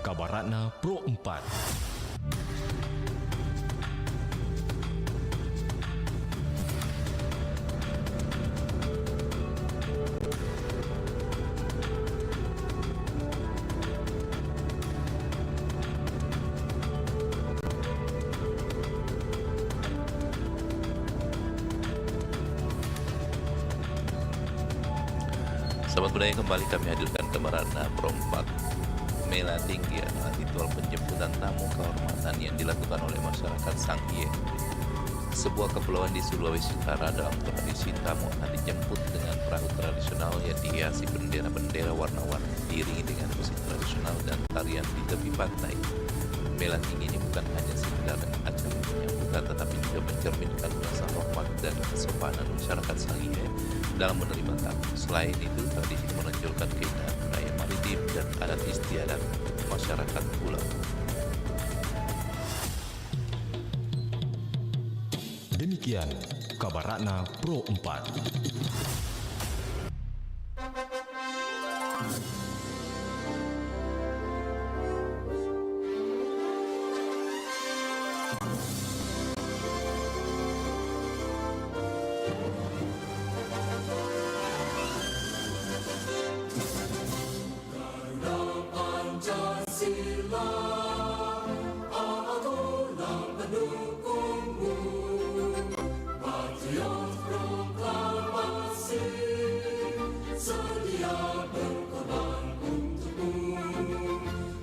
Kabaratna Pro 4. Selamat berjaya kembali, kami hadirkan Kabaratna Pro 4. Mela tinggi adalah ritual penjemputan tamu kehormatan yang dilakukan oleh masyarakat Sangye. Sebuah kepulauan di Sulawesi Utara. Dalam tradisi, tamu akan dijemput dengan perahu tradisional yang dihiasi bendera-bendera warna-warni, diiringi dengan musik tradisional dan tarian di tepi pantai. Mela tinggi ini bukan hanya sekedar acara penyambutan, tetapi juga mencerminkan rasa hormat dan kesopanan masyarakat Sangye dalam menerima tamu. Selain itu, tradisi menonjolkan keindahan budaya maritim dan adat istiadat masyarakat pulau. Demikian Kabaratna Pro 4.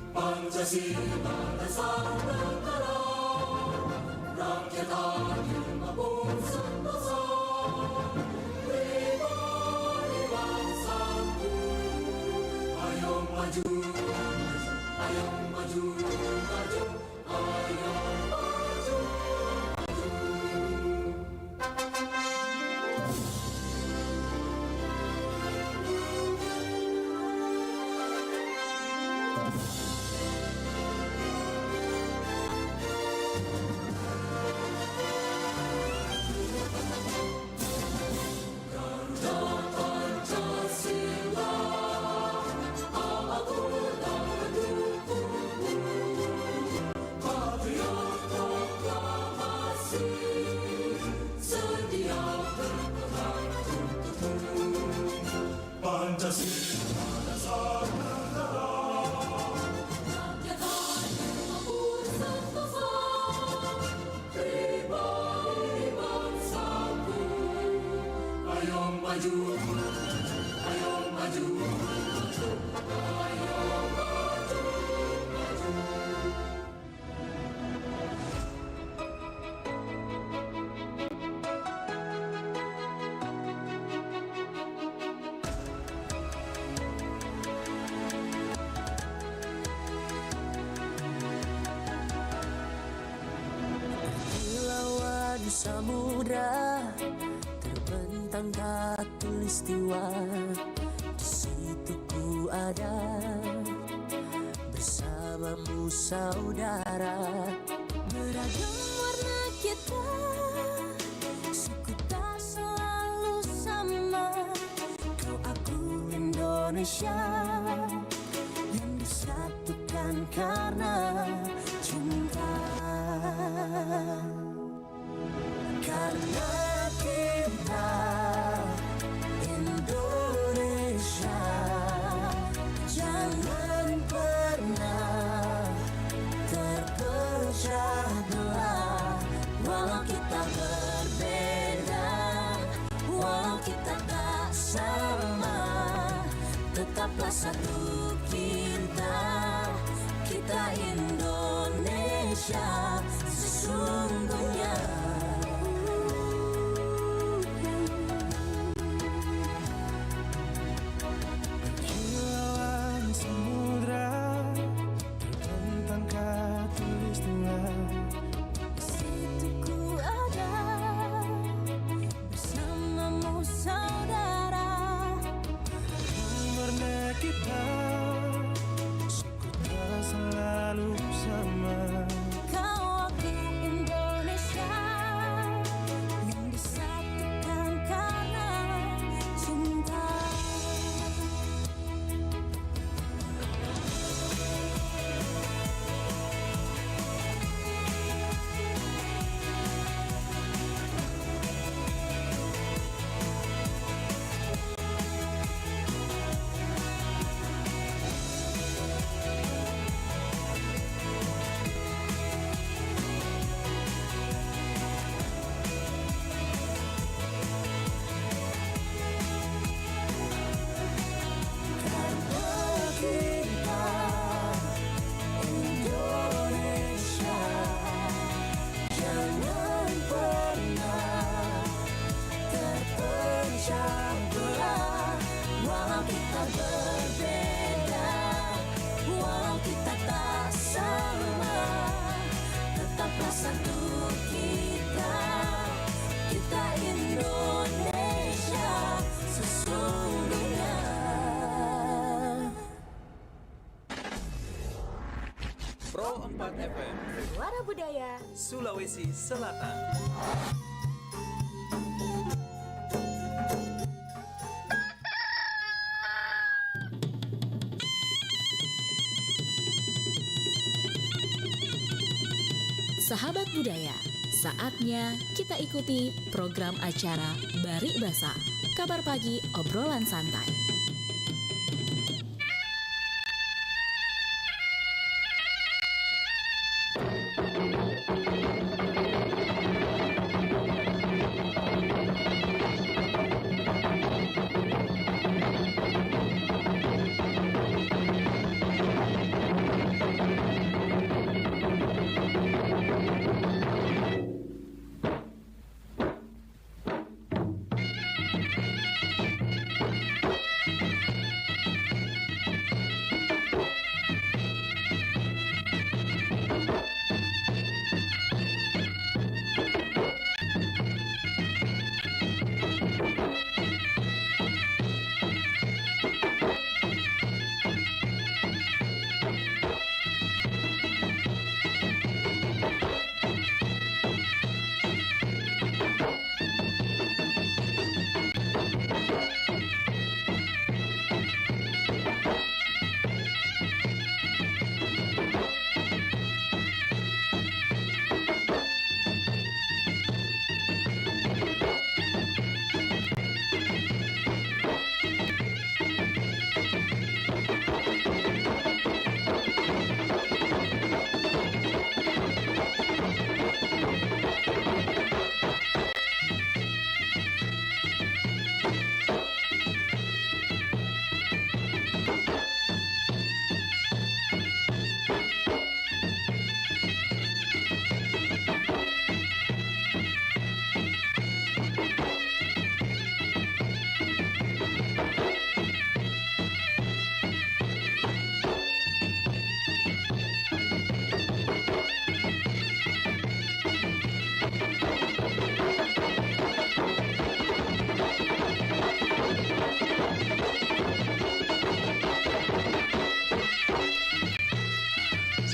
Pancasila dasar negara, rakyat adil maupun sentosa, pribadi bangsaku. Ayo maju, ayo maju, maju, ayo maju, maju. Pancasila dasar negara, rakyat adil maupun sentosa, pribadi bangsaku. Ayo maju, ayo maju, ayo maju, maju. Di samudra terbentang khatulistiwa, di situ ku ada bersamamu saudara. Beragam warna kita, suku tak selalu sama. Kau aku Indonesia yang disatukan karena cinta. Karena kita Indonesia, jangan pernah terpecah belah. Walau kita berbeda, walau kita tak sama, tetaplah satu kita Indonesia sesungguhnya. kita berbeda, walau kita tak sama, tetaplah satu kita Indonesia sesungguhnya. Pro 4 FM, Suara Budaya Sulawesi Selatan. Sahabat budaya, saatnya kita ikuti program acara Barik Basa, kabar pagi obrolan santai.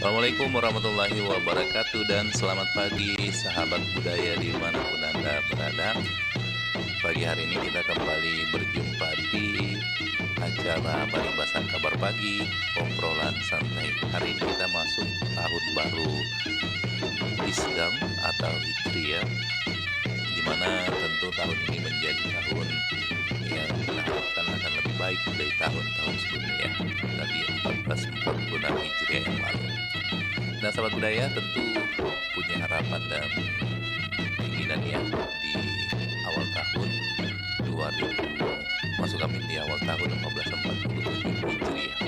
Assalamualaikum warahmatullahi wabarakatuh dan selamat pagi sahabat budaya dimanapun Anda berada. Pagi hari ini kita kembali berjumpa di acara Barik Basa Kabar Pagi obrolan santai. Hari ini kita masuk tahun baru Islam atau Hijriah, di mana tentu tahun ini menjadi tahun yang kita harapkan akan lebih baik dari tahun-tahun sebelumnya, dari 1446 Hijriah yang lalu. Nah, sahabat budaya tentu punya harapan dan keinginan ya di awal tahun 2000, masuk kami di awal tahun 1447 Hijriah.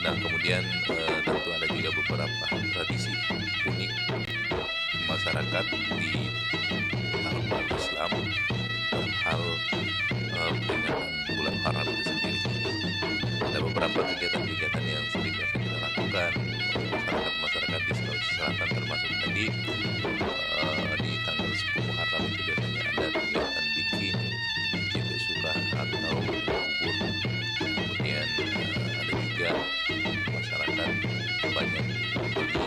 Nah, kemudian tentu ada juga beberapa tradisi unik masyarakat di tahun baru Islam dalam hal peringatan bulan Haram itu sendiri. Ada beberapa kegiatan-kegiatan yang sering biasa kita lakukan masyarakat di Sulawesi Selatan, termasuk tadi di tanggal 10 Muharram itu biasanya ada kegiatan bikin JP Surah atau kubur. Kemudian ada juga masyarakat banyak membeli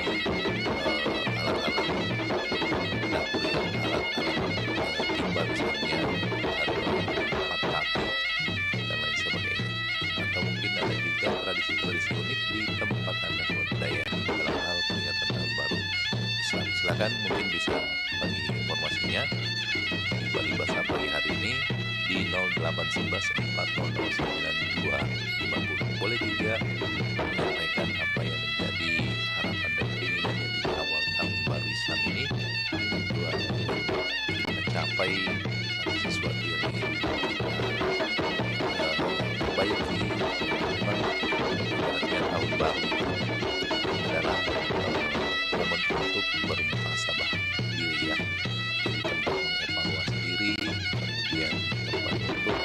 alat-alat dapur, alat-alat timba misalnya, atau pataki dan lain sebagainya. Atau mungkin ada juga tradisi-tradisi unik di tempat Anda budaya dalam hal peringatan tahun baru Islam. Silakan mungkin bisa bagi informasinya di Barik Basa pagi hari ini di 0811 400 9250. Boleh juga menyampaikan apa yang menjadi harapan dan keinginannya di awal tahun baru Islam ini. Tentu akan kita capai sesuatu yang ingin kita perbaiki. Ibaratnya tahun baru adalah momen untuk bermuhasabah diri ya, jadi tempat mengevaluasi diri, kemudian tempat untuk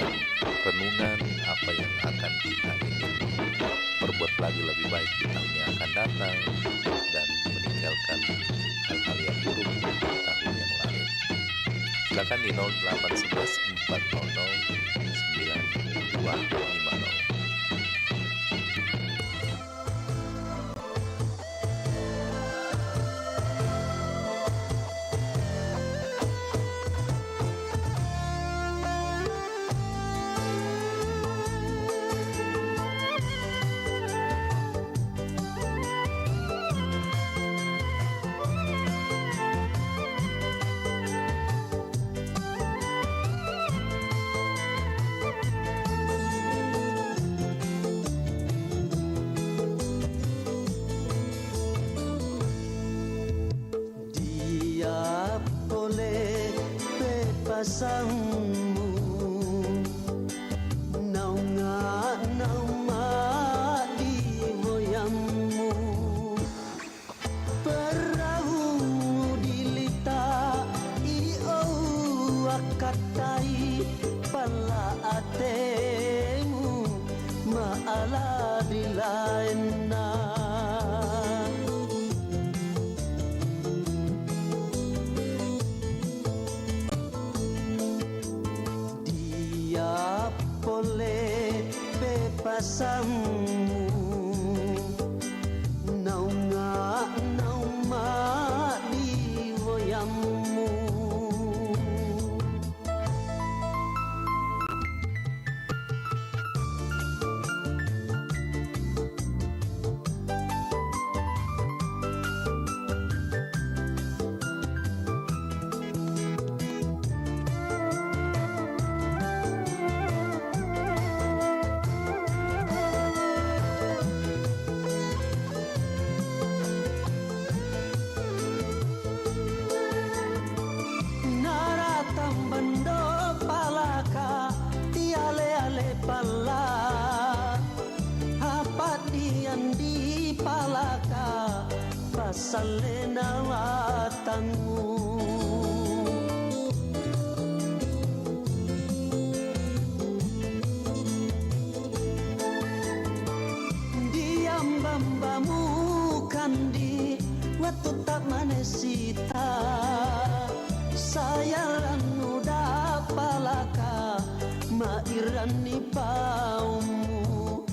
tentang renungan apa yang akan kita ingin perbuat lagi lebih baik di tahun yang akan datang dan meninggalkan hal-hal yang buruk di tahun yang lalu. Silakan di 0811 400 9250. Pasangmu naunga nauma di goyangmu perahu dilita io akatai pala atemu maala di lainna boleh bebasmu naunga nauma di goyangmu. Salena watanmu diam bambamu kandi waktu tak manesita sayaran udah palaka mairani paumu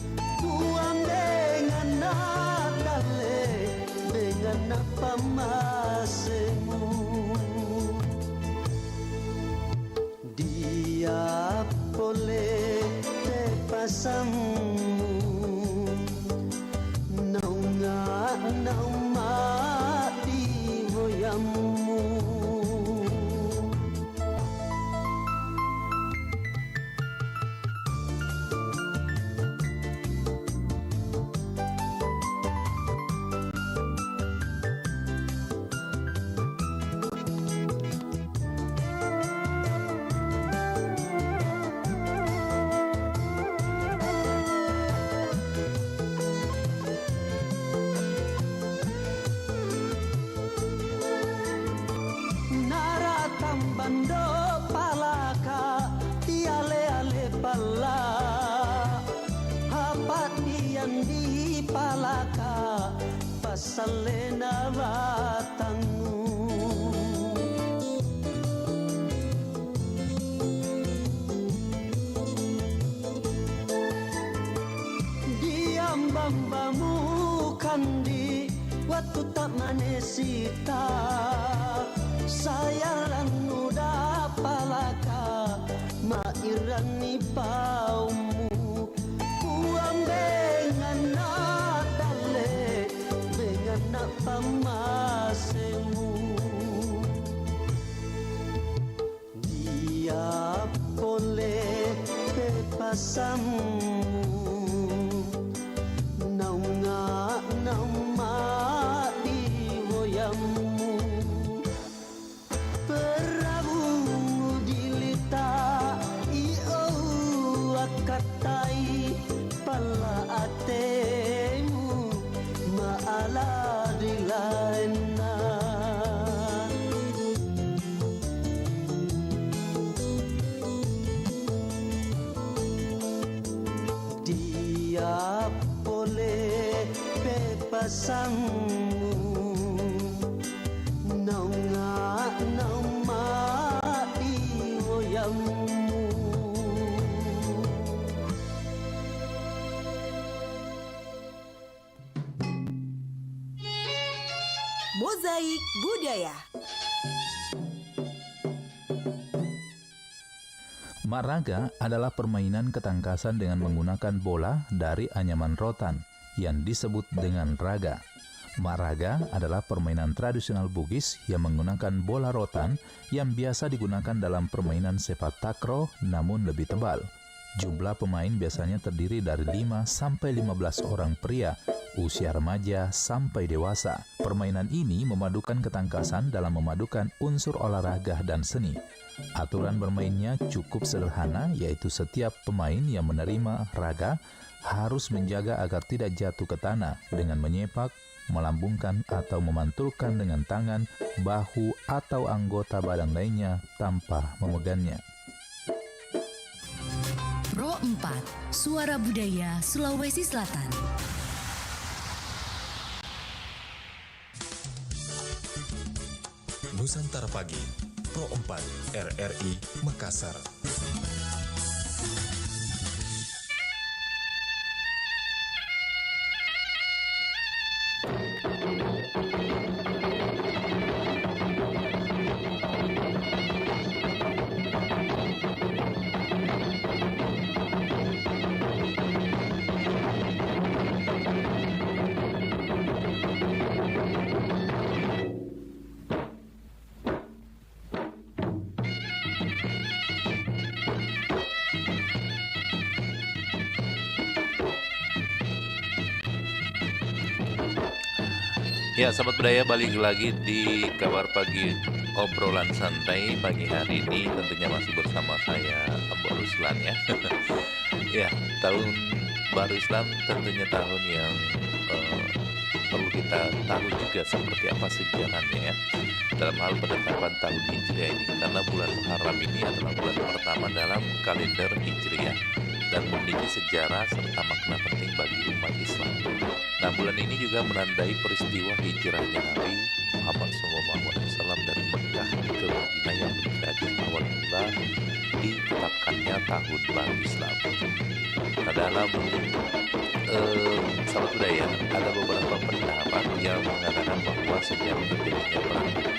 buang dengan nadale dengan apa masemu dia boleh bebasmu naunga nauma di goyangmu. Salena batangmu diam bambamu kandi waktu tak manesita sayaran udah palaka mairani paumu buang dengan nadale apa masemu dia boleh bebasmu naunga nauma di goyangmu perahu dilita io akatai pala atemu maala di lainna pasangmu naunga nauma iwoyammu. Mozaik Budaya. Mak raga adalah permainan ketangkasan dengan menggunakan bola dari anyaman rotan yang disebut dengan raga. Mak raga adalah permainan tradisional Bugis yang menggunakan bola rotan yang biasa digunakan dalam permainan sepak takraw namun lebih tebal. Jumlah pemain biasanya terdiri dari 5 sampai 15 orang pria, usia remaja sampai dewasa. Permainan ini memadukan ketangkasan dalam memadukan unsur olahraga dan seni. Aturan bermainnya cukup sederhana, yaitu setiap pemain yang menerima raga harus menjaga agar tidak jatuh ke tanah dengan menyepak, melambungkan atau memantulkan dengan tangan, bahu atau anggota badan lainnya tanpa memegangnya. Pro 4, Suara Budaya Sulawesi Selatan. Nusantara Pagi, Pro 4 RRI Makassar. Ya, sahabat budaya, balik lagi di kabar pagi obrolan santai pagi hari ini. Tentunya masih bersama saya, Abu Ruslan ya. Ya, tahun baru Islam tentunya tahun yang perlu kita tahu juga seperti apa sejarahnya ya. Dalam hal penetapan tahun Hijriah ini, karena bulan Muharram ini adalah bulan pertama dalam kalender Hijriah dan memiliki sejarah serta makna penting bagi umat Islam. Nah, bulan ini juga menandai peristiwa hijrahnya Nabi Muhammad SAW dari Mekah ke Madinah yang menjadi awal mula ditetapkannya tahun baru Islam. Nah, dalam sahabat budaya ada beberapa pendapat yang mengatakan bahwa sejak terjadinya perang Uhud,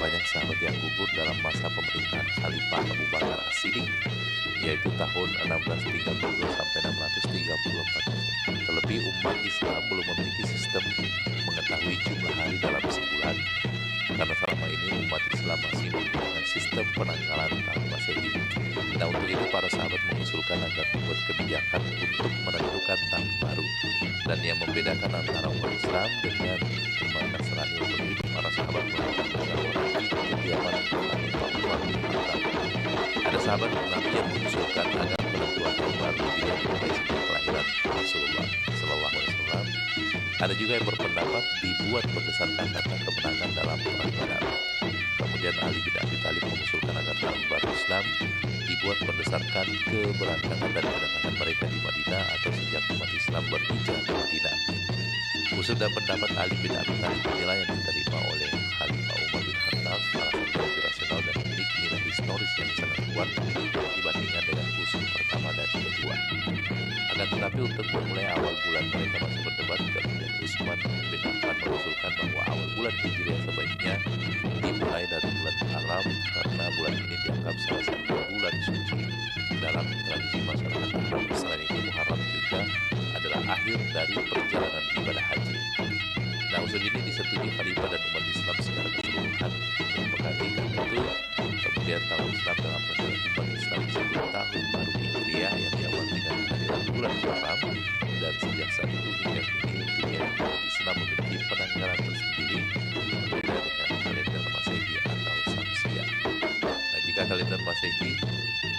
banyak sahabat yang gugur dalam masa pemerintahan Khalifah Abu Bakar As-Siddiq, yaitu tahun 1632 sampai 634. Terlebih umat Islam belum memiliki sistem mengetahui jumlah hari dalam sebulan, karena selama ini umat Islam masih menggunakan sistem penanggalan tahun Masehi. Nah, untuk itu para sahabat mengusulkan agar membuat kebijakan untuk menentukan tahun baru. Dan yang membedakan antara umat Islam dengan umat Nasrani untuk itu, para sahabat melakukan musyawarah di kediaman Nabi Muhammad SAW. Ada sahabat Nabi yang mengusulkan agar penentuan tahun baru tidak dimulai sejak kelahiran Rasulullah SAW. Ada juga yang berpendapat dibuat berdasarkan data kemenangan dalam perang Badar. Kemudian Ali bin Abi Thalib mengusulkan agar tahun baru Islam dibuat berdasarkan keberangkatan dan kedatangan mereka di Madinah atau sejak umat Islam berhijrah ke Madinah. Usul dan pendapat Ali bin Abi Thalib inilah yang diterima oleh Khalifah Umar bin Khattab, salah satu yang rasional dan memiliki nilai historis yang sangat kuat dibandingkan dengan usul pertama dan kedua. Akan tetapi untuk memulai awal bulan mereka masih berdebat. Kemudian Utsman bin Affan mengusulkan bahwa awal bulan Hijriah sebaiknya dimulai dari bulan Muharram karena bulan ini dianggap salah satu bulan suci dalam tradisi masyarakat Arab. Selain itu Muharram juga adalah akhir dari perjalanan ibadah haji. Nah, usul ini disetujui Khalifah dan umat Islam secara keseluruhan. Memperhatikan itu, kemudian tahun Islam dalam perjalanan umat Islam disebut tahun baru Hijriah yang diawali dengan kehadiran bulan Muharram, dan sejak saat itu hingga kini dunia Islam memiliki penanggalan tersendiri berbeda dengan kalender Masehi atau Syamsiah. Nah, jika kalender Masehi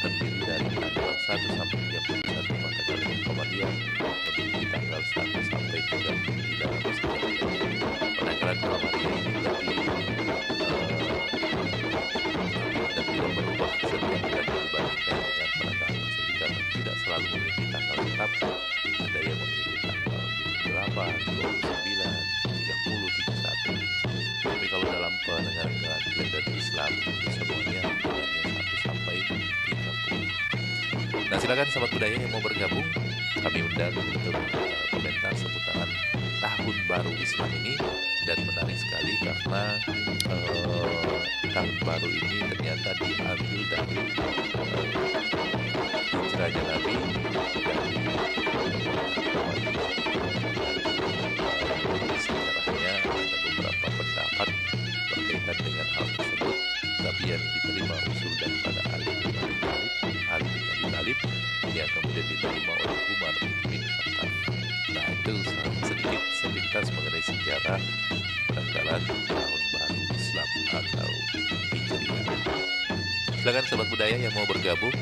terdiri dari tanggal 1 sampai 31, maka kalender Qamariyah memiliki tanggal 1 sampai 30 di dalam sejarah. Penanggalan Qamariyah ini lebih dan tidak berubah setiap bulan dibandingkan dengan penanggalan Masehi karena tidak selalu memiliki tanggal tetap. Ada yang memiliki tanggal 28, 29, Nah, silakan sahabat budaya yang mau bergabung, kami undang untuk komentar seputaran tahun baru Islam ini. Dan menarik sekali karena tahun baru ini ternyata diambil dari hijrahnya Nabi dari sejarahnya. Ada beberapa pendapat berkaitan dengan hal tersebut, tapi yang diterima usul daripada Ali bin Abi Thalib yang kemudian diterima oleh Umar bin Khattab. Nah, itu sedikit sepintas mengenai sejarah penanggalan tahun baru Islam atau Hijriah. Silakan sahabat budaya yang mau bergabung,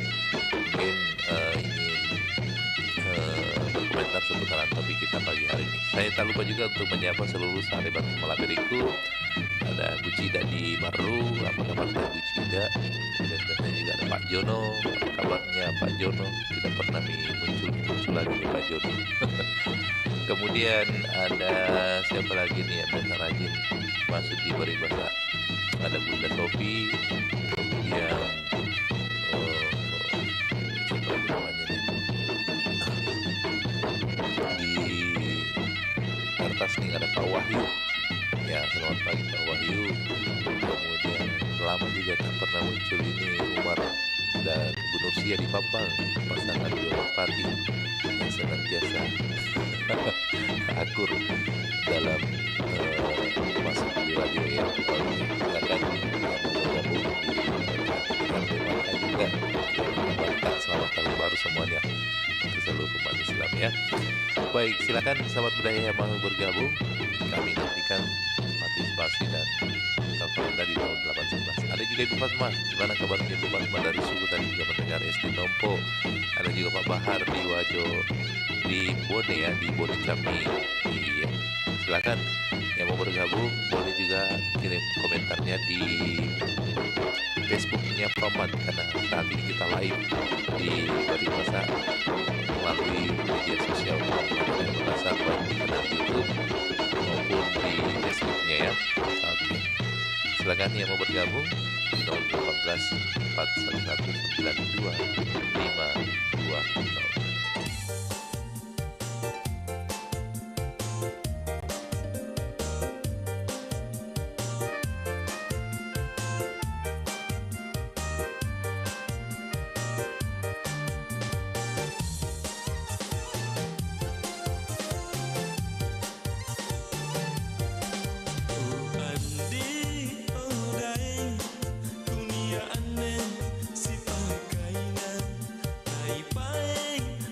mungkin ingin berkomentar seputaran topik kita pagi hari ini. Saya tak lupa juga untuk menyapa seluruh sahabat Malaberiku. Ada Bu Cida di Maru, apa kabarnya Bu Cida? Dan biasanya juga ada Pak Jono, apa kabarnya Pak Jono? Tidak pernah muncul lagi nih Pak Jono. Kemudian ada siapa lagi nih yang biasa rajin masuk di Baribasa? Ada Bunda Sofi, kemudian siapa lagi namanya nih? Di kertas nih ada Pak Wahyu. Ya, selamat pagi Pak Wahyu. Kemudian lama juga tak pernah muncul ini Umar dan Bu Nursia di Pampang, pasangan dua parti yang senantiasa akur dalam masuk di radio ya. Silakan bergabung di Maka juga. Selamat tahun baru semuanya untuk seluruh umat Islam ya. Baik, silakan sahabat budaya yang mau bergabung. Kami nantikan partisipasi dan telepon dari tahun 18. Ada juga Ibu Fatma. Gimana kabarnya Ibu Fatma dari Suku tadi juga mendengar SD Tompo. Ada juga Pak Bahar di Wajo, di Bone ya, di Bone Jambi. Iya. Silakan yang mau bergabung boleh juga kirim komentarnya di Facebooknya Promat, karena saat ini kita live di Baribasa melalui media sosial Baribasa, baik di kanal YouTube maupun di Facebooknya ya. Oke, silakan yang mau bergabung 018 411 92 520. Si pakai na, tay paeng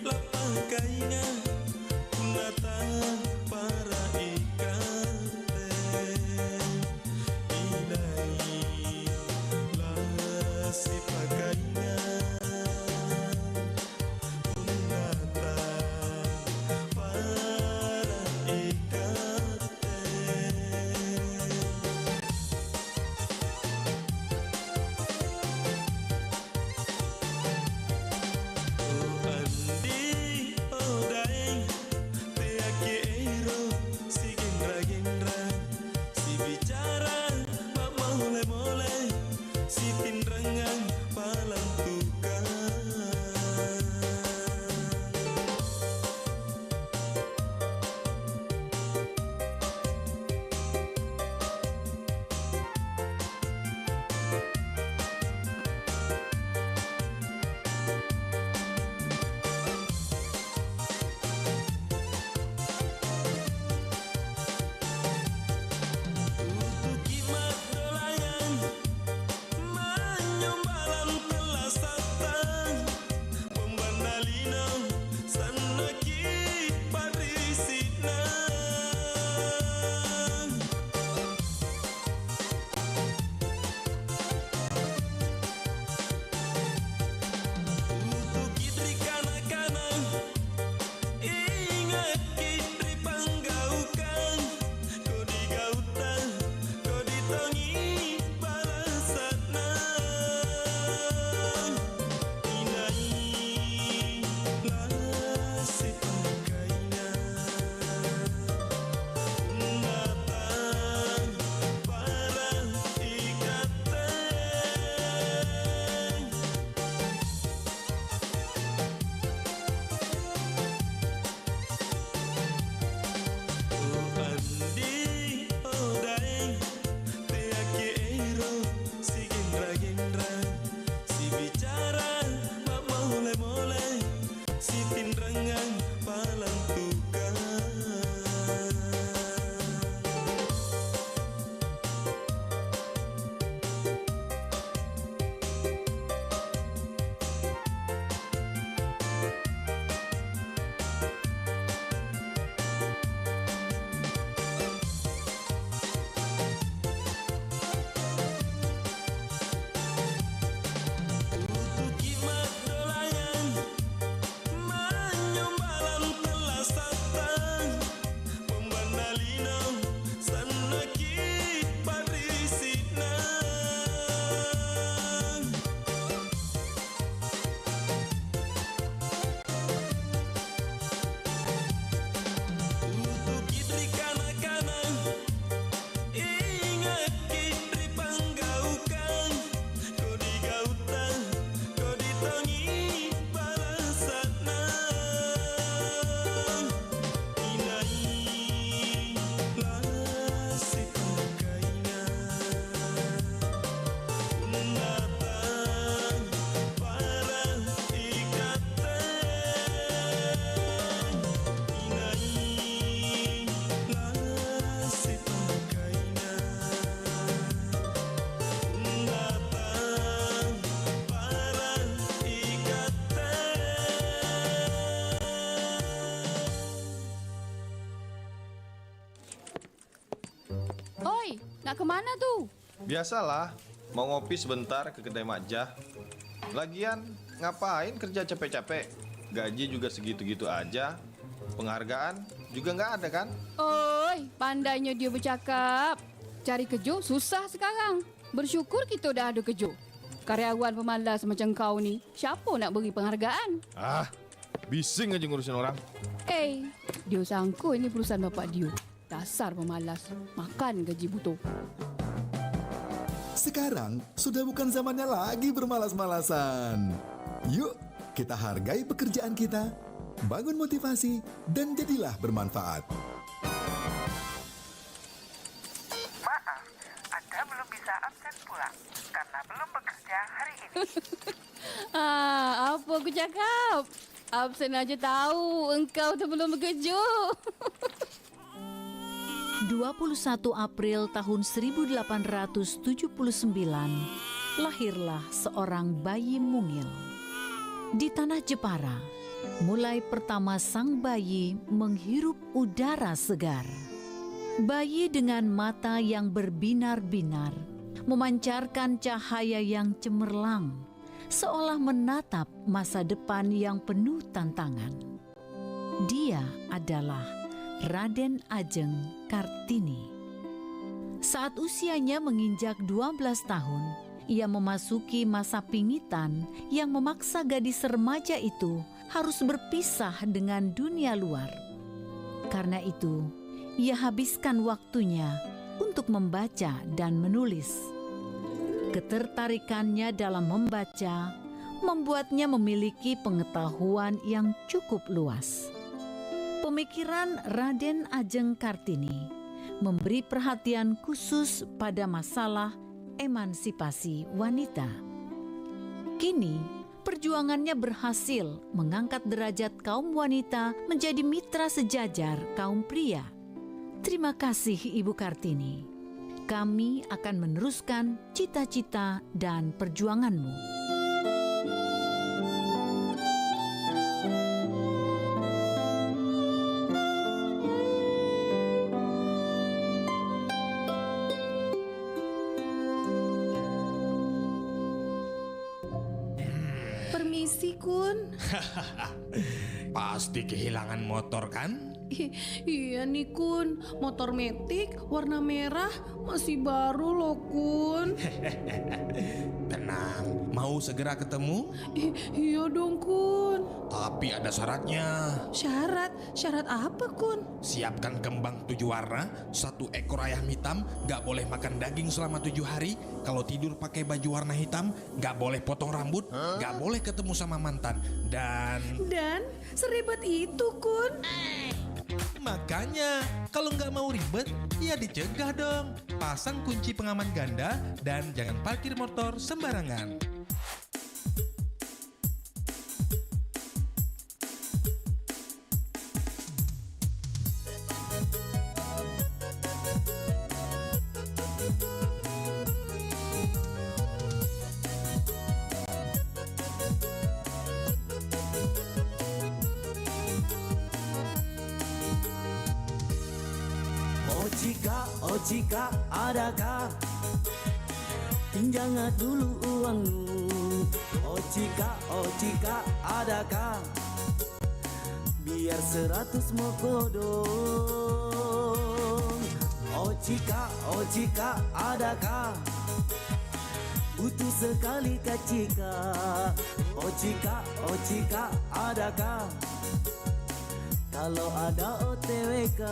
nak kemana tuh? Biasalah, mau ngopi sebentar ke kedai Majah. Lagian, ngapain kerja capek-capek? Gaji juga segitu-gitu aja. Penghargaan juga nggak ada kan? Oi, pandainya dia bercakap. Cari kerja susah sekarang. Bersyukur kita dah ada kerja. Karyawan pemalas macam kau ni, siapa nak beri penghargaan? Ah, bising aja ngurusin orang. Dia sangka ini perusahaan bapak dia. Dasar pemalas, makan gaji butuh. Sekarang sudah bukan zamannya lagi bermalas-malasan. Yuk, kita hargai pekerjaan kita, bangun motivasi, dan jadilah bermanfaat. Maaf, Anda belum bisa absen pulang karena belum bekerja hari ini. Apa aku cakap? Absen aja tahu engkau tu belum bekerja. 21 April tahun 1879, lahirlah seorang bayi mungil. Di tanah Jepara, mulai pertama sang bayi menghirup udara segar. Bayi dengan mata yang berbinar-binar, memancarkan cahaya yang cemerlang, seolah menatap masa depan yang penuh tantangan. Dia adalah Raden Ajeng Kartini. Saat usianya menginjak 12 tahun, ia memasuki masa pingitan yang memaksa gadis remaja itu harus berpisah dengan dunia luar. Karena itu, ia habiskan waktunya untuk membaca dan menulis. Ketertarikannya dalam membaca membuatnya memiliki pengetahuan yang cukup luas. Pemikiran Raden Ajeng Kartini memberi perhatian khusus pada masalah emansipasi wanita. Kini, perjuangannya berhasil mengangkat derajat kaum wanita menjadi mitra sejajar kaum pria. Terima kasih Ibu Kartini. Kami akan meneruskan cita-cita dan perjuanganmu. Permisi, Kun. Pasti kehilangan motor kan? Iya nih, Kun. Motor metik warna merah masih baru loh, Kun. Tenang, mau segera ketemu? Iya dong, Kun. Tapi ada syaratnya. Syarat apa, Kun? Siapkan kembang 7 warna, 1 ekor ayam hitam, gak boleh makan daging selama 7 hari. Kalau tidur pakai baju warna hitam, gak boleh potong rambut, gak boleh ketemu sama mantan. Dan seribet itu, Kun. Makanya, kalau nggak mau ribet, ya dicegah dong. Pasang kunci pengaman ganda dan jangan parkir motor sembarangan. Oh jika adakah pinjam dulu uangmu. Oh jika adakah biar 100 mau kodong. Oh jika adakah butuh sekali kacika. Oh jika adakah kalau ada OTWK.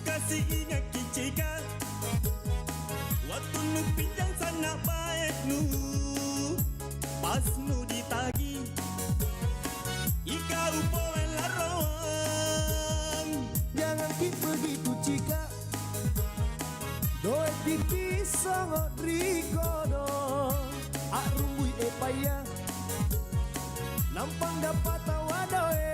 Kasih ingat kicika waktu nu pinjam sana baik nu pas nu ditagi ika upoen larang. Jangan begitu cika doe pipi sangat rikodo arumbui epaya nampang dapat tawadoe.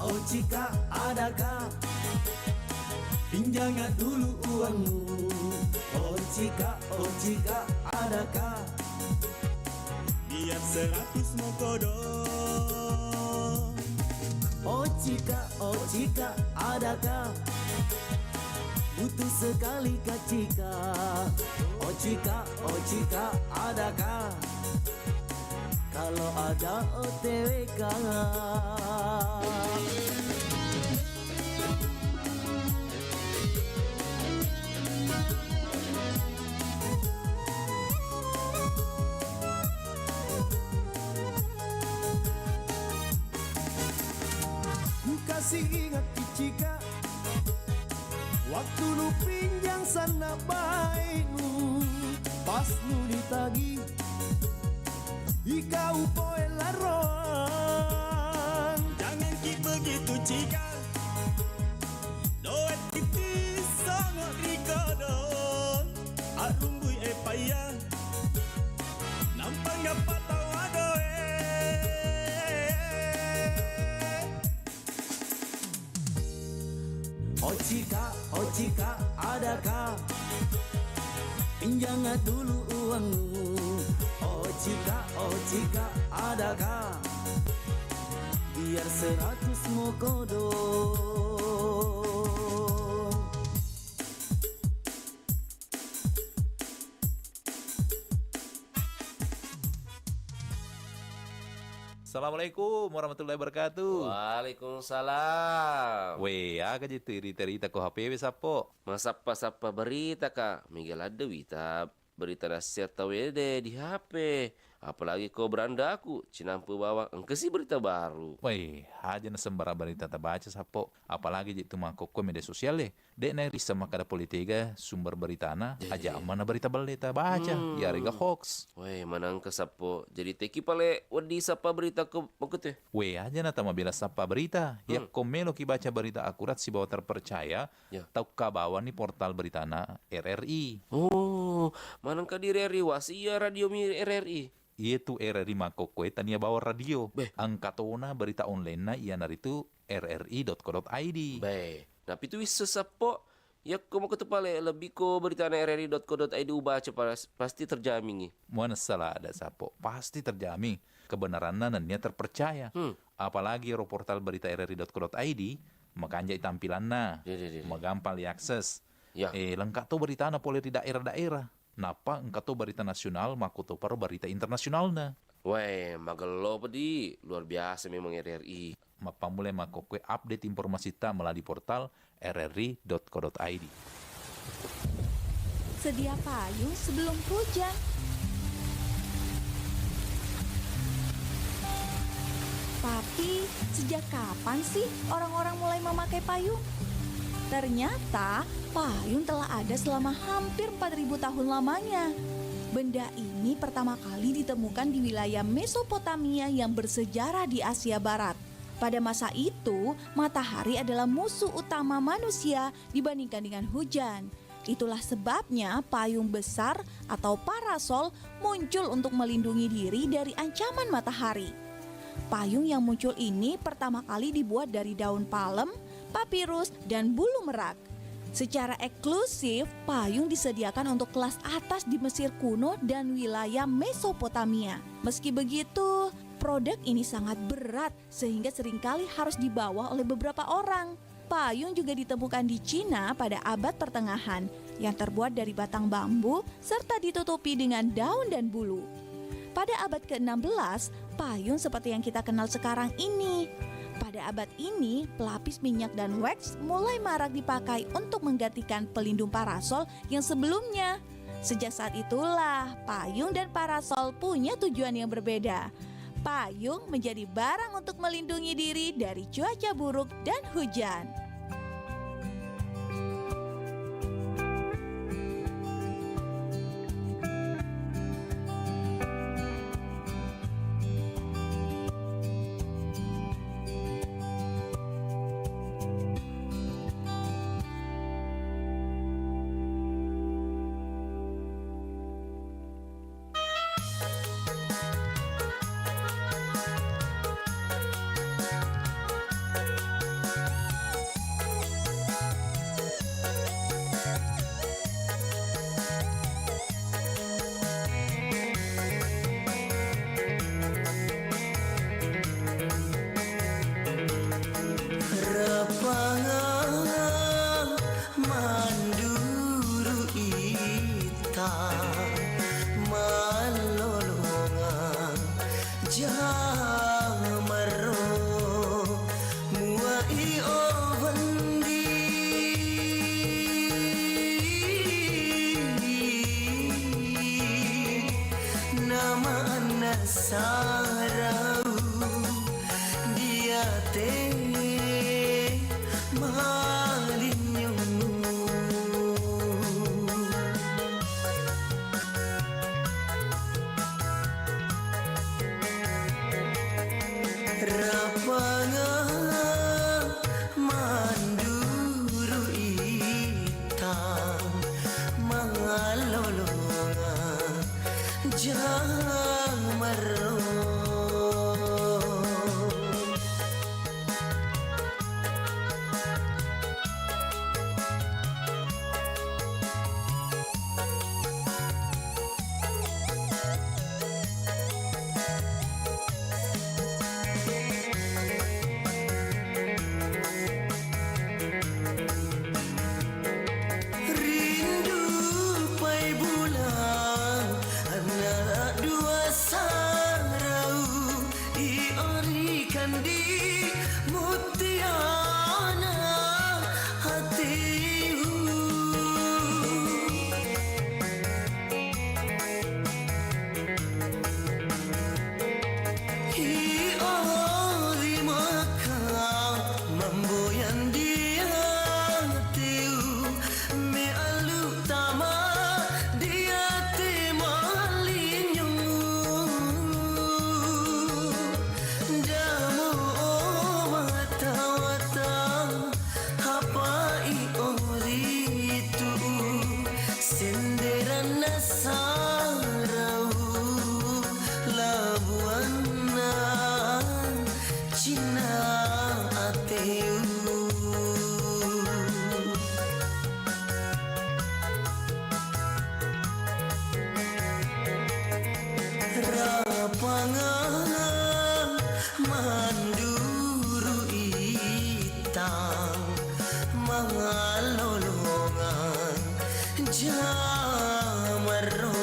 oh Cika, adakah pinjangan dulu uangmu? Oh Cika, adakah biar 100 mau kodok? Oh Cika, adakah butuh sekali Kak Cika? Oh Cika, adakah kalau ada OTWK? Kasih ingat Cika, waktu lu pinjang sana baik nu, pas nu ditagi ikau poe laron. Jangan ki begitu Cika, doet tipis sangat rikodon. Arumbui payah, nampak ngapa tahu adoe. Oh Cika, adakah pinjangan dulu uangmu? Oh Cika, adakah biar 100 mau kodok? Assalamualaikum warahmatullahi wabarakatuh. Waalaikumsalam. Weh, aga jitu cerita ko HP wes apo? Masapa berita kak? Miguel ada berita nasihat tawede di HP. Apalagi kau beranda aku, cinampu bawa engkesi berita baru. Weh, aja na sembara berita baca sapo. Apalagi jitu mangkok ko media sosial Dek na risa makada politika sumber berita na aja mana berita balita baca. Ya riga hoax. Weh, manang ke sapo. Jadi teki pale wedi sapa berita ko makute. Weh, aja na tama bila sapa berita. Ya komelo ki baca berita akurat si bawa terpercaya. Tau kabawan ni portal berita na RRI. Oh, manang ka di RRI wasia radio mi RRI. Itu RRI makokwe tania bawa radio. Angkatona berita online na iya naritu rri.co.id. Nah itu wis sesapo ya ko mau ketepale lebih ko berita na rri.co.id ubaca pasti terjamin. Mana salah ada sapo pasti terjamin kebenarannya nannya terpercaya. Apalagi portal berita rri.co.id makanya tampilanna magampang diakses. Lengkap tuh berita na boleh di daerah-daerah. Napa engkau tuh berita nasional makuto paru berita internasional na. Weh, magelo pedi luar biasa memang RRI. Mapa mulai makokwe update informasi ta melalui portal rri.co.id. Sedia payung sebelum hujan. Tapi sejak kapan sih orang-orang mulai memakai payung? Ternyata payung telah ada selama hampir 4.000 tahun lamanya. Benda ini pertama kali ditemukan di wilayah Mesopotamia yang bersejarah di Asia Barat. Pada masa itu, matahari adalah musuh utama manusia dibandingkan dengan hujan. Itulah sebabnya payung besar atau parasol muncul untuk melindungi diri dari ancaman matahari. Payung yang muncul ini pertama kali dibuat dari daun palem, papirus, dan bulu merak. Secara eksklusif, payung disediakan untuk kelas atas di Mesir kuno dan wilayah Mesopotamia. Meski begitu, produk ini sangat berat sehingga seringkali harus dibawa oleh beberapa orang. Payung juga ditemukan di Cina pada abad pertengahan yang terbuat dari batang bambu serta ditutupi dengan daun dan bulu. Pada abad ke-16, payung seperti yang kita kenal sekarang ini. Pada abad ini, pelapis minyak dan wax mulai marak dipakai untuk menggantikan pelindung parasol yang sebelumnya. Sejak saat itulah, payung dan parasol punya tujuan yang berbeda. Payung menjadi barang untuk melindungi diri dari cuaca buruk dan hujan. Jamaro. Rindu pai bulan anak dua sarau iorikan di mutiara hatiku. Iori maka memboyan dia hatiku. Me alu tama dia temalinyo. Damo mata-mata hapai ori itu senderan nasarau labuana Cina ateu. Rapangan manduru itang mangalolongan Jamaro.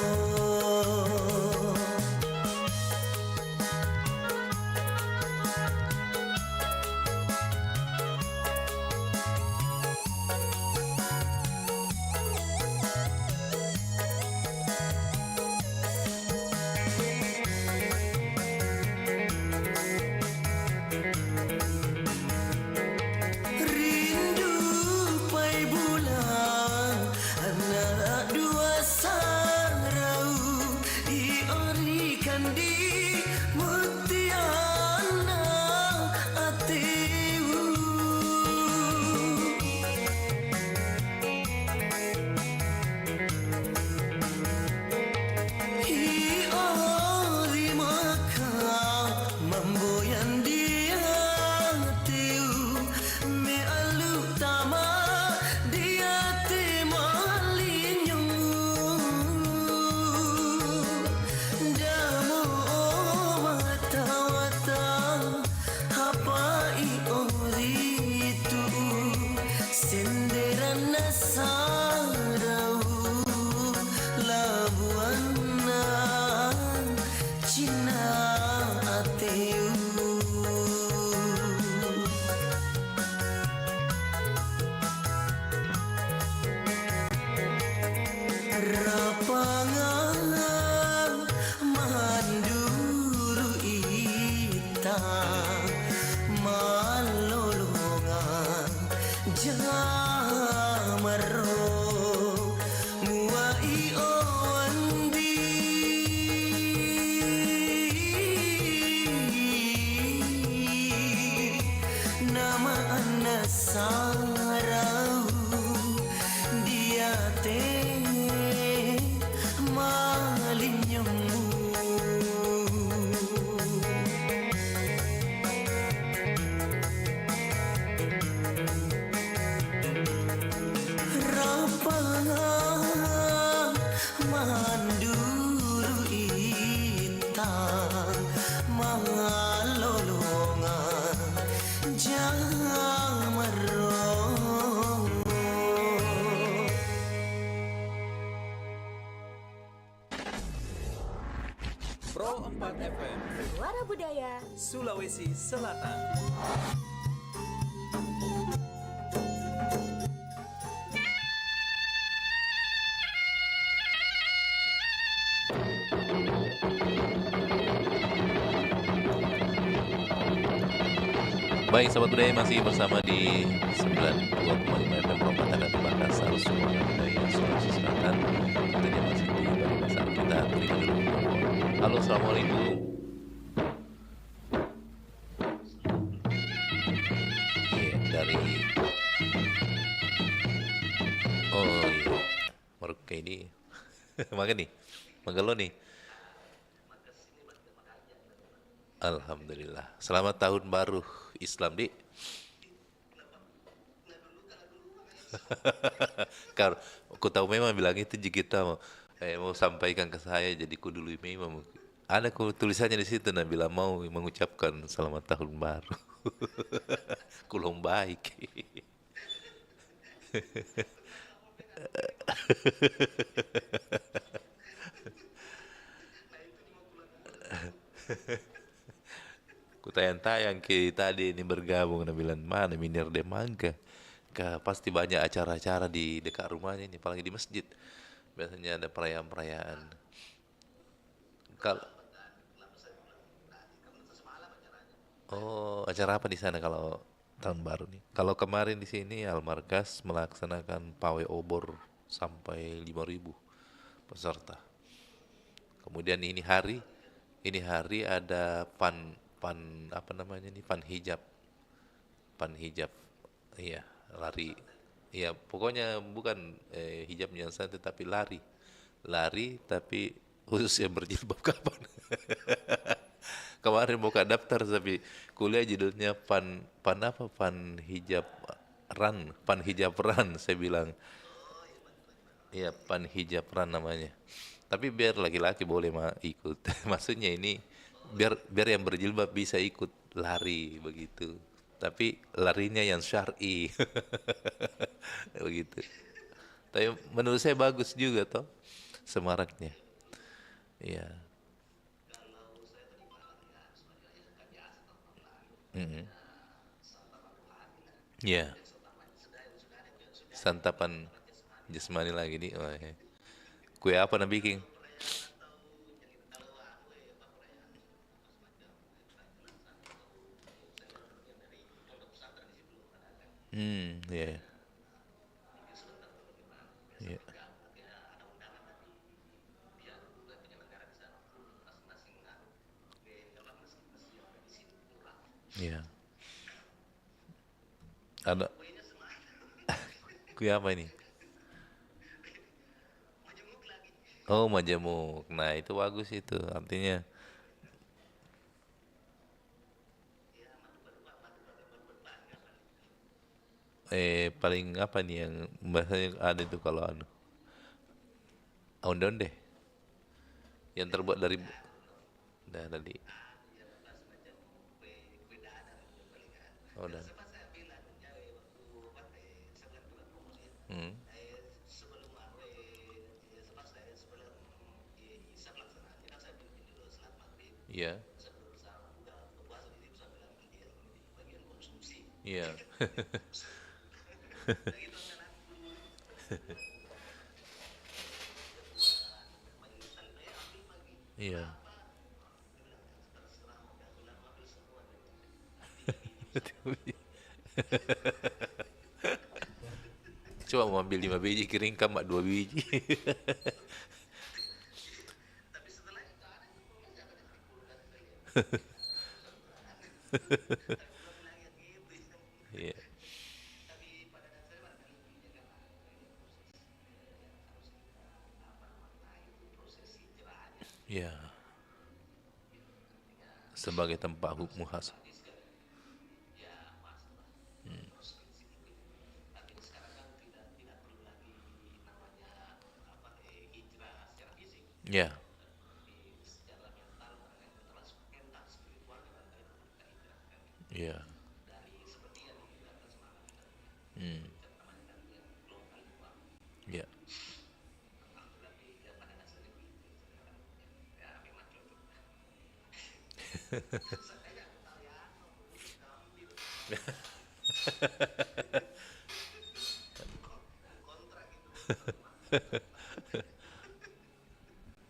Rindu pai bulan anak dua sarau iorikan di mutiara hatiku. Iori maka memboyan dia hatiku. Me alu tama dia temalinyo. Damo mata-mata hapai ori itu senderan nasarau labuana Cina ateu. Rapangan manduru itang malolongan Jamaro. Muai ondi nama anak sarau dia teh malinyo. Rapangan manduru itang malolongan Jamaro. Pro 4 FM, Suara Budaya Sulawesi Selatan. Baik, sahabat budaya masih bersama di 92,5 FM Perempatan dan Makassar, Suara Budaya Sulawesi Selatan. Tentunya masih di Bari Basar. Kita terima dulu. Halo, assalamualaikum. Iya, dari oh iya, Maruk ini, makan nih, Manggalo nih. Alhamdulillah. Selamat tahun baru Islam, Dik. Kalau aku tahu memang bilang itu jika kita mau sampaikan ke saya jadi ku dulu memang ada tulisannya di situ nah bila mau mengucapkan selamat tahun baru. Kulong baik. Ku tayang-tayang ke tadi ini bergabung nah bilang mana Minir de Mangga. Pasti banyak acara-acara di dekat rumahnya ini, apalagi di masjid. Biasanya ada perayaan-perayaan. Kalau acara apa di sana kalau tahun baru nih? Kalau kemarin di sini Almargas melaksanakan pawai obor sampai 5.000 peserta. Kemudian ini hari ada pan apa namanya nih pan hijab iya lari iya pokoknya bukan hijabnya santai tapi lari tapi khusus yang berjilbab kapan. Kemarin buka daftar tapi kuliah judulnya pan hijab run saya bilang iya pan hijab run namanya. Tapi biar laki-laki boleh ikut. Maksudnya ini biar yang berjilbab bisa ikut lari begitu. Tapi larinya yang syar'i. Begitu. Tapi menurut saya bagus juga toh semaraknya. Iya. Iya. Santapan jasmani lagi nih. Oh, ya. Kue apa nak bikin? Ya. Ya. Ya. Ada. Kue apa ini? Oh, majemuk. Nah, itu bagus itu. Artinya paling apa nih yang bahasanya ada itu kalau onde-onde yang terbuat dari tadi. Oh, dan. Iya. Iya. Iya. Coba mau ambil 5 biji kiringkan mak 2 biji. Iya. Ya. Sebagai tempat muhasabah. Ya. Ya. Ya.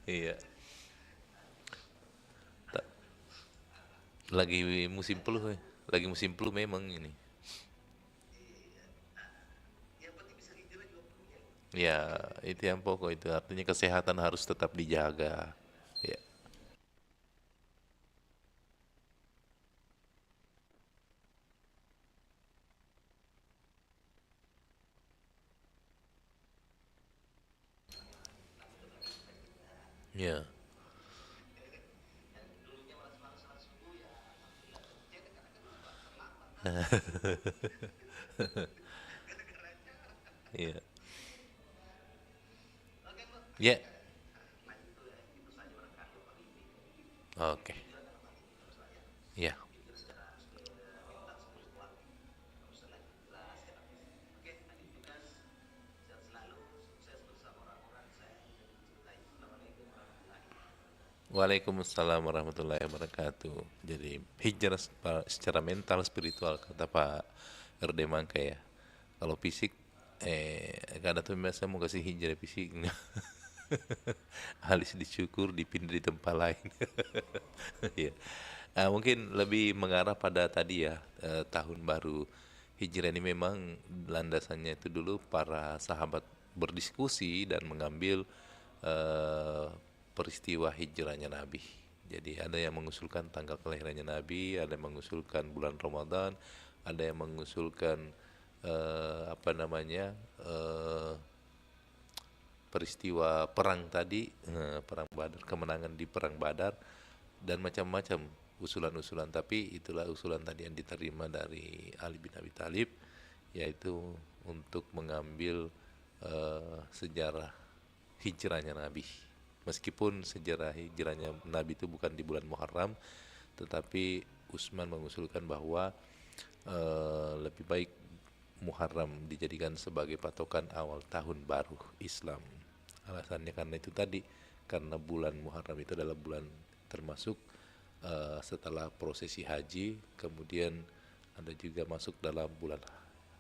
Iya. Lagi musim flu, lagi musim flu memang ini. Ya, itu yang pokok itu artinya kesehatan harus tetap dijaga. Ya. Ya. Iya. Ya. Oke. Ya. Waalaikumsalam warahmatullahi wabarakatuh. Jadi hijrah secara mental spiritual kata Pak RD Mangka ya. Kalau fisik kadang tuh biasa mau kasih hijrah fisik. Halis disyukur dipindah di tempat lain. Ya. Mungkin lebih mengarah pada tadi ya, tahun baru hijrah ini memang landasannya itu dulu para sahabat berdiskusi dan mengambil peristiwa hijrahnya Nabi. Jadi ada yang mengusulkan tanggal kelahirannya Nabi, ada yang mengusulkan bulan Ramadan, ada yang mengusulkan peristiwa perang tadi, perang Badar, kemenangan di perang Badar, dan macam-macam usulan-usulan. Tapi itulah usulan tadi yang diterima dari Ali bin Abi Thalib, yaitu untuk mengambil sejarah hijrahnya Nabi. Meskipun sejarah hijrahnya Nabi itu bukan di bulan Muharram, tetapi Utsman mengusulkan bahwa lebih baik Muharram dijadikan sebagai patokan awal tahun baru Islam. Alasannya karena itu tadi, karena bulan Muharram itu adalah bulan termasuk setelah prosesi haji, kemudian ada juga masuk dalam bulan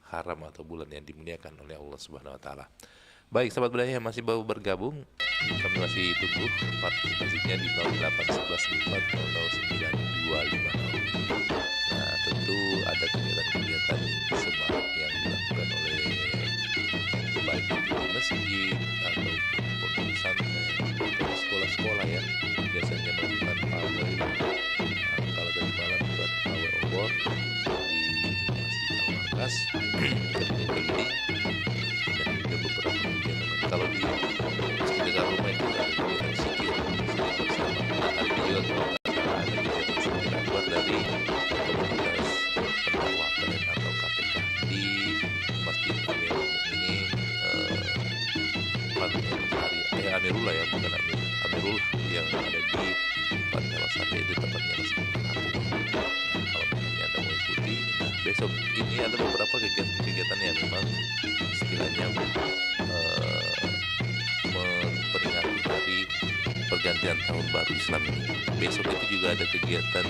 haram atau bulan yang dimuliakan oleh Allah Subhanahu wa taala. Baik, sahabat budaya yang masih baru bergabung, kami masih tunggu partisipasinya di 0811400925. Nah, tentu ada kegiatan-kegiatan semangat yang dilakukan oleh baik di masjid atau pondok pesantren atau sekolah-sekolah ya, biasanya melakukan pawai. Kalau dari malam buat pawai obor di Masjid Al-Markas, keliling-keliling, dan juga beberapa kegiatan. Kalau di masjid dekat rumah itu ada kegiatan zikir bersama. Nah, hari ini juga ada kegiatan zikir akbar dari komunitas pendakwah keren atau KPK di Masjid Amirul Mukminin Amirullah ya, bukan Amirul yang ada di Pantai Losari, itu tempatnya masih kampung. Nah, kalau misalnya Anda mau ikuti, nah besok ini ada beberapa kegiatan-kegiatan yang memang istilahnya memperingati hari pergantian tahun baru Islam ini. Besok itu juga ada kegiatan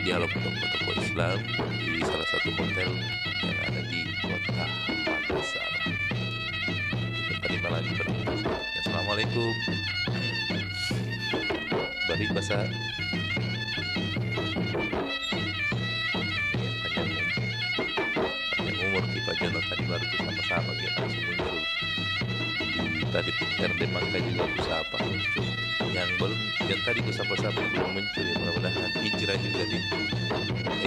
dialog tokoh-tokoh Islam di salah satu hotel yang ada di kota Makassar. Kita terima lagi berbicara. Assalamualaikum. Barik bahasa panjang umur di Pak Jono tadi baru itu sama-sama kita langsung muncul. Tadi RD Mangka juga aku sapa muncul. Yang tadi aku sapa-sapa belum muncul ya, mudah-mudahan hijrah juga di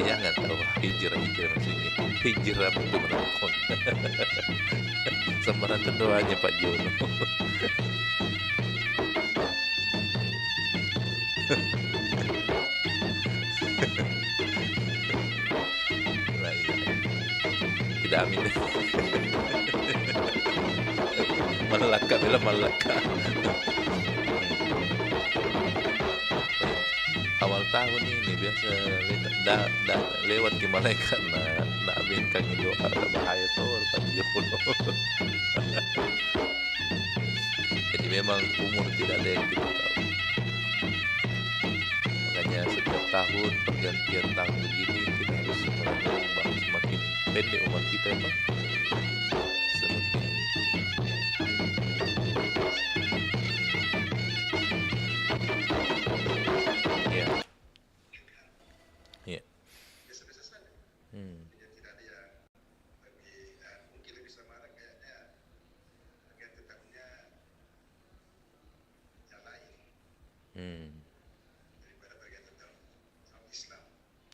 jangan tahu hijrah maksudnya hijrah untuk menakon. Semaran doanya Pak Jono. Tidak amin. Malaka bila malaka. Awal tahun ini biasa lewat gimana karena nak amin kang doa ada bahaya tuh Pak Jono. Jadi memang umur tidak ada yang kita tahu. Makanya setiap tahun pergantian tahun begini kita harus merenung bahwa semakin pendek umur kita Pak, semakin ya. Ya.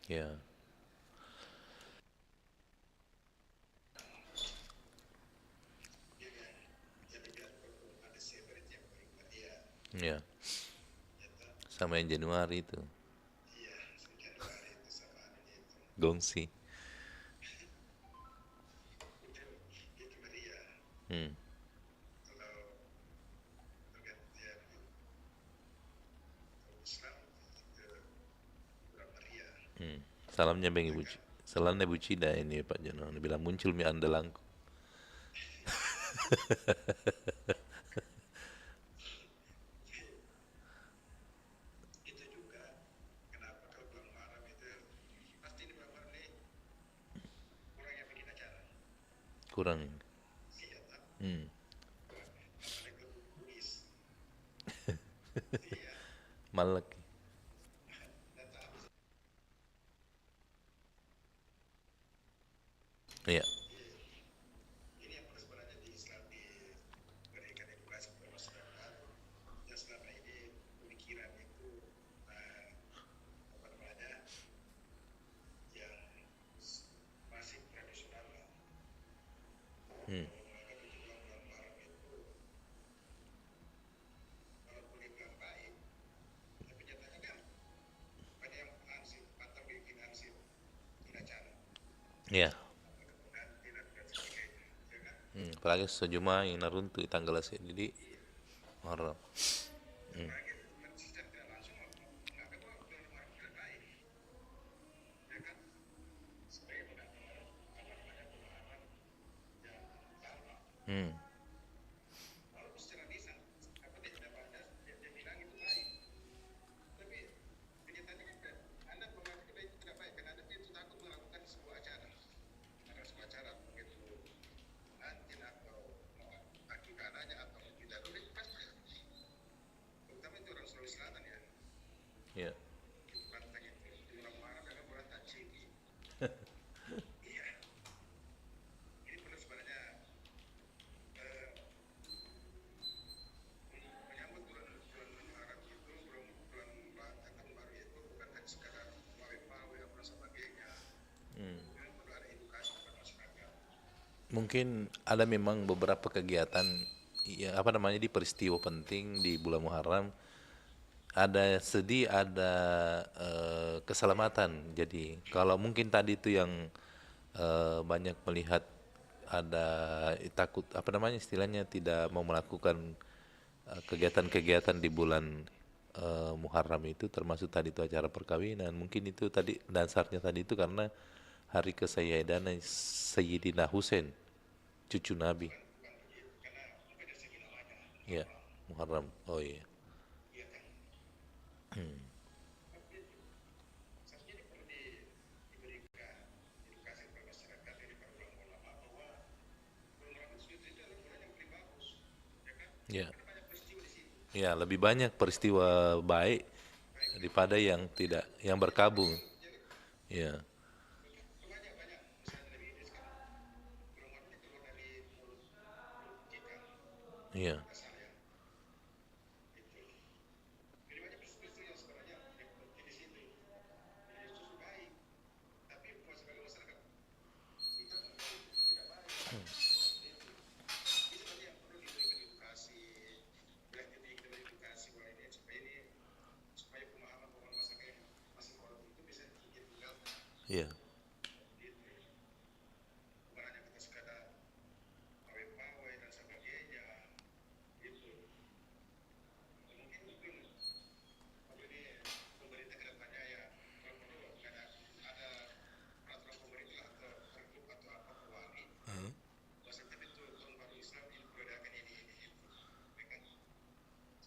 Ya. Ya. Sama yang Januari itu. Gongsi. Hmm. Salamnya Bang Ibu Salamnya Ibu Cida ini Pak Jono. Dia bilang muncul mie andalanku. Kurang. Malak. Iya. Iya. Apalagi sejumlah yang naruntu tanggal jadi Muharram. Iya. Mungkin ada memang beberapa kegiatan ya apa namanya di peristiwa penting di bulan Muharram, ada sedih, ada keselamatan. Jadi kalau mungkin tadi itu yang banyak melihat ada takut apa namanya istilahnya tidak mau melakukan kegiatan-kegiatan di bulan Muharram itu, termasuk tadi itu acara perkawinan. Mungkin itu tadi dasarnya tadi itu karena hari kesayyidan Sayyidina Husain, cucu Nabi. Ya, Muharram. Oh iya. Ya. Ya, lebih banyak peristiwa baik daripada yang tidak, yang berkabung. Ya. Iya. Iya.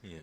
Iya. Ya.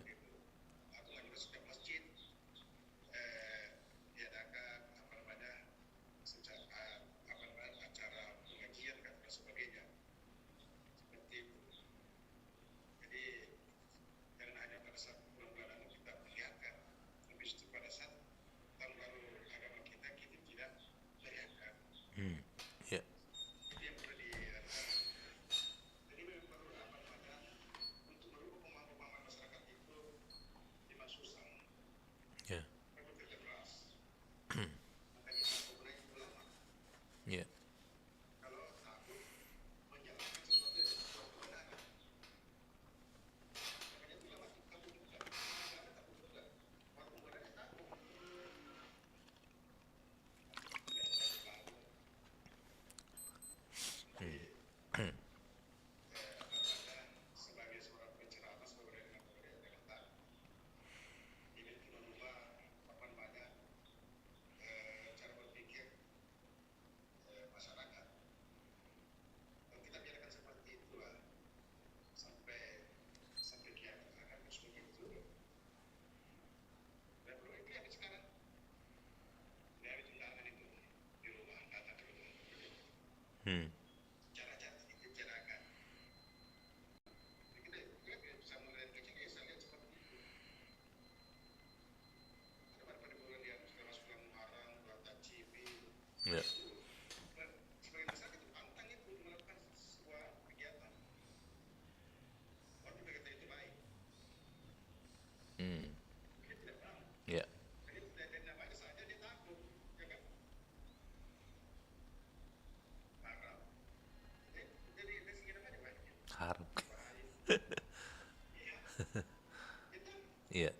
Iya.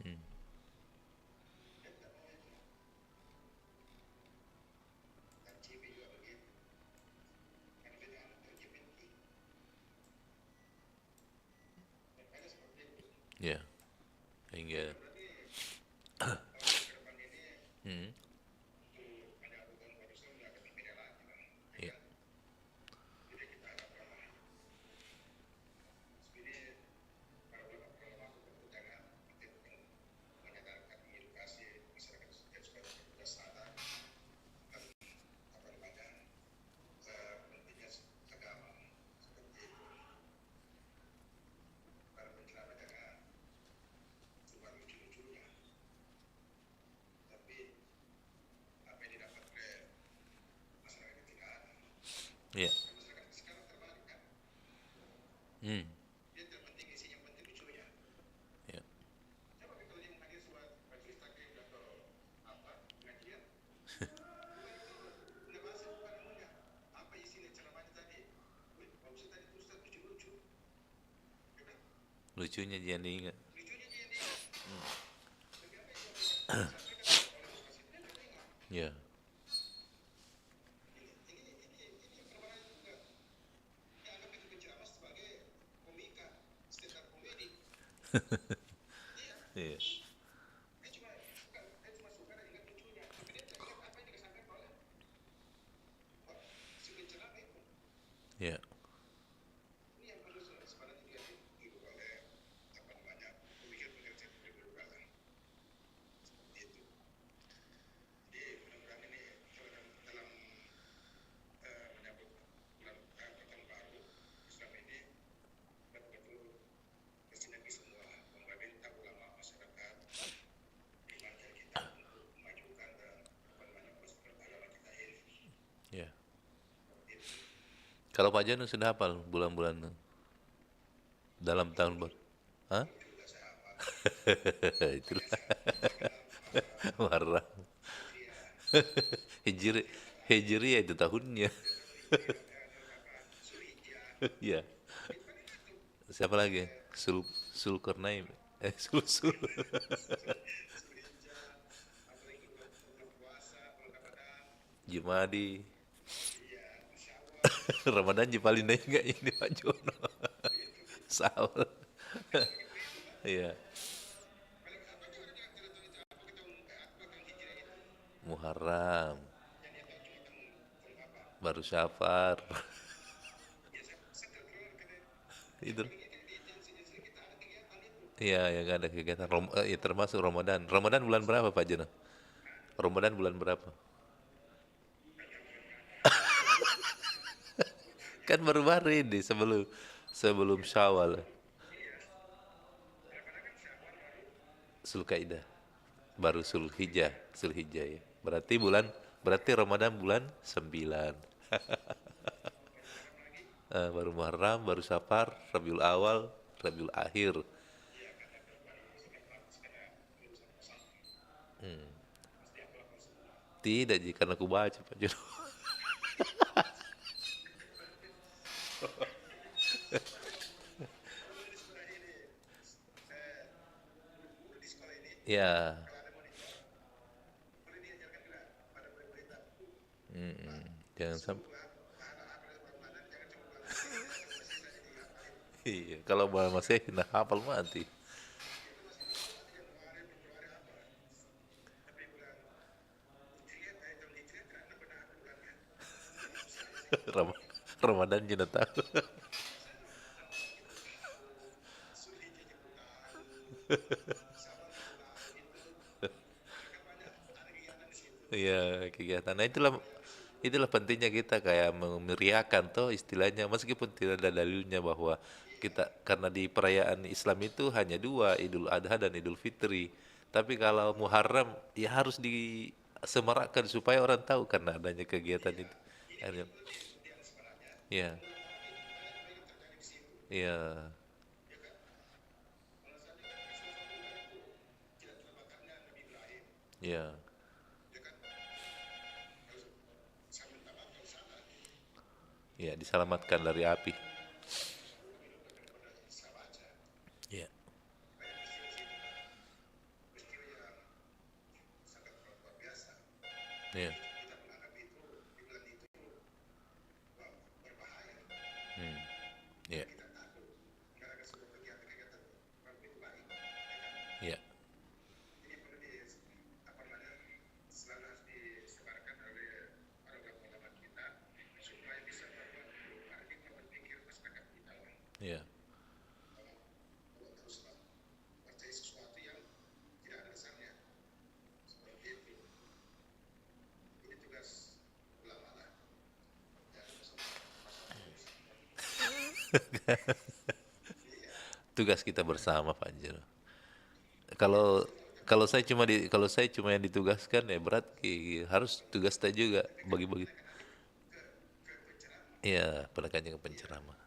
Hmm. Ya, hingga hmm. Ya. Ya. Hmm. Ya. Lucunya jadi ingat. Ya. Iya. Ya. Ya. Kalau Pak Janu sudah hafal bulan-bulan dalam tahun baru? Hah? Itulah. Muharram. Hijri, Hijri itu tahunnya. Ya. Siapa lagi? Sulkarnain. Sul. Jumadi. Ramadan paling naik nggak ini Pak Jono? Sahur. Iya. Muharram. Baru Syafar. Itu. Iya, yang ada kegiatan ya, termasuk Ramadan. Ramadan bulan berapa Pak Jono? Ramadan bulan berapa? Kan baru-baru ini sebelum Syawal. Zulkaidah. Baru Zulhijjah ya. Berarti Ramadan bulan 9. Baru Muharram, baru Safar, Rabiul Awal, Rabiul Akhir. Tidak, jika aku baca Pak Jono. Ya. Jangan sampai. Iya, kalau masih kena hafal mati. Ramadan jangan tahu. Iya, kegiatan. Nah, itulah pentingnya kita kayak memeriahkan toh istilahnya, meskipun tidak ada dalilnya bahwa kita, karena di perayaan Islam itu hanya dua, Idul Adha dan Idul Fitri. Tapi kalau Muharram ya harus disemarakkan supaya orang tahu karena adanya kegiatan itu. Ya. Ya. Ya. Ya, diselamatkan dari api. Ya. Ya. Ya. Ya. Ya. Tugas kita bersama, Pak Jero. Kalau kalau saya cuma yang ditugaskan ya berat, harus tugas saya juga bagi-bagi. Iya, penekannya ke penceramah.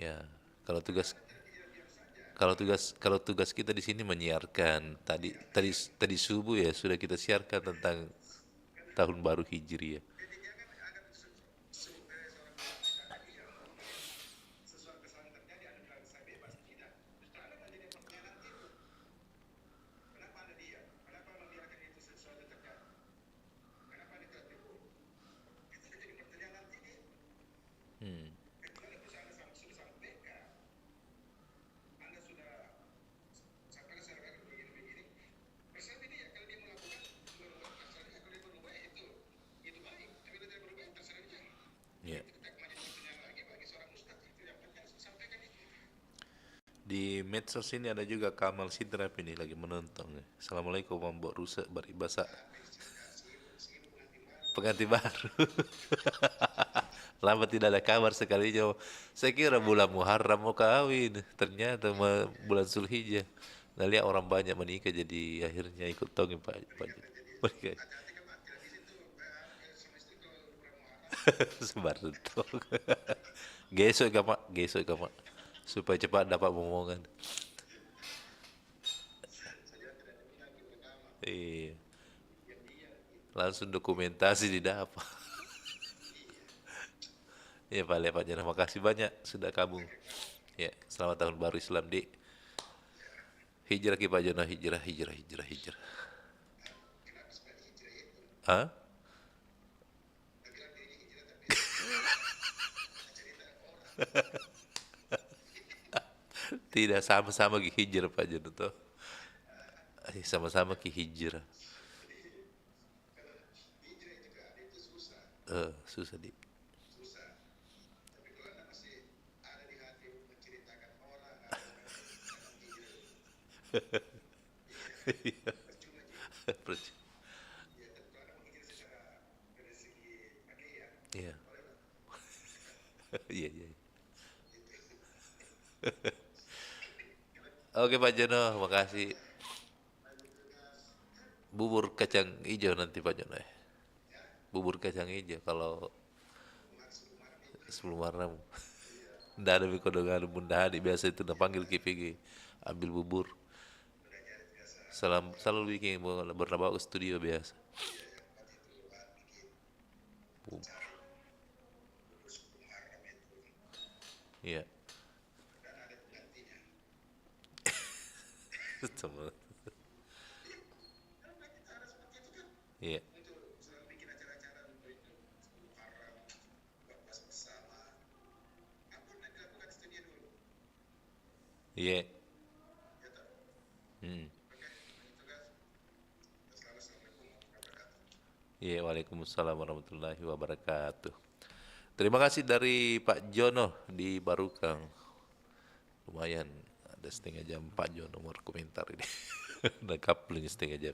Ya, kalau tugas kita di sini menyiarkan tadi subuh ya sudah kita siarkan tentang tahun baru Hijriah. Ya. Di medsos ini ada juga Kamal Sidrap ini lagi menonton. Assalamualaikum Mbok Rusak Baribasa. Pengantin baru. Lama tidak ada kabar sekalinya. Saya kira bulan Muharram mau kawin, ternyata bulan Zulhijjah. Nah, lihat orang banyak menikah jadi akhirnya ikut tongin Pak. Sebar tuh. Gesok kamak. Supaya cepat dapat momongan. Iya. Langsung dokumentasi didapat. Ya Pak Jana, makasih banyak sudah kabung. Ya, selamat tahun baru Islam di hijrah ki Pak Jana, hijrah. Hah? Tidak, sama-sama ki hijrah Pak Jana tuh. Sama-sama ki hijrah. Susah di. Iya. Iya. Oke Pak Jono, makasih. Bubur kacang hijau nanti Pak Jono ya. Bubur kacang hijau kalau sebelum Muharram. Nggak ada bikodongan Bunda Hadi biasa itu panggil KPG ambil bubur. Selalu bikin bernabawa ke studio biasa. Iya. Iya. Iya. Iya, waalaikumsalam warahmatullahi wabarakatuh. Terima kasih dari Pak Jono di Barukang. Lumayan, ada setengah jam Pak Jono mau komentar ini. Udah coupling setengah jam.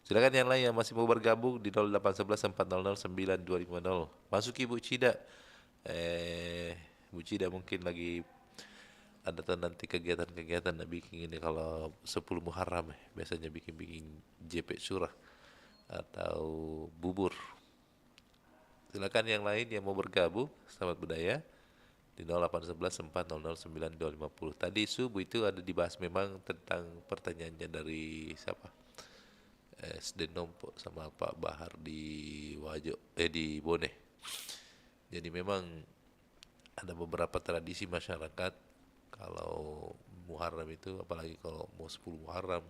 Silakan yang lain yang masih mau bergabung di 0811 400 9250. Masuk Ibu Cida. Bu Cida mungkin lagi ada nanti kegiatan-kegiatan nak bikin ini kalau 10 Muharram biasanya bikin JP surah atau bubur. Silakan yang lain yang mau bergabung, selamat budaya di 0811 400 9250. Tadi subuh itu ada dibahas memang tentang pertanyaannya dari siapa? SD Nompo sama Pak Bahar di di Bone. Jadi memang ada beberapa tradisi masyarakat kalau Muharram itu, apalagi kalau mau 10 Muharram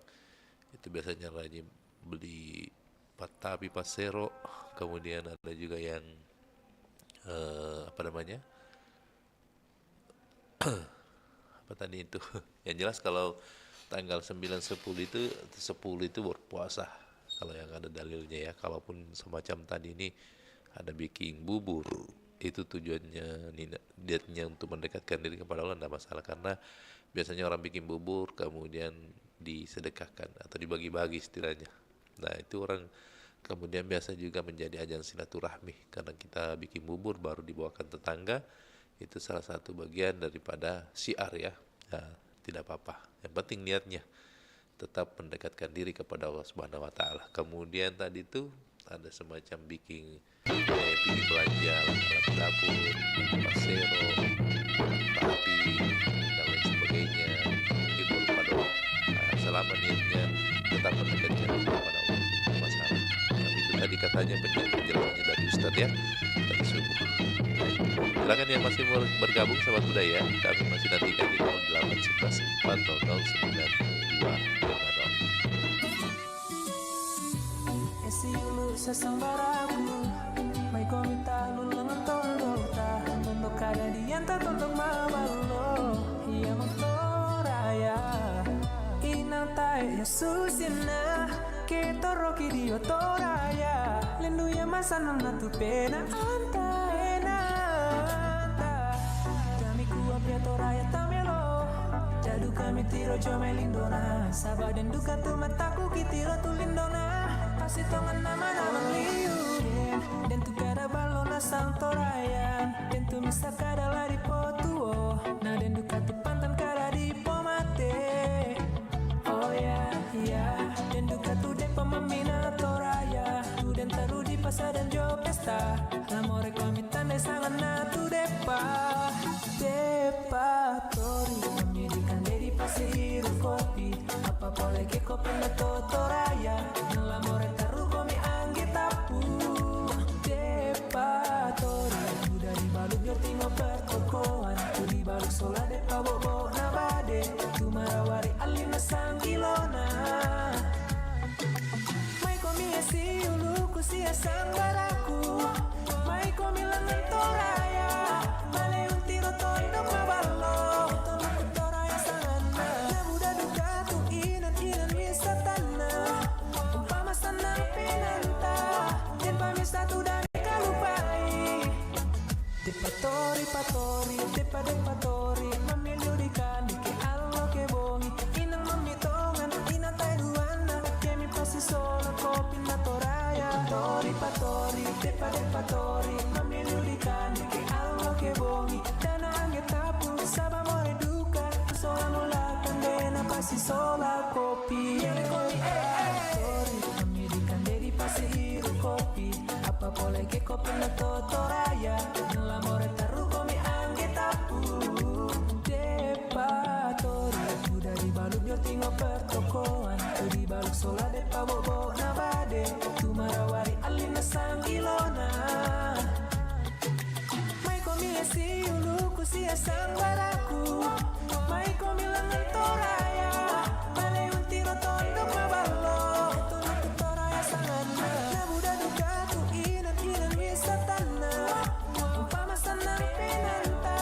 itu biasanya rajin beli patapi pasero, kemudian ada juga yang apa tadi itu yang jelas kalau tanggal 9 10 itu berpuasa kalau yang ada dalilnya ya. Kalaupun semacam tadi ini ada bikin bubur, itu tujuannya niatnya untuk mendekatkan diri kepada Allah, tidak masalah, karena biasanya orang bikin bubur kemudian disedekahkan atau dibagi-bagi istilahnya. Nah itu orang kemudian biasa juga menjadi ajang silaturahmi, karena kita bikin bubur baru dibawakan tetangga, itu salah satu bagian daripada syiar ya. Nah, tidak apa-apa, yang penting niatnya tetap mendekatkan diri kepada Allah Subhanahu wa taala. Kemudian tadi itu ada semacam bikin belanja alat dapur, pasero, tapi dan lain sebagainya. Mungkin berupa doa. Selama niatnya tetap mendekatkan diri kepada Allah, masalah. Tapi itu tadi katanya penjelasannya dari Ustadz ya, tadi subuh. Silakan yang masih mau bergabung sama budaya, kami masih nantikan di 0811 400 920. Esiulu sesambaraku, may komita lulangan tondo ta, tondo kada dianta tondo mabalo, iya magtoraya, inang tayo Yesusina, kita roki dio toraya, lenduya masanang na tu pena anta. Toraya tamelo, jadu kami tiro jome lindona, sabah dan duka tu mataku kitiro tu lindona, pasti tongan nama nama liurin, dan tu kada balona sang torayan, dan tu misa kada lari potuo, na dan duka tu pantan kada di pomate, oh ya ya, dan duka tu depa mamina toraya, tu dan taru di pasar dan jo pesta, lamore kami tanda sangat na tu depa. Tori, pendidikan dari pasir kopi, apa boleh ke kopi na totoraya, nalamore taru komi anggi tapu. Tori, udah di baluk yo tingo pertokoan, tu di baluk sola de pabobo na bade, tu marawari alina sangilona. Mai komi esi uluku si asang baraku, mai komi langan toraya, male un tiro tondo mabalo. Depatori, memiliurikan ke Allah ke bongi, inang mamitongan, inang tay duana, kemi pasti solo kopi na toraya. Patori, depatori, memiliurikan ke Allah ke bongi, dana angge tapu, sabah more duka, sola mulakan dena pasti sola kopi. Patori, memiliurikan dari pasti hiru kopi, apa boleh ke kopi na totoraya, nalamore taru komi angge tapu. Depatori, udah di baluk yo tingo pertokoan, tu di baluk sola de pabobo na bade, tu marawari alina sangilona. Mai komi esi uluku si asang baraku, mai komi langan toraya, male un tiro tondo mabalo, tondo toraya sangana, na buda duka tu inan wisatana, umpama sanang pinanta,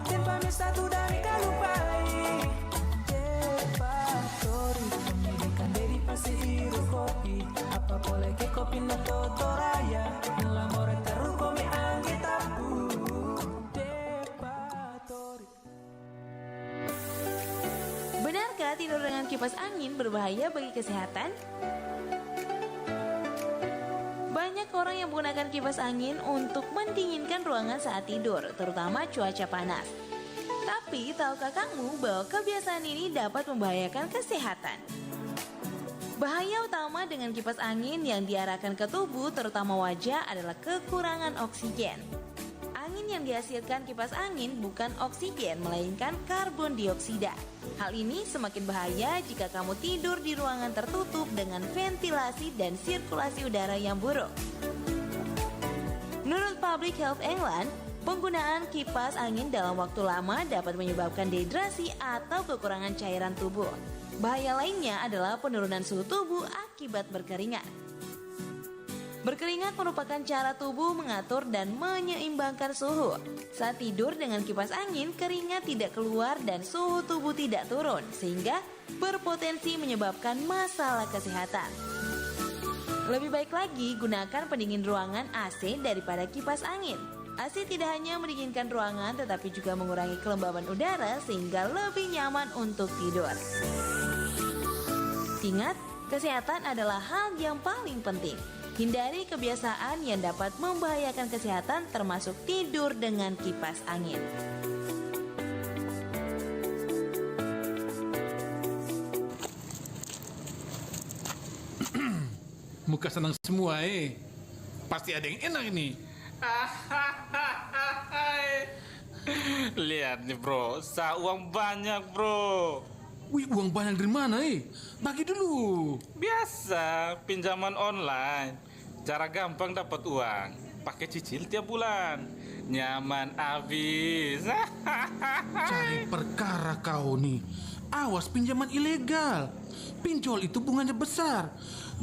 dan pamisa tu dari kalupai. Depatori, pendidikan dari pasir kopi, apa boleh ke kopi na totoraya, nalamore taru komi angge tapu. Depatori. Benarkah tidur dengan kipas angin berbahaya bagi kesehatan? Banyak orang yang menggunakan kipas angin untuk mendinginkan ruangan saat tidur, terutama cuaca panas. Tapi, tahukah kamu bahwa kebiasaan ini dapat membahayakan kesehatan? Bahaya utama dengan kipas angin yang diarahkan ke tubuh, terutama wajah, adalah kekurangan oksigen. Angin angin yang dihasilkan kipas angin bukan oksigen, melainkan karbon dioksida. Hal ini semakin bahaya jika kamu tidur di ruangan tertutup dengan ventilasi dan sirkulasi udara yang buruk. Menurut Public Health England, penggunaan kipas angin dalam waktu lama dapat menyebabkan dehidrasi atau kekurangan cairan tubuh. Bahaya lainnya adalah penurunan suhu tubuh akibat berkeringat. Berkeringat merupakan cara tubuh mengatur dan menyeimbangkan suhu. Saat tidur dengan kipas angin, keringat tidak keluar dan suhu tubuh tidak turun, sehingga berpotensi menyebabkan masalah kesehatan. Lebih baik lagi gunakan pendingin ruangan AC daripada kipas angin. AC tidak hanya mendinginkan ruangan, tetapi juga mengurangi kelembaban udara sehingga lebih nyaman untuk tidur. Ingat, kesehatan adalah hal yang paling penting. Hindari kebiasaan yang dapat membahayakan kesehatan, termasuk tidur dengan kipas angin. Muka senang semua Pasti ada yang enak ini. Lihat nih bro, uang banyak bro. Wih, uang banyak dari mana Bagi dulu. Biasa, pinjaman online. Cara gampang dapat uang. Pakai cicil tiap bulan. Nyaman abis. Cari perkara kau nih. Awas pinjaman ilegal. Pinjol itu bunganya besar.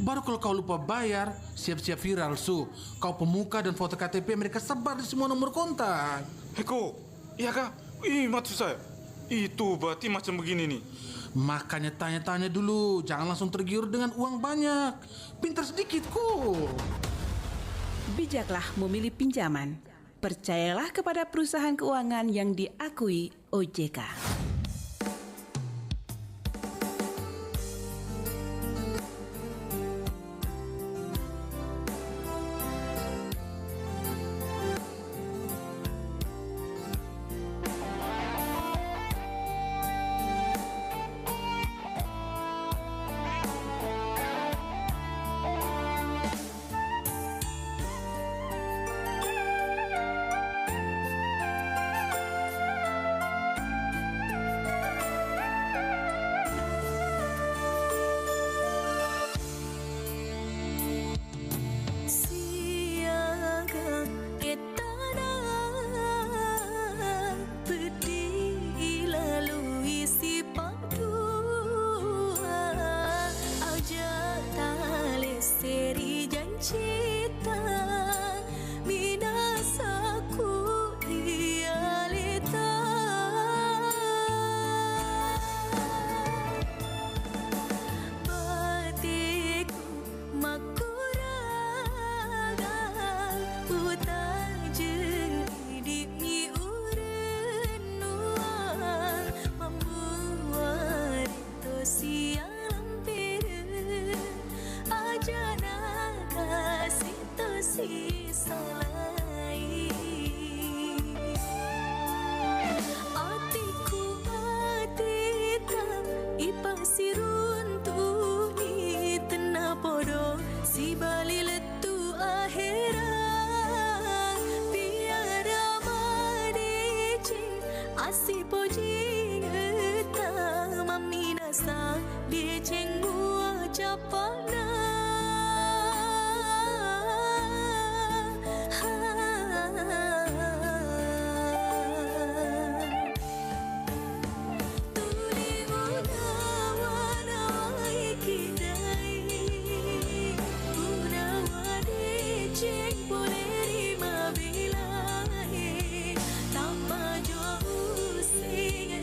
Baru kalau kau lupa bayar, siap-siap viral Kau pemuka dan foto KTP mereka sebar di semua nomor kontak. Heko, iya kah? Maksud saya, itu berarti macam begini nih. Makanya tanya-tanya dulu, jangan langsung tergiur dengan uang banyak. Pintar sedikit kok. Bijaklah memilih pinjaman. Percayalah kepada perusahaan keuangan yang diakui OJK. Boleh rima bila tanpa jauh singa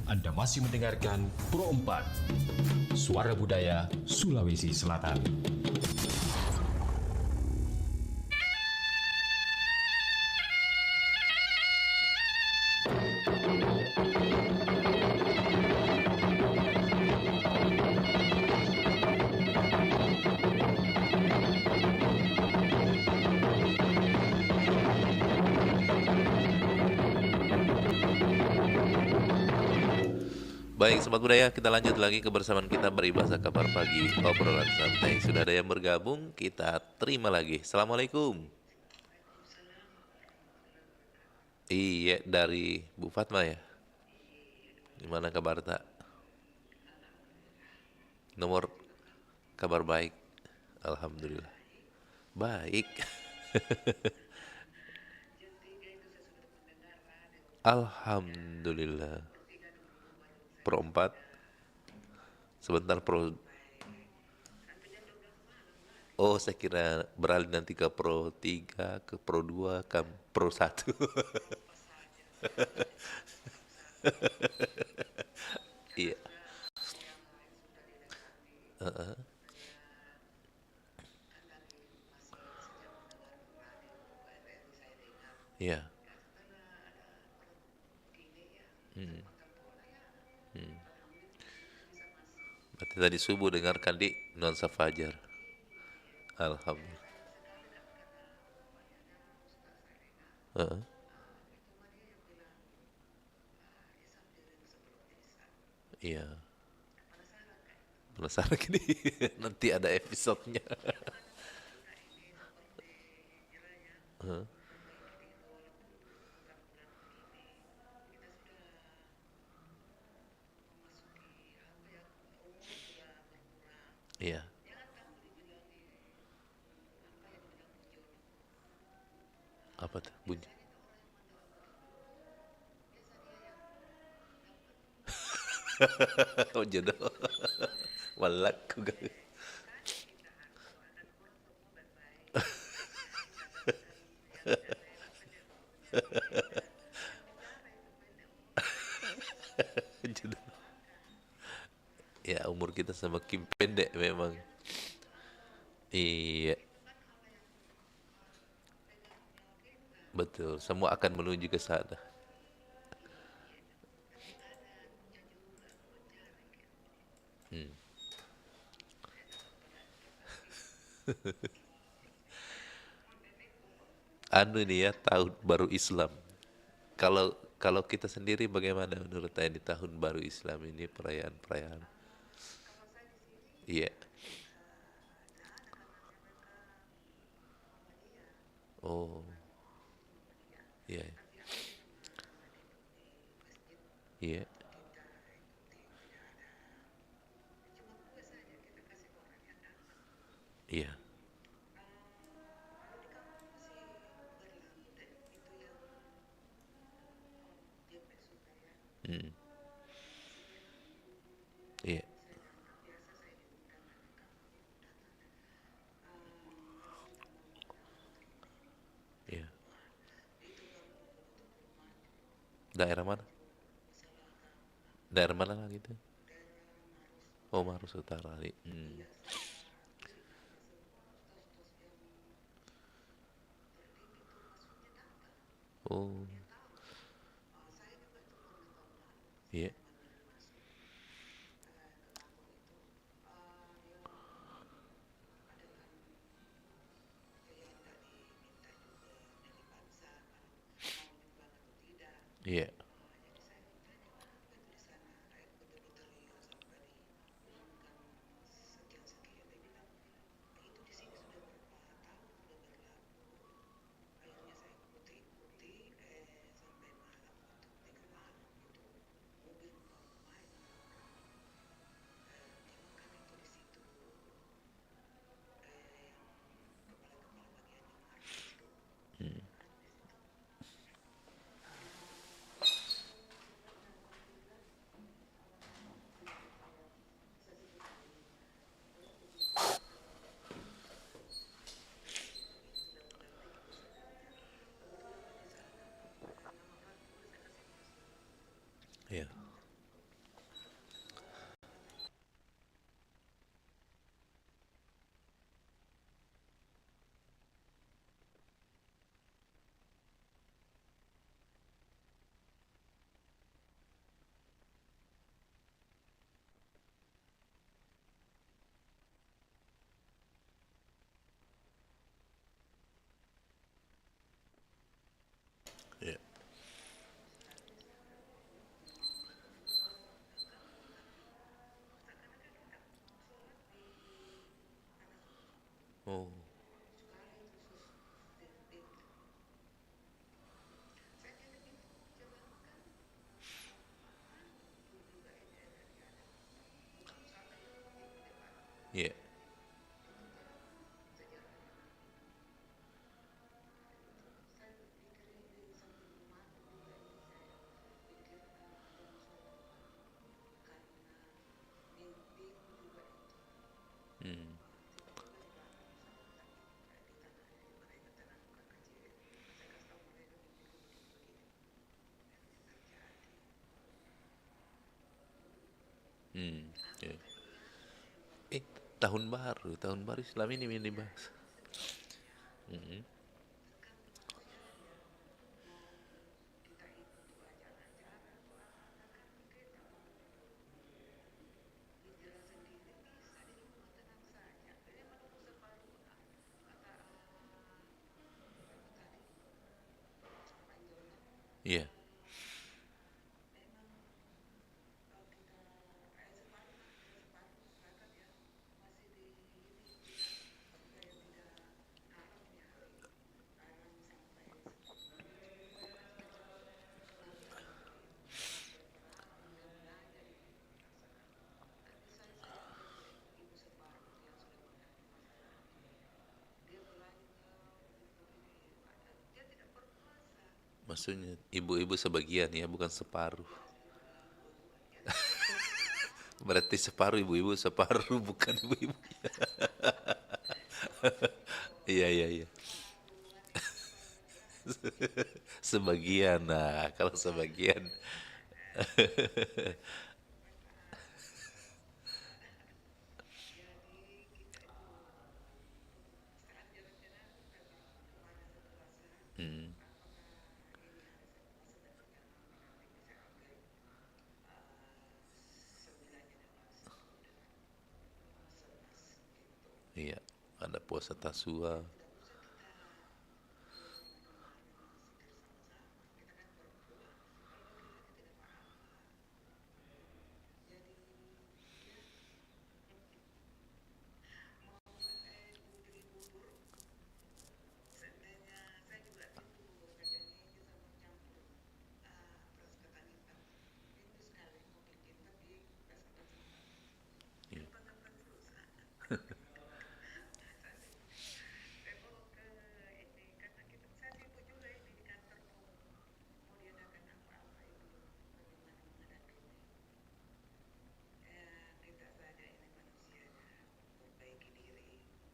Anda masih mendengarkan Pro 4, Suara Budaya Sulawesi Selatan. Baik, Sobat Budaya, kita lanjut lagi kebersamaan kita Beribahasa Kabar Pagi, obrolan santai. Sudah ada yang bergabung, kita terima lagi. Assalamualaikum. Iya, dari Bu Fatma ya. Gimana kabar tak? Nomor kabar baik. Alhamdulillah. Baik. Alhamdulillah. Pro 4 sebentar Pro. Oh, saya kira beralih nanti ke Pro 3, ke Pro 2, ke Pro 1. Iya. Iya. Berarti tadi subuh dengarkan di Nuansa Fajar. Alhamdulillah. Iya. Penasaran gini. Nanti ada episodenya. Iya. Apa tuh bunyi? Oh jodoh. Malaku gak. Jodoh. Ya umur kita semakin pendek memang. Iya. Betul, semua akan menuju ke sana. Hmm. Anu nih ya, tahun baru Islam. Kalau kalau kita sendiri bagaimana menurut ini tahun baru Islam ini perayaan-perayaan? Iya. Oh. Iya. Iya. Iya. Hmm. Iya. Iya. Daerah mana? Daerah mana lagi itu? Oh, Maros Utara. Hmm. Oh. Iya. Iya. Hmm. Iya. Iya. Oh. Iya. Hmm. Hmm. Iya. Eh, tahun baru Islam ini dibahas. Hmm. Iya. Maksudnya ibu-ibu sebagian ya, bukan separuh. Berarti separuh ibu-ibu, separuh bukan ibu-ibu. Iya, iya, iya. Sebagian, nah kalau sebagian. Hmm. Iya, ada puasa Tasua.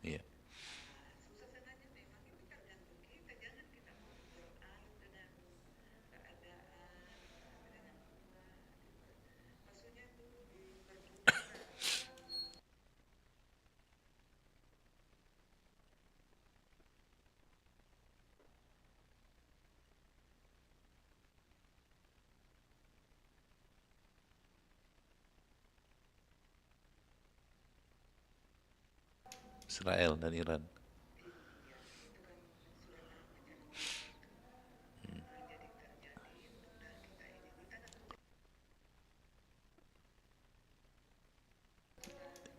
Iya. Israel dan Iran.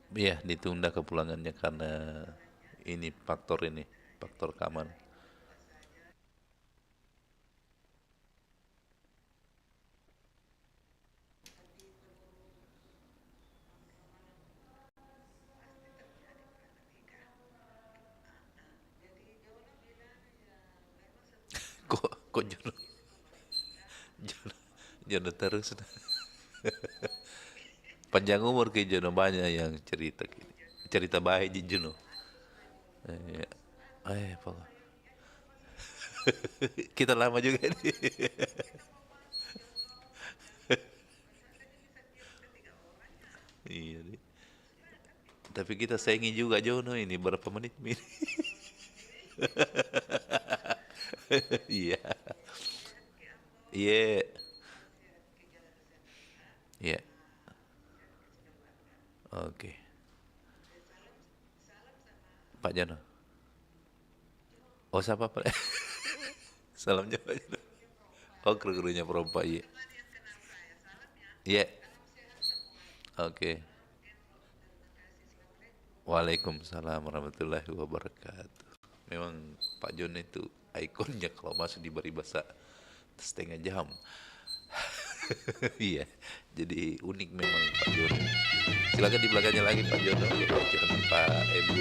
Iya, ditunda kepulangannya karena ini faktor keamanan. Kok Jono terus. Panjang umur ke Jono, banyak yang cerita baik di Jono. Pokok. Kita lama juga nih. Iya nih. Tapi kita sayangi juga Jono ini berapa menit ini. Iya. Iya. Iya. Oke. Pak Jono. Oh, siapa Pak? Salamnya Pak Jono. Oh, kru-krunya perompak, iya. Iya. Oke. Waalaikumsalam warahmatullahi wabarakatuh. Memang Pak Jono itu ikonnya kalau masuk di Baribasa setengah jam. Iya, jadi unik memang Pak Jono. Silakan di belakangnya lagi Pak Jono. Jangan Pak Ibu.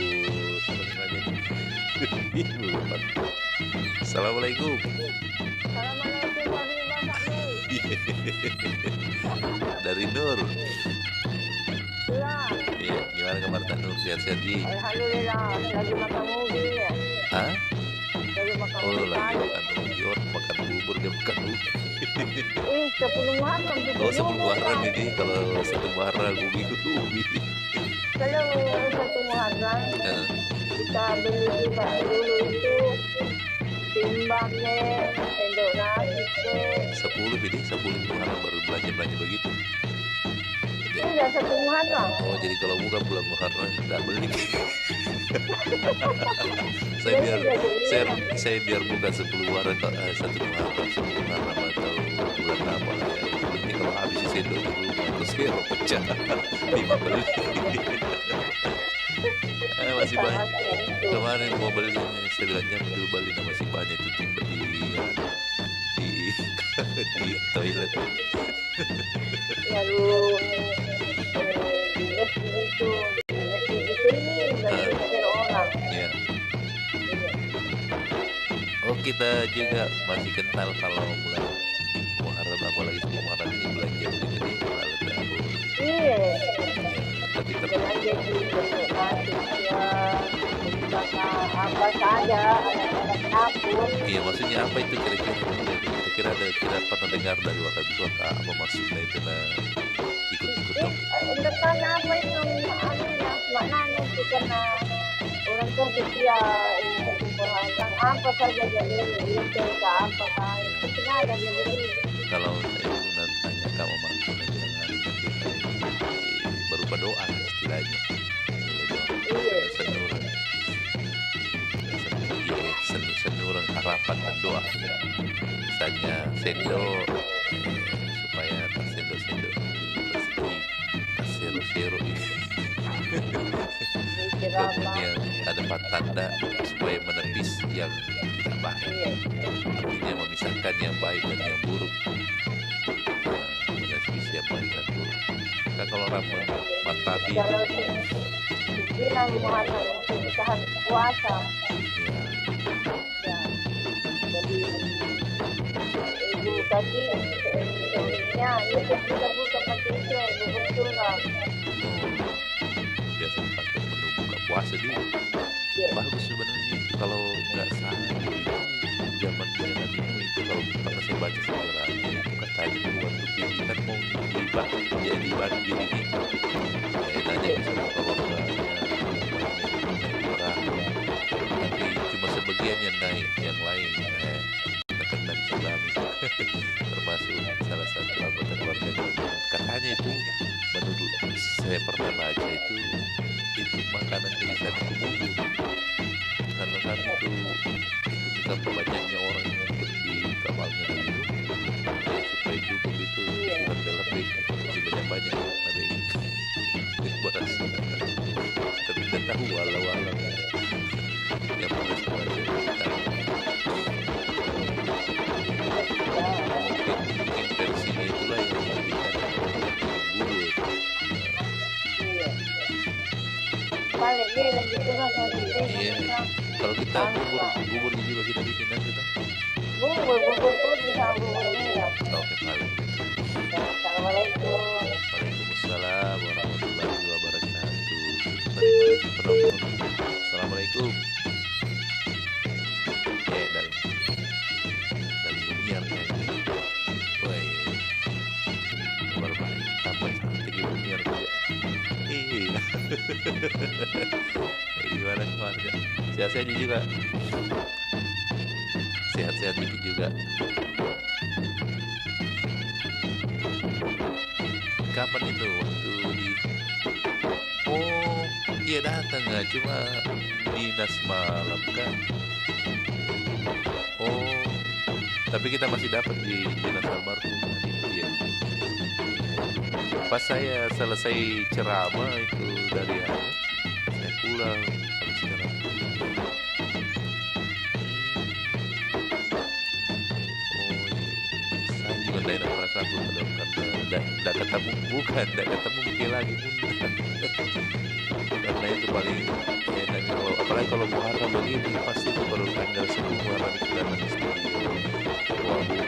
Assalamualaikum. Dari Nur. Iya, gimana kabar Kak Nur? Sehat-sehat Ji? Alhamdulillah, lagi makan ubi ya. Hah? Lagi makan Oh, ubi. lagi makan ubi. Orang makan bubur, dia makan ubi. 10 Muharram. Oh, 10 Muharram ini. Kalau 1 Muharram ubi itu ubi. Kalau 1 Muharram, kita beli juga dulu itu timbangnya, sendok nasi. 10 ini, 10 Muharram baru belanja begitu. Ini udah 1 Muharram. Oh, jadi kalau bukan bulan Muharram tidak beli. saya biar bukan 10 Muharram, 1 Muharram, 10 Muharram atau bulan apa ya. Ini kalau habis sendok dulu terus saya pecah. Lima beli. Masih banyak. Kemarin mau beli, saya bilang jangan dulu beli, masih banyak itu tinggal di toilet. Lalu itu ini dari orang. Iya. Oh, kita juga masih kental kalau bulan Muharram, apalagi sebelum Muharram ini belanja beli gede kalau aku. Iya. Tapi Belanja di bentuk nasi ya, apa saja, anak-anak dapur. iya, maksudnya apa itu kira-kira? Kira-kira pernah dengar dari waktu apa maksudnya itu ikut-ikut dong? Depan apa itu anunya, maknanya itu karena orang tua dia berkumpul harang apa saja jadi itu apa kan itu ada dia beli. Kalau saya dulu nanya kamu mampu berupa doa istilahnya. Senuran harapan dan doa. Misalnya sendok supaya tak sendok-sendok rezeki, tak sero-sero ini. Kemudian ada tanda supaya menepis yang tidak baik, artinya memisahkan yang baik dan yang buruk, menepis yang baik dan buruk. Kan kalau orang matabi itu bilang Muhammad itu kita harus puasa. Jadi ibu tadi suaminya itu kita buka pakai itu betul nggak? biasa pakai menu buka puasa dia. Bagus sebenarnya itu kalau nggak salah zaman dulu itu kalau pernah saya baca sejarahnya itu katanya waktu itu kan mau dibak jadi banjir ini nanya bisa kalau murah tapi cuma sebagian yang naik yang lain terkena tsunami termasuk salah satu anggota keluarga katanya itu menurut saya pernah baca itu makanan di sana itu bubur karena kan itu betapa banyaknya orang yang ikut di kapalnya dan itu supaya cukup itu lebih masih banyak lebih beras tapi tidak tahu walau yang pernah saya baca mungkin versinya itulah yang menjadikan bubur. Balik dia lagi turun dari Iya. Kalau kita bubur juga kita bikin dan kita. bubur pun bisa bubur merah. Oke, balik. Assalamualaikum. Waalaikumsalam warahmatullahi wabarakatuh. Assalamualaikum. Dari Buniar kayaknya. Woi. Kabar baik. Tambah cantik di Buniar juga. Iya. Gimana keluarga? Sehat-sehat juga. Sehat-sehat dikit juga. Kapan itu waktu di dia datang nggak cuma dinas malam kan tapi kita masih dapat di dinas almarhum ya. Pas saya selesai ceramah itu dari saya pulang habis ceramah saya juga tidak merasa karena tidak ketemu mungkin lagi karena itu paling enak apalagi kalau Muharram begini pasti itu baru tanggal 10 Muharram itu datang ke studio lama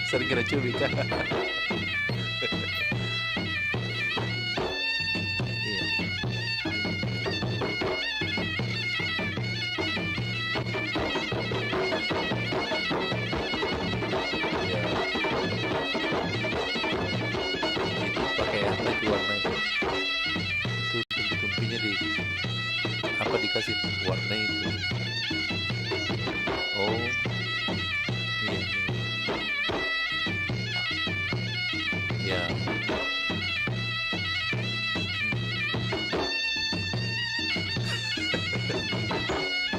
sering kena cubit kan. Dikasih warna itu iya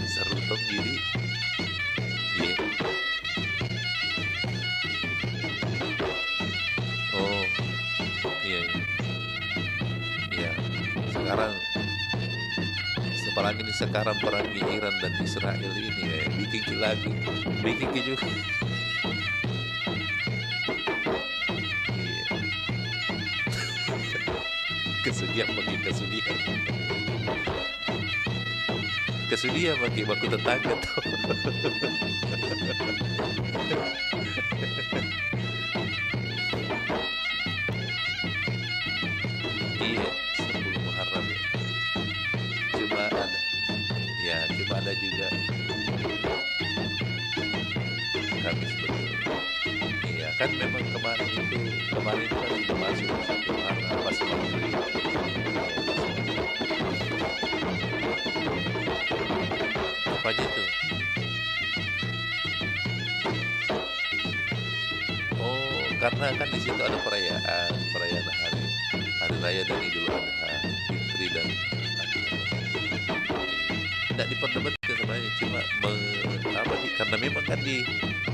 seru dong jadi iya sekarang apalagi ini sekarang perang di Iran dan Israel ini bikin lagu, bikin juga. Kesudian bagi kesudian bagi baku tetangga tuh. Iya, 10 Muharram ya. Cuma ada juga Kamis betul. Iya kan memang kemarin itu kan sudah masuk 1 Muharram pas maghrib. Apa aja tuh? Oh, karena kan di situ ada perayaan hari raya dan Idul Adha, Fitri dan tidak diperdebatkan sebenarnya, cuma karena memang kan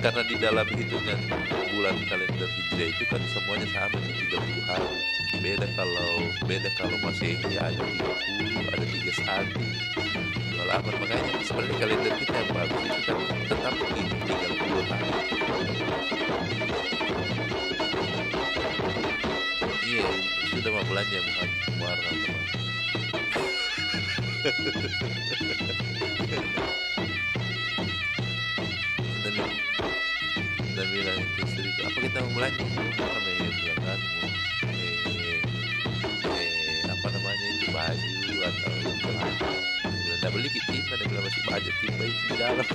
karena di dalam hitungan bulan kalender Hijriah itu kan semuanya sama 30 hari. Beda kalau masih ada 30, ada 31. Kalau aman makanya sebenarnya kalender kita yang bagus itu kan tetap di 30 hari. Iya, sudah mau belanja Muharram. Dan bilang itu istri, apa kita mau belanja? Bilang apa namanya itu baju atau celana. Bilang tidak beli timba, dia bilang masih baju timba itu di dalam.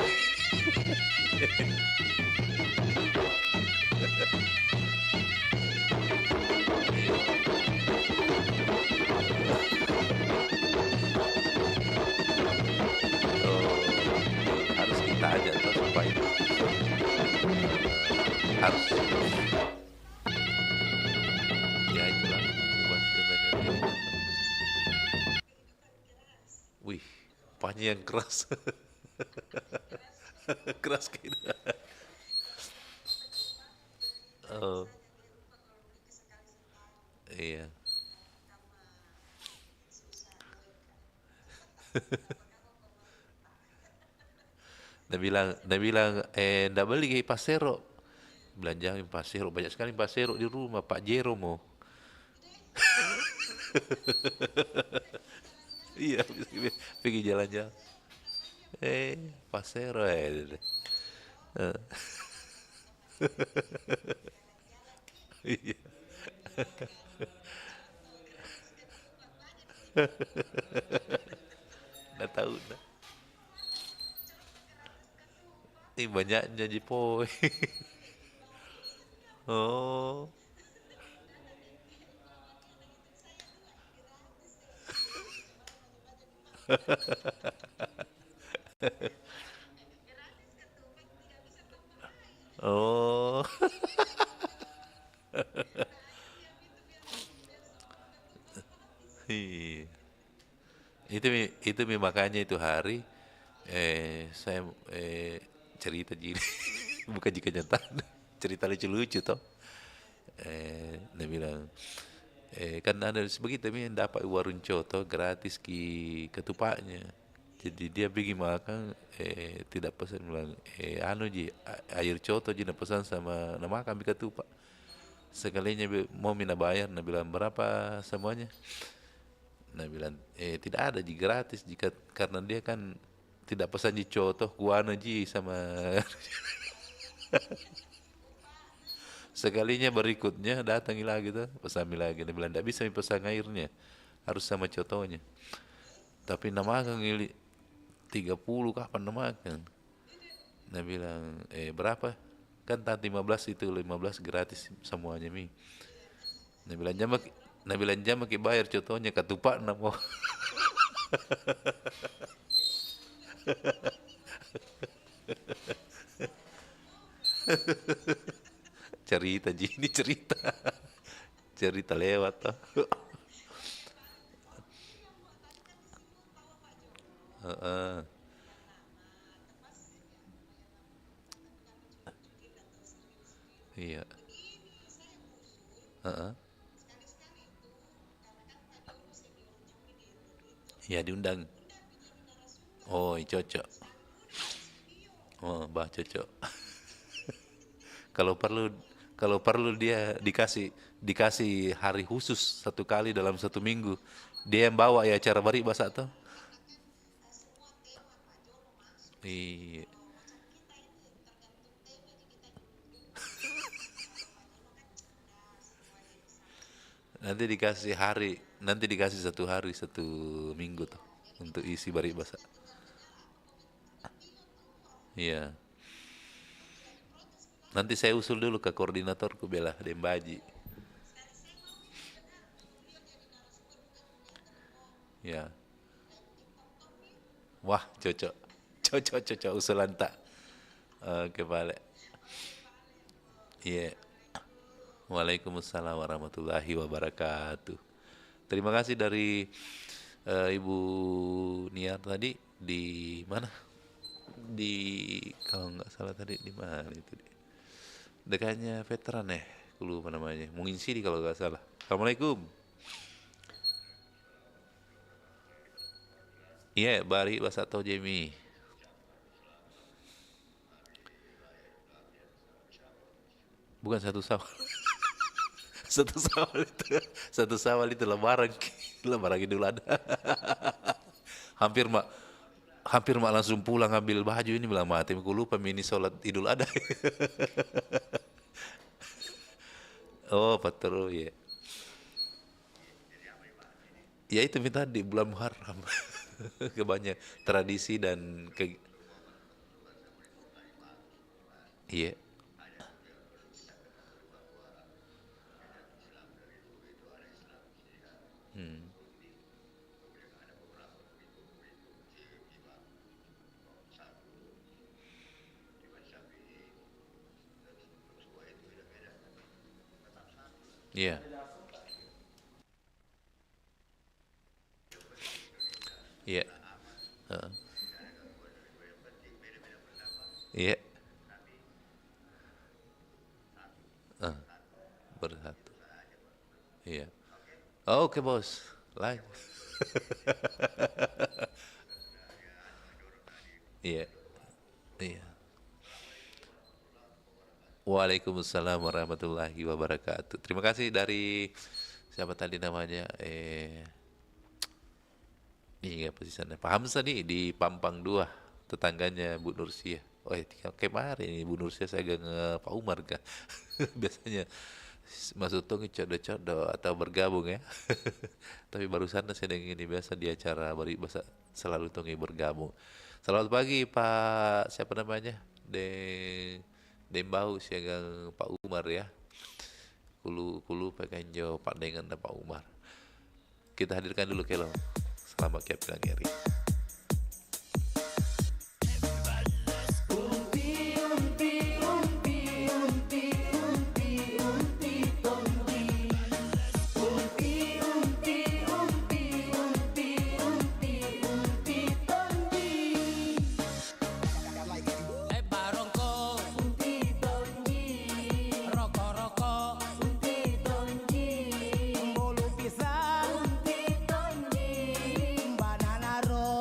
Harus kita aja terus supaya harus ya itulah buat sebenarnya. Wih, panjang yang keras. Keras gitu. Oh. Iya. Dia bilang ndak beli kayak Pasero. Belanja Pasero, banyak sekali Pasero di rumah Pak Jeromo. Iya, pergi jalan-jalan. Pasero Iya. Nggak tahu dah. Ini banyaknya Jipoy. Oh. Oh. Itu makanya itu hari saya cerita gini. Bukan jika nyata, cerita lucu-lucu toh. Dia bilang kan ada begitu yang dapat warung coto gratis ketupatnya. Jadi dia pergi makan tidak pesan, bilang air coto jadi pesan sama nama makan ketupat. Sekalinya mau mina bayar, dia bilang berapa semuanya. Dia bilang tidak ada gratis karena dia kan tidak pesan di coto kuana sama sekalinya berikutnya datangi lagi tuh pesan lagi. Dia bilang tidak bisa pesan airnya, harus sama cotonya. Tapi nama makan 30 kapan nama makan. Dia bilang berapa? Kan 15 itu 15 gratis semuanya mi. Dia bilang jam bayar cotonya ketupat nama. Cerita Jini cerita lewat toh. Iya. Ya diundang. Oh, cocok. Oh, bah cocok. Kalau perlu dia dikasih hari khusus 1 kali dalam 1 minggu. Dia yang bawa ya acara Bari Basa tuh. Iya. Nanti dikasih 1 hari 1 minggu tuh untuk isi Bari Basa. Iya. Nanti saya usul dulu ke koordinatorku Bella Dembaji. Ya. Wah, cocok usulan tak. Oke, balik. Iya. Waalaikumsalam warahmatullahi wabarakatuh. Terima kasih dari Ibu Niar tadi di mana? Kalau nggak salah tadi di mana itu? Dekatnya veteran aku lupa namanya. Mungkin sini kalau nggak salah. Assalamualaikum. Iya, Bari Basa atau Jemi. Bukan satu sawal. Satu sawal itu lebaran Idul Adha. hampir mak langsung pulang ambil baju ini bilang mati aku lupa mini sholat Idul Adha. Oh, betul ya. Ya itu minta di bulan Muharram. Kebanyak tradisi dan iya. Iya. Iya. Iya. Bersatu. Iya. Oke, bos. Lain. Iya. Iya. Waalaikumsalam warahmatullahi wabarakatuh. Terima kasih dari siapa tadi namanya? Iya, posisinya Pak Hamzah nih di Pampang 2, tetangganya Bu Nursia. Oh, kemarin ini Bu Nursia saya gak nge Pak Umar kah? Biasanya masuk tong codo-codo atau bergabung ya. Tapi barusan saya dengar ini biasa di acara Bari Basa selalu tongi bergabung. Selamat pagi Pak siapa namanya? Dembau siagang Pak Umar ya. Kulu pengen jawab Pak Dengan dan Pak Umar. Kita hadirkan dulu Kelo. Selamat Kapten Gary. Banana roll.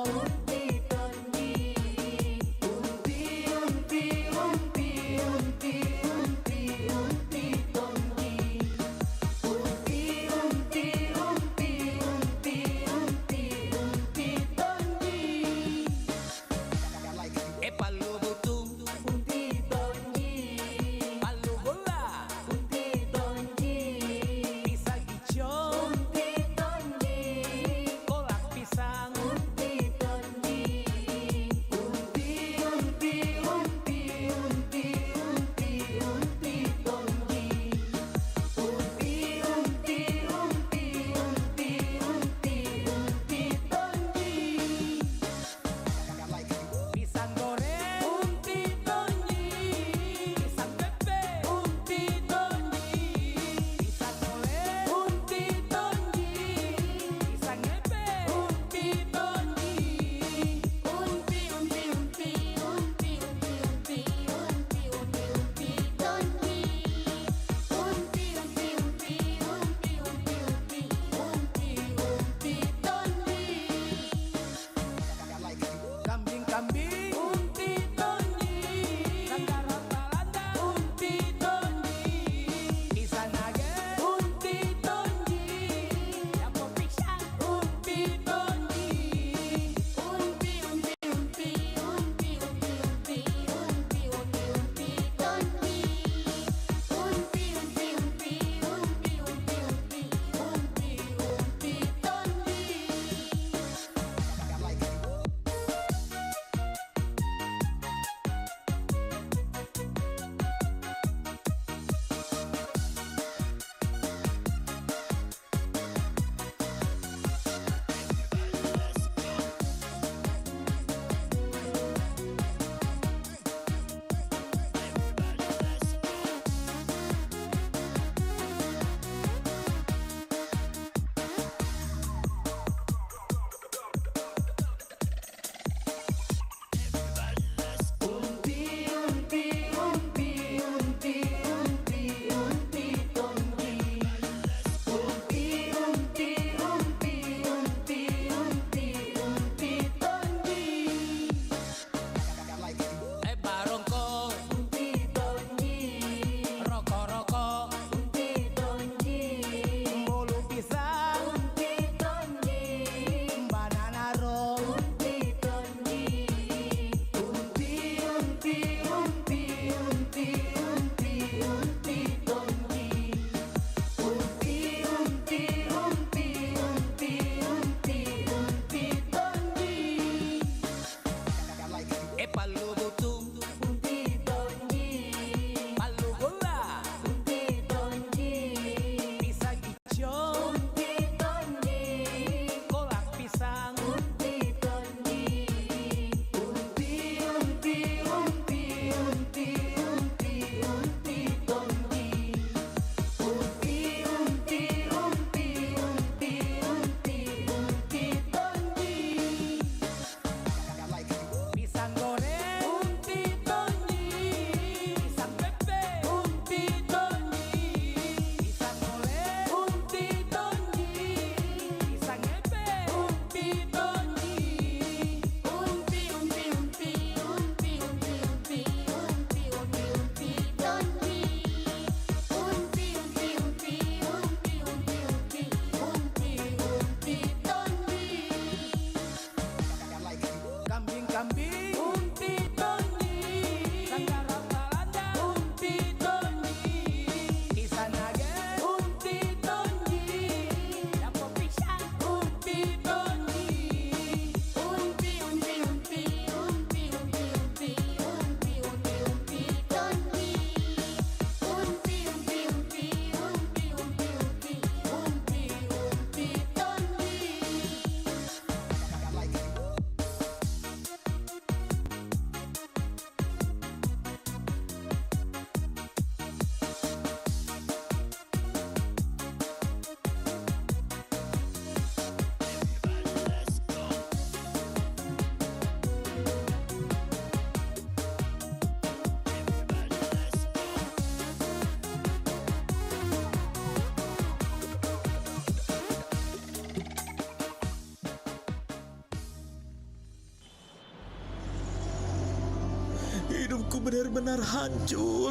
Hidupku benar-benar hancur.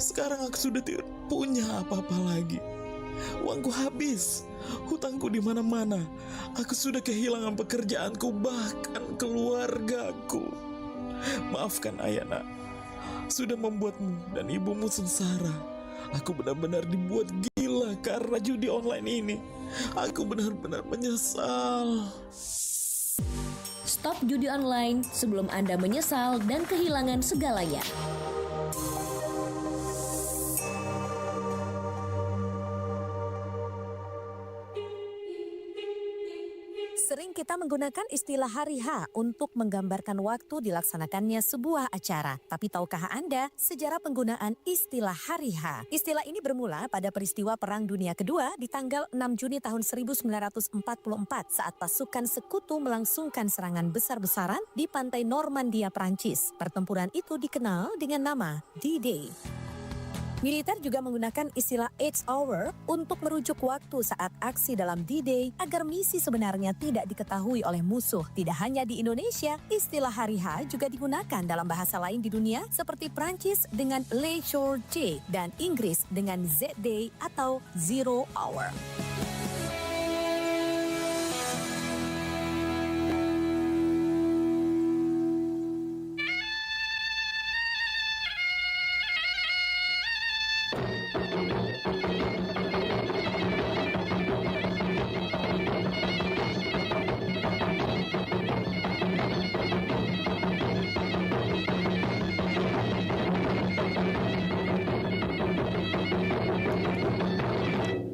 Sekarang aku sudah tidak punya apa-apa lagi. Uangku habis, hutangku di mana-mana. Aku sudah kehilangan pekerjaanku, bahkan keluargaku. Maafkan ayah nak, sudah membuatmu dan ibumu sengsara. Aku benar-benar dibuat gila karena judi online ini. Aku benar-benar menyesal. Stop judi online sebelum Anda menyesal dan kehilangan segalanya. Sering kita menggunakan istilah hari H untuk menggambarkan waktu dilaksanakannya sebuah acara. Tapi tahukah Anda sejarah penggunaan istilah hari H? Istilah ini bermula pada peristiwa Perang Dunia Kedua di tanggal 6 Juni tahun 1944 saat pasukan sekutu melangsungkan serangan besar-besaran di pantai Normandia, Prancis. Pertempuran itu dikenal dengan nama D-Day. Militer juga menggunakan istilah 8 hour untuk merujuk waktu saat aksi dalam D-Day agar misi sebenarnya tidak diketahui oleh musuh. Tidak hanya di Indonesia, istilah hari H juga digunakan dalam bahasa lain di dunia seperti Prancis dengan Le Jour J dan Inggris dengan Z-Day atau Zero Hour.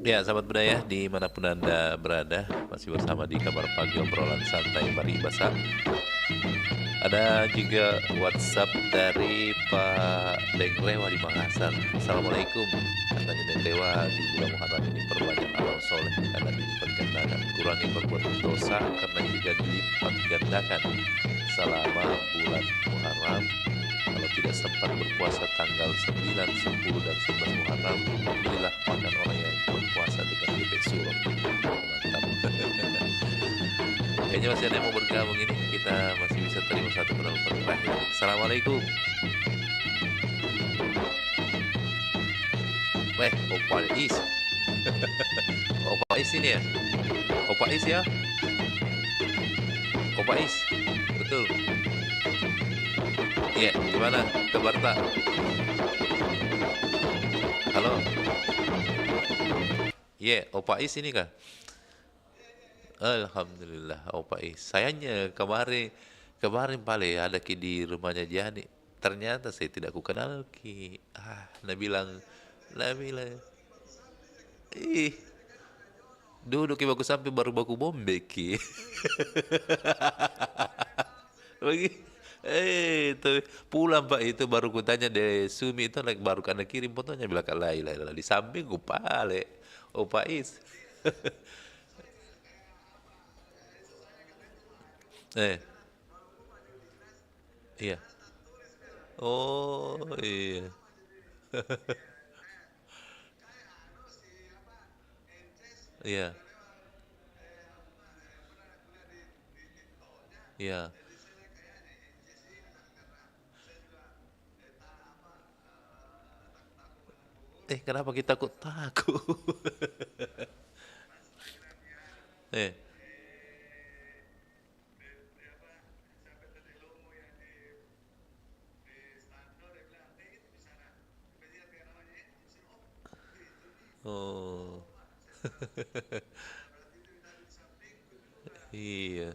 Ya, sahabat budaya dimanapun Anda berada, masih bersama di Kabar Pagi Obrolan Santai Bari Basa. Ada juga WhatsApp dari Pak Denglewa di Makassar. Assalamualaikum, katanya Denglewa di bulan Muharram ini perbanyak amal soleh karena dilipat gandakan, kurangi berbuat dosa karena juga dilipat gandakan selama bulan Muharram. Kalau tidak sempat berpuasa tanggal 9, 10, dan 11 Muharram, pilihlah makan orang yang berpuasa dengan bebek surah. Mantap. Kayaknya masih ada yang mau bergabung ini. Kita masih bisa terima satu penelpon terakhir. Assalamualaikum. Opa Is. Opa Is ini ya? Opa Is ya? Opa Is. Betul. Iya, gimana kabar tak? Halo. Iya, Opa Is ini kah? Alhamdulillah, Opa Is. Sayangnya kemarin pale ada ki di rumahnya Jani. Ternyata saya tidak kukenal ki. Nabila. Duduk ki baku sampai baru baku bombe ki. Bagi. Itu pulang Pak, itu baru kutanya deh Sumi itu baru karena kirim fotonya bilang lain di samping ku pale Opa Is. Iya. Oh iya. Iya. Iya. Kenapa kita takut? Oh. Iya.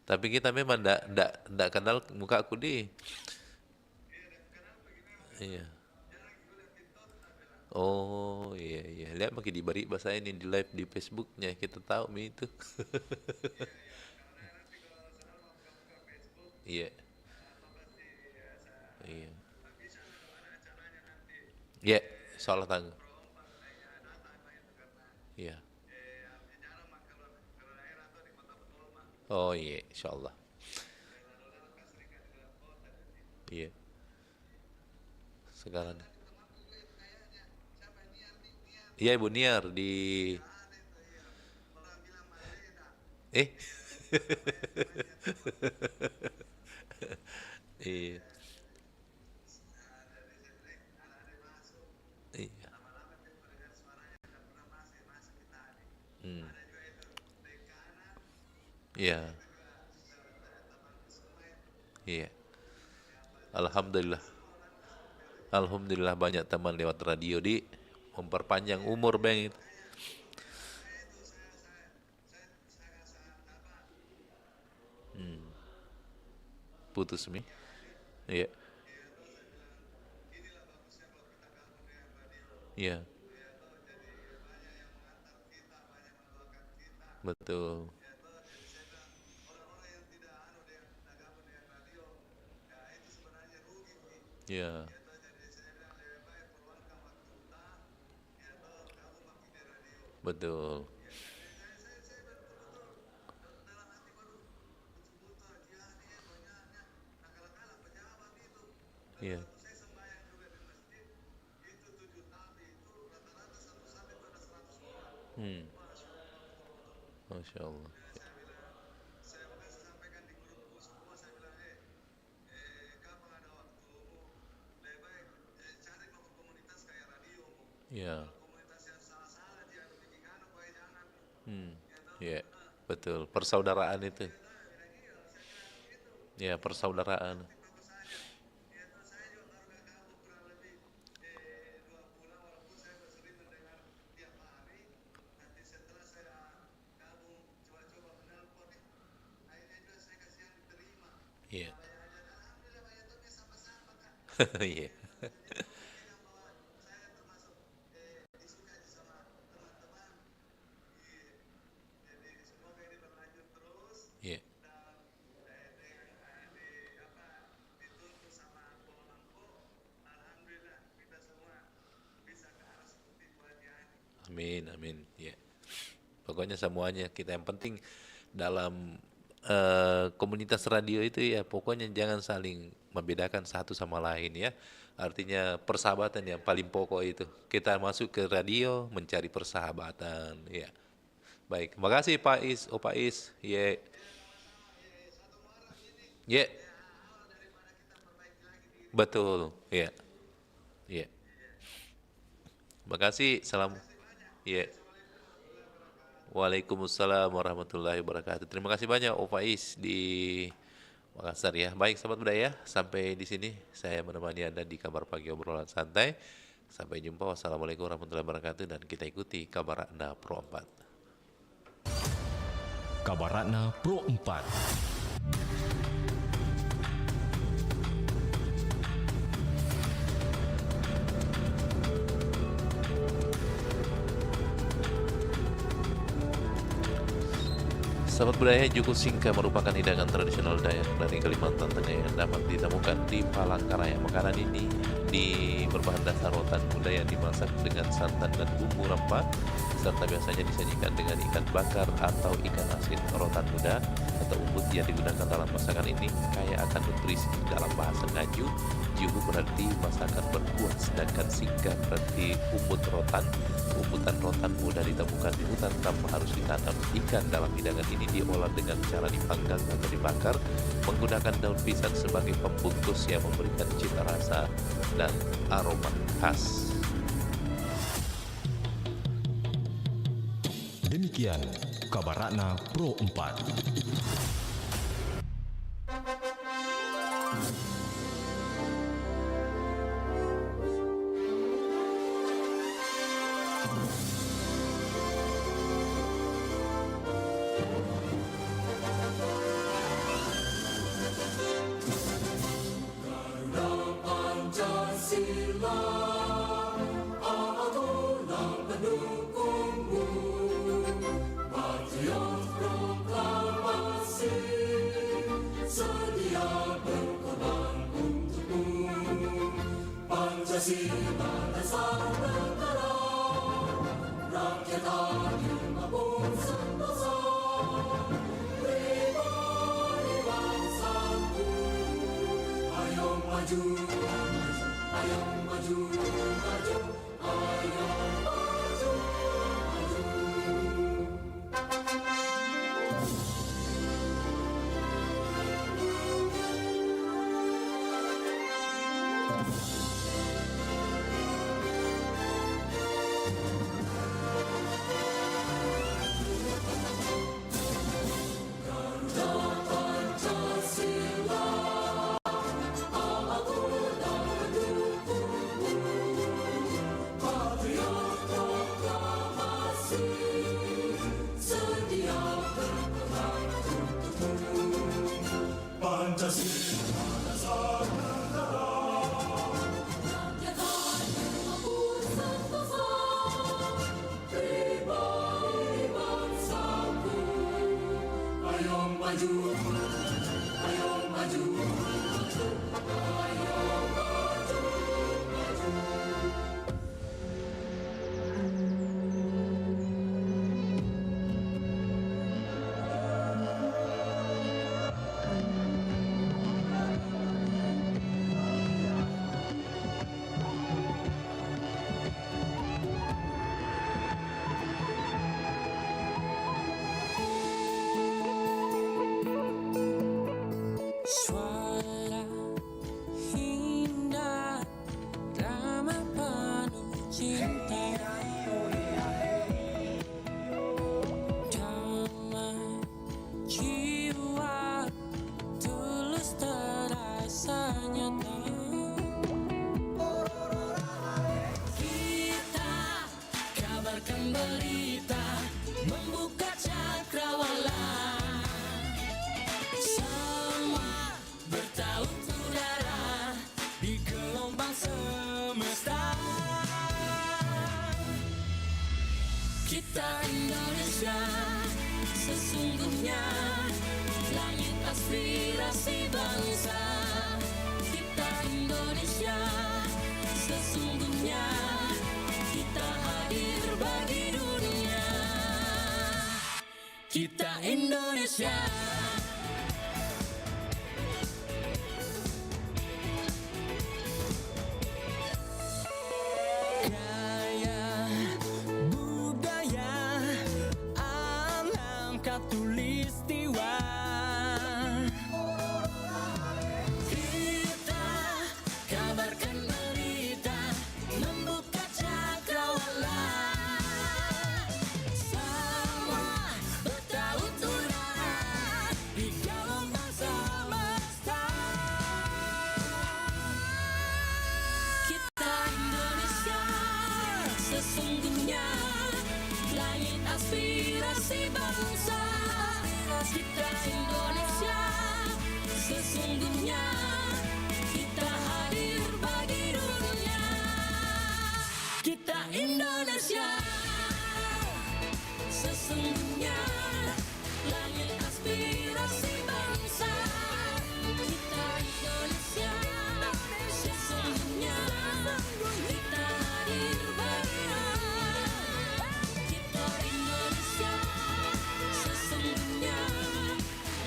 Tapi kita memang ndak kenal muka aku di. Iya. Oh iya, lihat makin di Bari Basa ini di live di Facebooknya, kita tahu itu. Iya. Iya. Iya, soal tangga. Iya. Oh iya, insyaallah. Iya. Sekarang. Iya Ibu Niar di Iya. Iya. Iya. Iya. Alhamdulillah. Alhamdulillah banyak teman lewat radio di memperpanjang umur Bang itu. Putus Mi. Iya. Iya. Betul. Iya. Betul. Iya. Masya Allah. Ya. Ya, betul. Persaudaraan itu. Ya, persaudaraan. Iya. Iya. Iya. Amin, amin. Ya. Pokoknya semuanya kita yang penting dalam komunitas radio itu ya pokoknya jangan saling membedakan satu sama lain ya. Artinya persahabatan yang paling pokok itu. Kita masuk ke radio mencari persahabatan ya. Baik, terima kasih Pak Is, Pak Is. Ye. Ye. Betul, ya. Ya. Terima kasih. Salam. Ya. Waalaikumsalam warahmatullahi wabarakatuh. Terima kasih banyak Faiz di Makassar ya. Baik sahabat budaya, sampai di sini saya menemani Anda di kabar pagi obrolan santai. Sampai jumpa. Wassalamualaikum warahmatullahi wabarakatuh dan kita ikuti kabar Ratna Pro 4. Kabar Ratna Pro 4. Sahabat budaya, Juku Singka merupakan hidangan tradisional Dayak dari Kalimantan Tengah yang dapat ditemukan di Palangkaraya. Makanan ini berbahan dasar rotan muda yang dimasak dengan santan dan bumbu rempah, serta biasanya disajikan dengan ikan bakar atau ikan asin. Rotan muda atau umbut yang digunakan dalam masakan ini kaya akan nutrisi. Dalam bahasa Ngaju, juhu berarti masakan berkuah, sedangkan singka berarti umbut rotan. Umbutan rotan mudah ditemukan di hutan tanpa harus ditanam. Ikan dalam hidangan ini diolah dengan cara dipanggang atau dibakar menggunakan daun pisang sebagai pembungkus yang memberikan cita rasa dan aroma khas. Demikian kabar Ratna Pro 4. maju, ayo maju, ayo maju, maju. Suara indah, drama penuh cinta, damai jiwa, tulus terasa nyata. Kita kabarkan berita, membuka cakrawala. Semua bertaut udara di gelombang semesta. Kita Indonesia, sesungguhnya langit aspirasi bangsa. Kita Indonesia, sesungguhnya kita hadir bagi dunia. Kita Indonesia. Gaya budaya alam katulistiwa. Kita kabarkan berita, membuka cakrawala. Semua bertaut udara di gelombang semesta. Kita Indonesia, sesungguhnya langit aspirasi bangsa. Kita Indonesia, sesungguhnya kita hadir bagi dunia. Kita Indonesia, sesungguhnya langit aspirasi bangsa. Kita Indonesia, sesungguhnya kita hadir bagi dunia. Kita Indonesia, sesungguhnya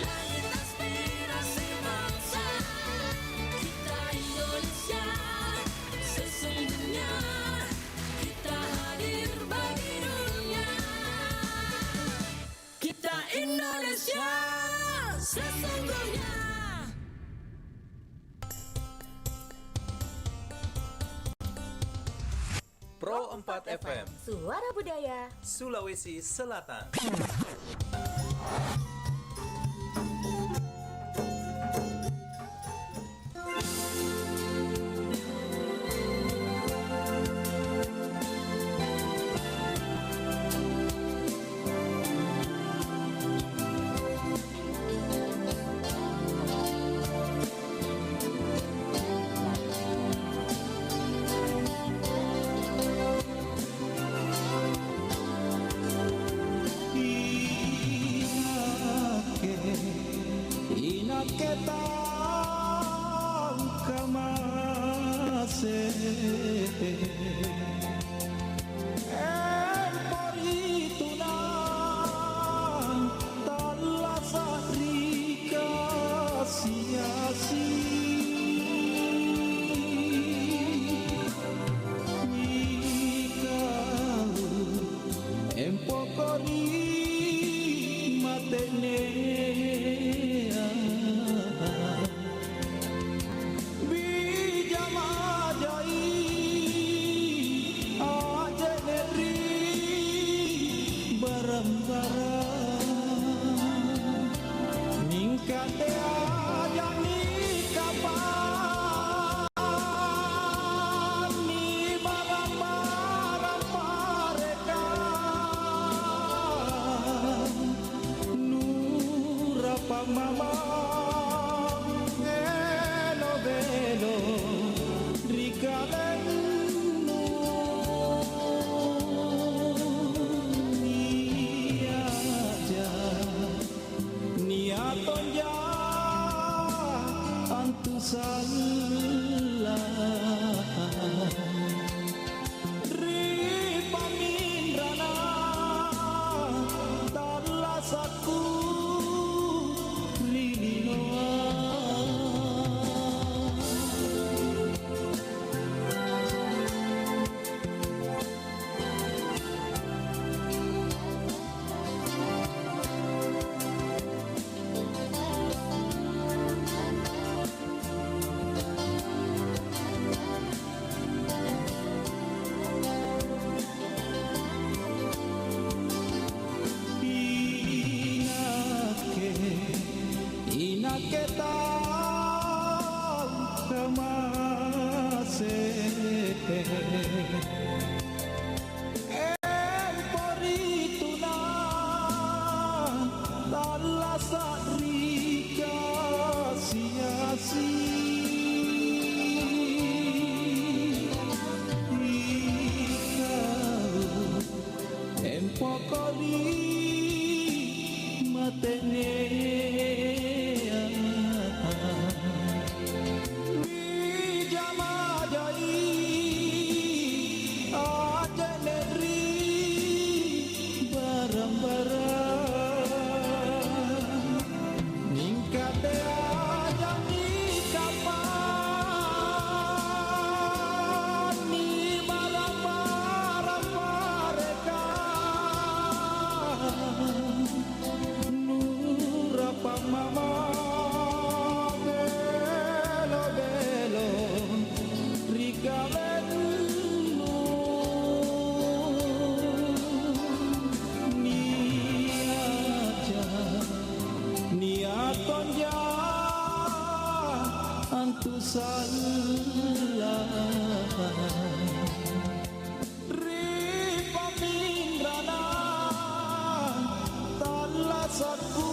langit aspirasi bangsa. Kita Indonesia, sesungguhnya kita hadir bagi dunia. Kita Indonesia, sesungguhnya. Pro 4 FM, Suara Budaya Sulawesi Selatan. ketang kemase emporituna talasa rika sia-sia empokori matenea Wijamajai aja negeri barang-barang ningkate aja nikapan ni barang-barang mereka nurapa mama belo-belo rigavenu niaton ja antu salah ripa mindrana talasatku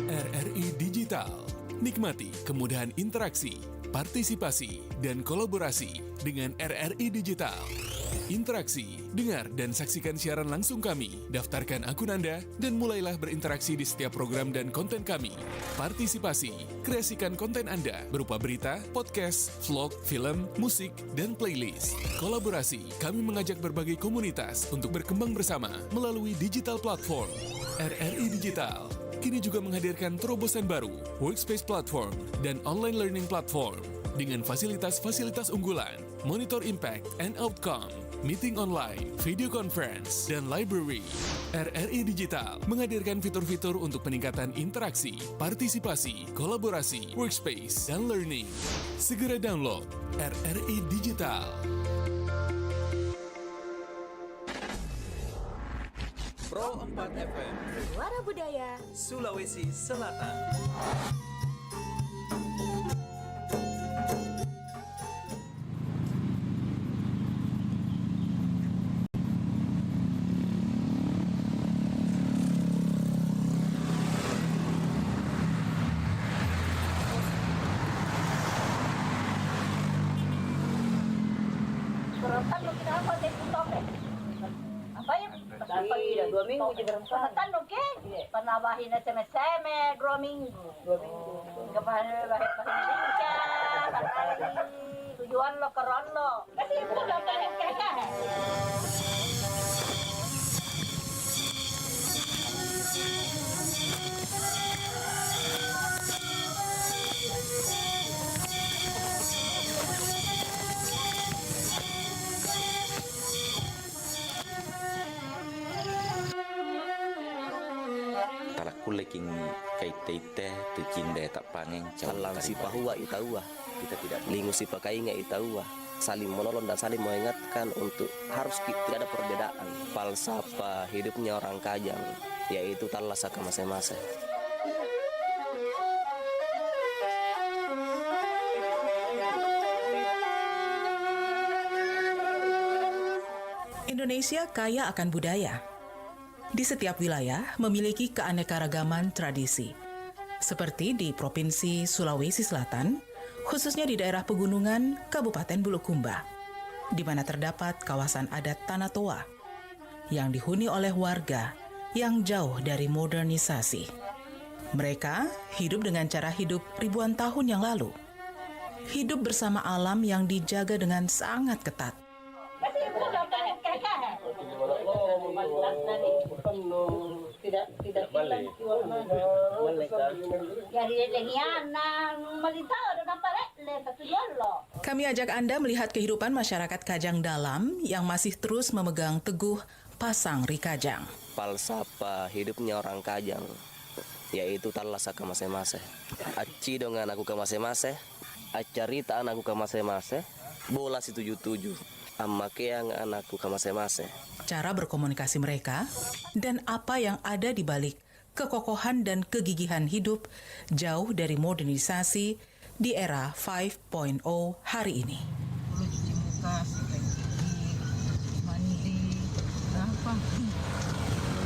RRI Digital. Nikmati kemudahan interaksi, partisipasi, dan kolaborasi dengan RRI Digital. Interaksi, dengar dan saksikan siaran langsung kami. Daftarkan akun Anda dan mulailah berinteraksi di setiap program dan konten kami. Partisipasi, kreasikan konten Anda berupa berita, podcast, vlog, film, musik, dan playlist. Kolaborasi, kami mengajak berbagai komunitas untuk berkembang bersama melalui digital platform. RRI Digital kini juga menghadirkan terobosan baru, workspace platform, dan online learning platform dengan fasilitas-fasilitas unggulan, monitor impact and outcome, meeting online, video conference, dan library. RRI Digital menghadirkan fitur-fitur untuk peningkatan interaksi, partisipasi, kolaborasi, workspace, dan learning. Segera download RRI Digital. Pro 4 FM, Suara Budaya Sulawesi Selatan. Berempat lo kita apa deh topek? Apa ya? Pagi dah 2 minggu je berempat. Berempat lo ke? Penabahin SMS 2 minggu. 2 minggu. Kepada bahit lincah, tujuan lo keron lo. Kasih pun dah kayak. Kuleking kay tete tucinda tak pangeng calang si pahua itaua kita tidak lingu si pakai nggak itaua saling menolong dan saling mengingatkan untuk harus tidak ada perbedaan falsafah hidupnya orang Kajang yaitu talasa ke masing-masing. Indonesia kaya akan budaya. Di setiap wilayah memiliki keanekaragaman tradisi. Seperti di Provinsi Sulawesi Selatan, khususnya di daerah pegunungan Kabupaten Bulukumba, di mana terdapat kawasan adat Tanah Toa yang dihuni oleh warga yang jauh dari modernisasi. Mereka hidup dengan cara hidup ribuan tahun yang lalu. Hidup bersama alam yang dijaga dengan sangat ketat. Tidak balik. Kami ajak Anda melihat kehidupan masyarakat Kajang Dalam yang masih terus memegang teguh pasang Rikajang. Falsafah hidupnya orang Kajang yaitu talasa ke masing-masing. Aci dengan aku ke masing-masing, acarita anakku ke masing-masing, bola si 77. Amake yang anakku ke masing-masing. Cara berkomunikasi mereka dan apa yang ada di balik kekokohan dan kegigihan hidup jauh dari modernisasi di era 5.0 hari ini. Cuci muka, sikat gigi, mandi, apa?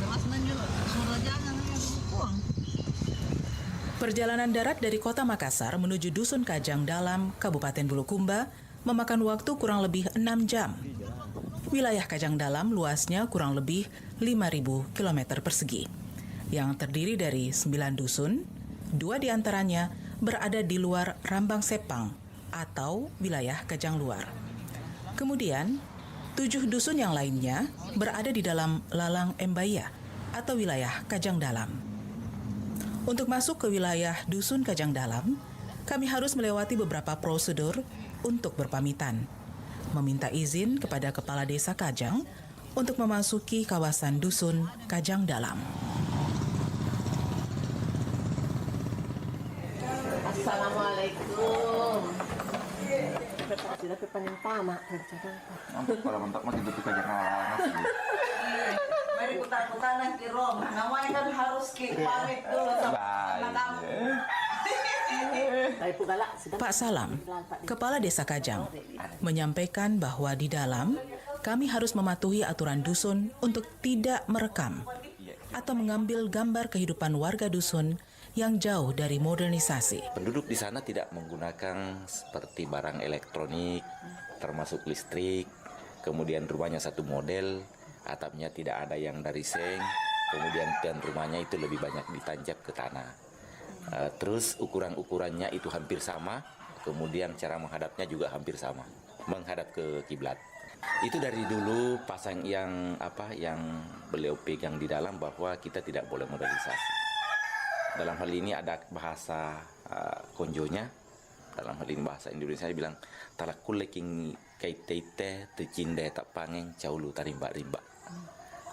Lepas menjulur, suruh jangan buang. Perjalanan darat dari kota Makassar menuju Dusun Kajang Dalam, Kabupaten Bulukumba memakan waktu kurang lebih 6 jam. Wilayah Kajang Dalam luasnya kurang lebih 5.000 km persegi, yang terdiri dari 9 dusun, 2 diantaranya berada di luar Rambang Sepang atau wilayah Kajang Luar. Kemudian, 7 dusun yang lainnya berada di dalam Lalang Embaya atau wilayah Kajang Dalam. Untuk masuk ke wilayah Dusun Kajang Dalam, kami harus melewati beberapa prosedur untuk berpamitan, meminta izin kepada Kepala Desa Kajang untuk memasuki kawasan Dusun Kajang Dalam. Assalamualaikum. Tapi paling tamak. Kalau mentok mah hidup Kajang Dalam. Mari putar-putar ke Rom. Namanya kan harus pamit dulu sama kamu. Pak Salam, Kepala Desa Kajang, menyampaikan bahwa di dalam kami harus mematuhi aturan dusun untuk tidak merekam atau mengambil gambar kehidupan warga dusun yang jauh dari modernisasi. Penduduk di sana tidak menggunakan seperti barang elektronik, termasuk listrik. Kemudian rumahnya satu model, atapnya tidak ada yang dari seng. Kemudian dan rumahnya itu lebih banyak ditancap ke tanah. Terus ukurannya itu hampir sama. Kemudian cara menghadapnya juga hampir sama, menghadap ke kiblat. Itu dari dulu pasang yang beliau pegang di dalam, bahwa kita tidak boleh modernisasi. Dalam hal ini ada bahasa konjonya, dalam hal ini bahasa Indonesia bilang talakul leking kaitete tecinde tak pangeng caulu tarimba-rimba.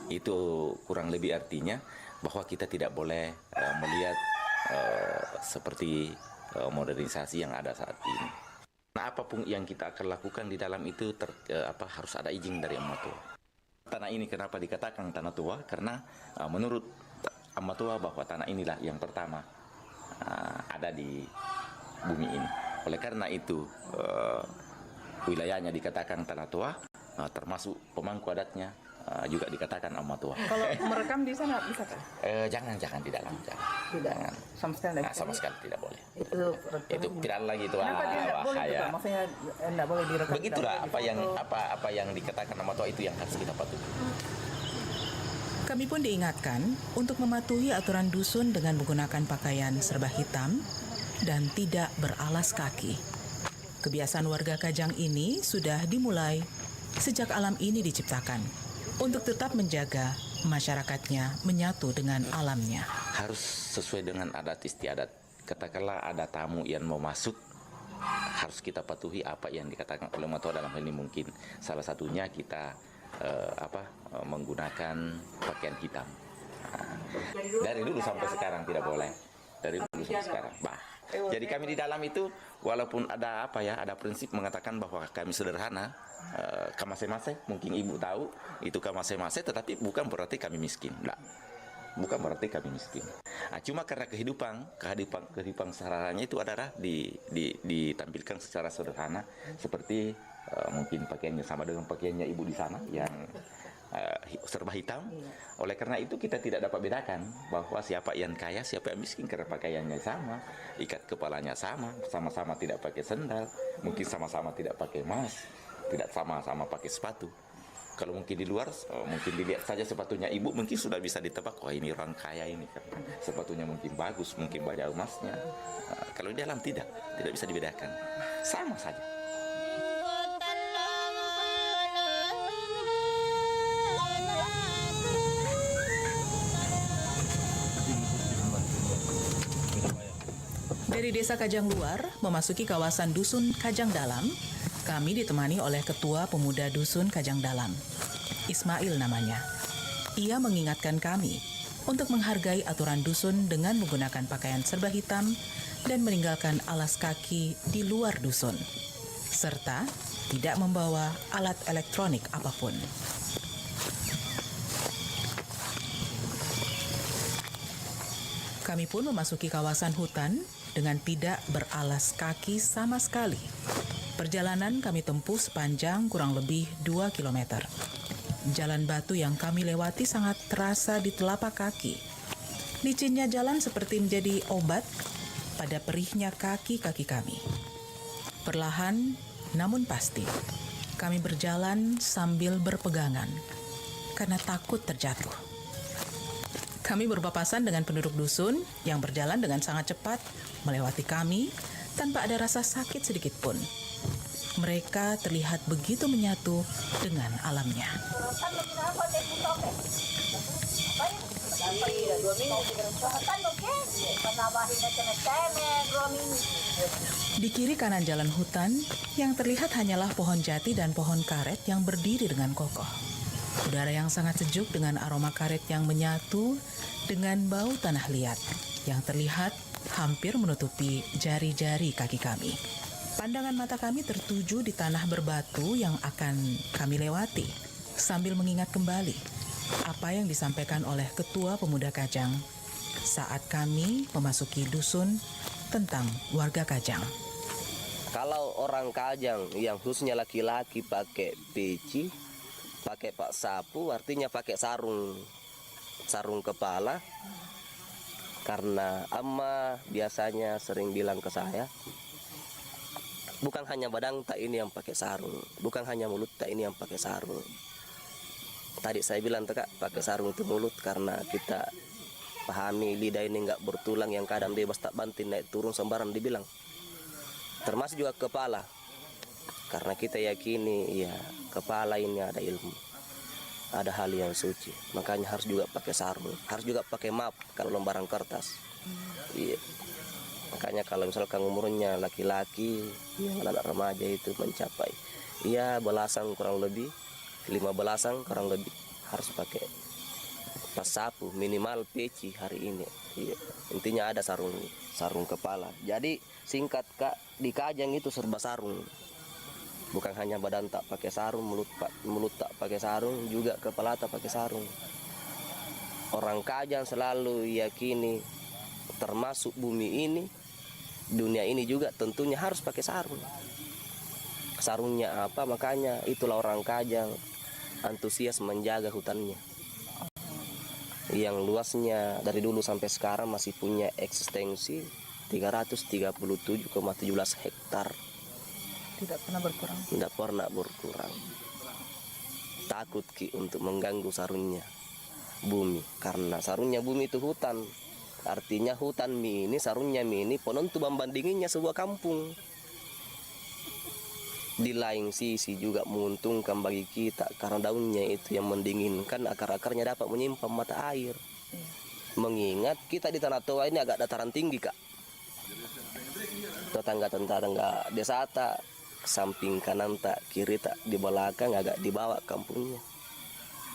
Itu kurang lebih artinya bahwa kita tidak boleh melihat seperti modernisasi yang ada saat ini. Nah, apapun yang kita akan lakukan di dalam itu harus ada izin dari Amma Tua. Tanah ini kenapa dikatakan tanah tua? Karena menurut Amma Tua bahwa tanah inilah yang pertama ada di bumi ini. Oleh karena itu wilayahnya dikatakan tanah tua, termasuk pemangku adatnya juga dikatakan Amma Tua. Kalau merekam di sana bisa kan? Jangan di dalam, jangan. Tidak. Sama sekali. Sama sekali tidak boleh. Itu tidak lagi itu. Kenapa dia tidak boleh juga? Maksudnya tidak boleh direkam. Begitulah apa yang dikatakan Amma Tua itu yang harus kita patuhi. Kami pun diingatkan untuk mematuhi aturan dusun dengan menggunakan pakaian serba hitam dan tidak beralas kaki. Kebiasaan warga Kajang ini sudah dimulai sejak alam ini diciptakan, untuk tetap menjaga masyarakatnya menyatu dengan alamnya. Harus sesuai dengan adat istiadat. Katakanlah ada tamu yang mau masuk, harus kita patuhi apa yang dikatakan oleh Amma Tua. Dalam hal ini mungkin salah satunya kita menggunakan pakaian hitam. Dari dulu sampai sekarang tidak boleh. Dari dulu sampai sekarang. Jadi kami di dalam itu walaupun ada ada prinsip mengatakan bahwa kami sederhana, kamase-mase, mungkin ibu tahu itu kamase-mase, tetapi bukan berarti kami miskin. Bukan berarti kami miskin. Cuma karena kehidupan sehari-harinya itu adalah ditampilkan secara sederhana, seperti mungkin pakaiannya sama dengan pakaiannya ibu di sana yang serba hitam. Oleh karena itu kita tidak dapat bedakan bahwa siapa yang kaya, siapa yang miskin, karena pakaiannya sama, ikat kepalanya sama-sama tidak pakai sendal, mungkin sama-sama tidak pakai emas, tidak sama-sama pakai sepatu. Kalau mungkin di luar, mungkin dilihat saja sepatunya ibu, mungkin sudah bisa ditebak, wah ini orang kaya ini, karena sepatunya mungkin bagus, mungkin banyak emasnya. Kalau di dalam tidak bisa dibedakan, sama saja. Dari desa Kajang Luar memasuki kawasan dusun Kajang Dalam, kami ditemani oleh Ketua Pemuda Dusun Kajang Dalam, Ismail namanya. Ia mengingatkan kami untuk menghargai aturan dusun dengan menggunakan pakaian serba hitam dan meninggalkan alas kaki di luar dusun, serta tidak membawa alat elektronik apapun. Kami pun memasuki kawasan hutan dengan tidak beralas kaki sama sekali. Perjalanan kami tempuh sepanjang kurang lebih 2 km. Jalan batu yang kami lewati sangat terasa di telapak kaki. Licinnya jalan seperti menjadi obat pada perihnya kaki-kaki kami. Perlahan namun pasti, kami berjalan sambil berpegangan karena takut terjatuh. Kami berpapasan dengan penduduk dusun yang berjalan dengan sangat cepat melewati kami tanpa ada rasa sakit sedikit pun. Mereka terlihat begitu menyatu dengan alamnya. Di kiri kanan jalan hutan, yang terlihat hanyalah pohon jati dan pohon karet yang berdiri dengan kokoh. Udara yang sangat sejuk dengan aroma karet yang menyatu dengan bau tanah liat yang terlihat hampir menutupi jari-jari kaki kami. Pandangan mata kami tertuju di tanah berbatu yang akan kami lewati sambil mengingat kembali apa yang disampaikan oleh Ketua Pemuda Kajang saat kami memasuki dusun tentang warga Kajang. Kalau orang Kajang yang khususnya laki-laki pakai peci, pakai pak sapu, artinya pakai sarung kepala. Karena Amma biasanya sering bilang ke saya, bukan hanya badang tak ini yang pakai sarung, bukan hanya mulut tak ini yang pakai sarung. Tadi saya bilang tuh Kak, pakai sarung itu mulut karena kita pahami lidah ini nggak bertulang yang kadang bebas tak banting naik turun sembarang dibilang. Termasuk juga kepala, karena kita yakini ya kepala ini ada ilmu, ada hal yang suci, makanya harus juga pakai sarung, harus juga pakai map kalau lembaran kertas. Iya. Makanya kalau misalkan umurnya laki-laki yang anak remaja itu mencapai belasan kurang lebih, 15-an kurang lebih harus pakai pas sapu minimal peci hari ini. Iya. Intinya ada sarung kepala. Jadi singkat Kak, di Kajang itu serba sarung. Bukan hanya badan tak pakai sarung, mulut tak pakai sarung, juga kepala tak pakai sarung. Orang Kajang selalu yakini, termasuk bumi ini, dunia ini juga tentunya harus pakai sarung. Sarungnya apa? Makanya itulah orang Kajang antusias menjaga hutannya. Yang luasnya dari dulu sampai sekarang masih punya eksistensi 337,17 hektar. Tidak pernah berkurang. Tidak pernah berkurang. Takut Ki untuk mengganggu sarungnya bumi, karena sarungnya bumi itu hutan. Artinya hutan mini, sarungnya mini, penentu membandinginya sebuah kampung. Di lain sisi juga menguntungkan bagi kita karena daunnya itu yang mendinginkan, akar-akarnya dapat menyimpan mata air. Mengingat kita di Tanah Toa ini agak dataran tinggi Kak. Tetangga-tetangga desa tak samping kanan tak kiri tak di belakang agak di bawah kampungnya.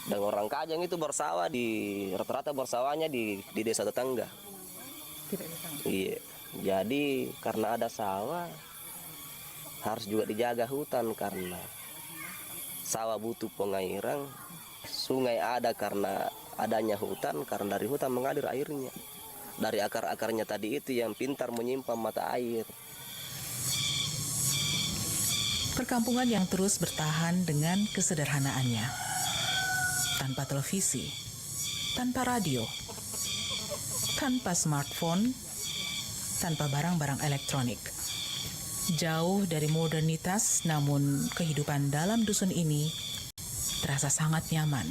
Dan orang Kajang itu bersawah rata-rata bersawahnya di desa tetangga. Tidak ditanggung. Iya. Jadi karena ada sawah harus juga dijaga hutan, karena sawah butuh pengairan, sungai ada karena adanya hutan, karena dari hutan mengalir airnya. Dari akar-akarnya tadi itu yang pintar menyimpan mata air. Perkampungan yang terus bertahan dengan kesederhanaannya. Tanpa televisi, tanpa radio, tanpa smartphone, tanpa barang-barang elektronik. Jauh dari modernitas, namun kehidupan dalam dusun ini terasa sangat nyaman.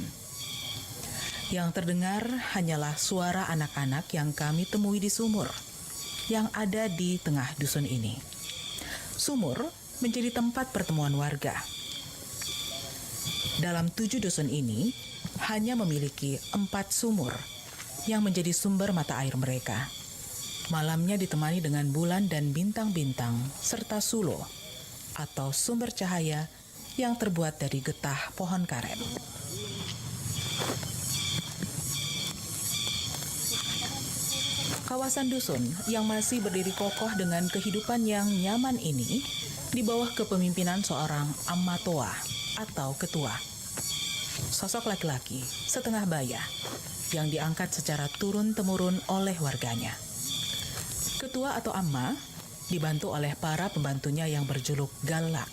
Yang terdengar hanyalah suara anak-anak yang kami temui di sumur yang ada di tengah dusun ini. Sumur menjadi tempat pertemuan warga. Dalam 7 dusun ini, hanya memiliki 4 sumur yang menjadi sumber mata air mereka. Malamnya ditemani dengan bulan dan bintang-bintang serta sulo atau sumber cahaya yang terbuat dari getah pohon karet. Kawasan dusun yang masih berdiri kokoh dengan kehidupan yang nyaman ini di bawah kepemimpinan seorang Amma Toa atau ketua. Sosok laki-laki setengah baya yang diangkat secara turun-temurun oleh warganya. Ketua atau Amma dibantu oleh para pembantunya yang berjuluk Galak.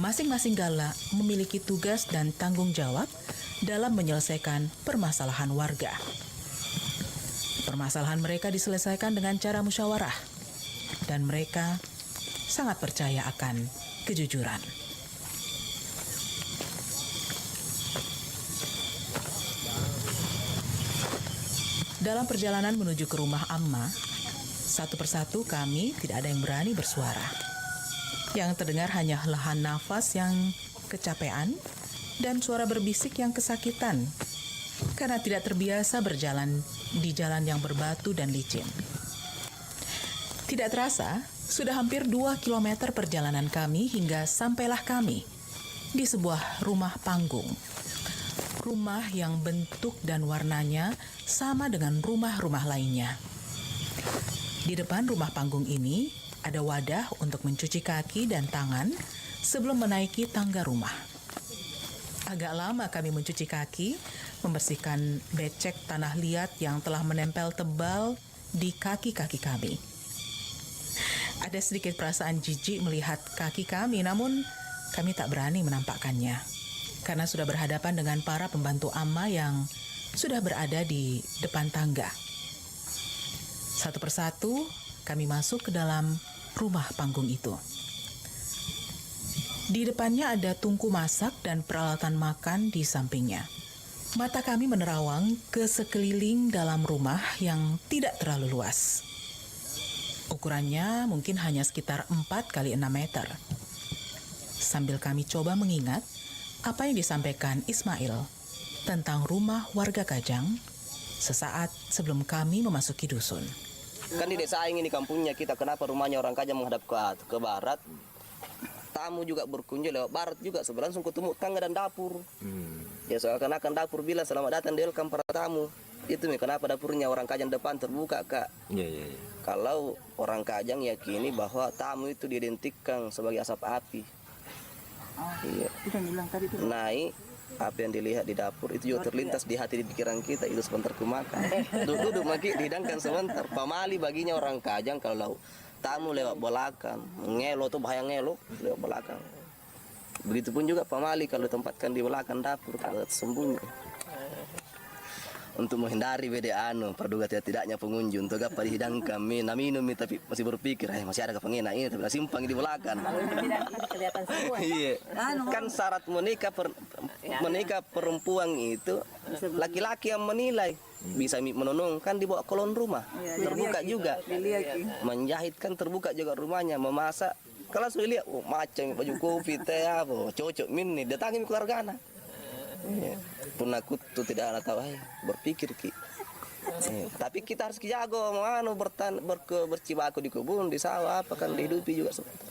Masing-masing Galak memiliki tugas dan tanggung jawab dalam menyelesaikan permasalahan warga. Permasalahan mereka diselesaikan dengan cara musyawarah, dan mereka sangat percaya akan kejujuran. Dalam perjalanan menuju ke rumah Amma, satu persatu kami tidak ada yang berani bersuara. Yang terdengar hanya helahan nafas yang kecapean dan suara berbisik yang kesakitan karena tidak terbiasa berjalan di jalan yang berbatu dan licin. Tidak terasa, sudah hampir 2 kilometer perjalanan kami hingga sampailah kami di sebuah rumah panggung. Rumah yang bentuk dan warnanya sama dengan rumah-rumah lainnya. Di depan rumah panggung ini ada wadah untuk mencuci kaki dan tangan sebelum menaiki tangga rumah. Agak lama kami mencuci kaki, membersihkan becek tanah liat yang telah menempel tebal di kaki-kaki kami. Ada sedikit perasaan jijik melihat kaki kami, namun kami tak berani menampakkannya karena sudah berhadapan dengan para pembantu Amma yang sudah berada di depan tangga. Satu persatu kami masuk ke dalam rumah panggung itu. Di depannya ada tungku masak dan peralatan makan di sampingnya. Mata kami menerawang ke sekeliling dalam rumah yang tidak terlalu luas. Ukurannya mungkin hanya sekitar 4 kali 6 meter. Sambil kami coba mengingat apa yang disampaikan Ismail tentang rumah warga Kajang sesaat sebelum kami memasuki dusun. Kan di desa ini kampungnya kita, kenapa rumahnya orang Kajang menghadap ke barat? Tamu juga berkunjung lewat barat juga, sebenarnya langsung ketemu tangga dan dapur. Ya soalnya kan dapur bilang selamat datang, welcome para tamu. Itu nih kenapa dapurnya orang Kajang depan terbuka, Kak. Iya. Kalau orang Kajang yakini bahwa tamu itu diidentikan sebagai asap api. Iya. Naik apa yang dilihat di dapur itu juga terlintas di hati, di pikiran kita, itu sebentar kumakan. Duduk maki dihidangkan sebentar. Pamali baginya orang Kajang kalau tamu lewat belakang, ngelo tuh bahaya, ngelo lewat belakang. Begitupun juga pamali kalau ditempatkan di belakang dapur kalau sembunyi. Untuk menghindari perduga tidaknya pengunjung untuk apa dihidangkan minum tapi masih berpikir masih ada kepengena ini tapi simpang di belakang. Iya. Kan syarat menikah perempuan itu laki-laki yang menilai, bisa menenung kan dibawa kolon rumah, terbuka juga, menjahit kan terbuka juga rumahnya, memasak kalau sudah lihat macam baju kopi teh apa cocok min nih datangin keluarga anak. Pun aku tuh tidak ada tahu berpikir ki. Tapi kita harus jago bercibaku di kebun, di sawah, apa kan dihidupi juga sebentar.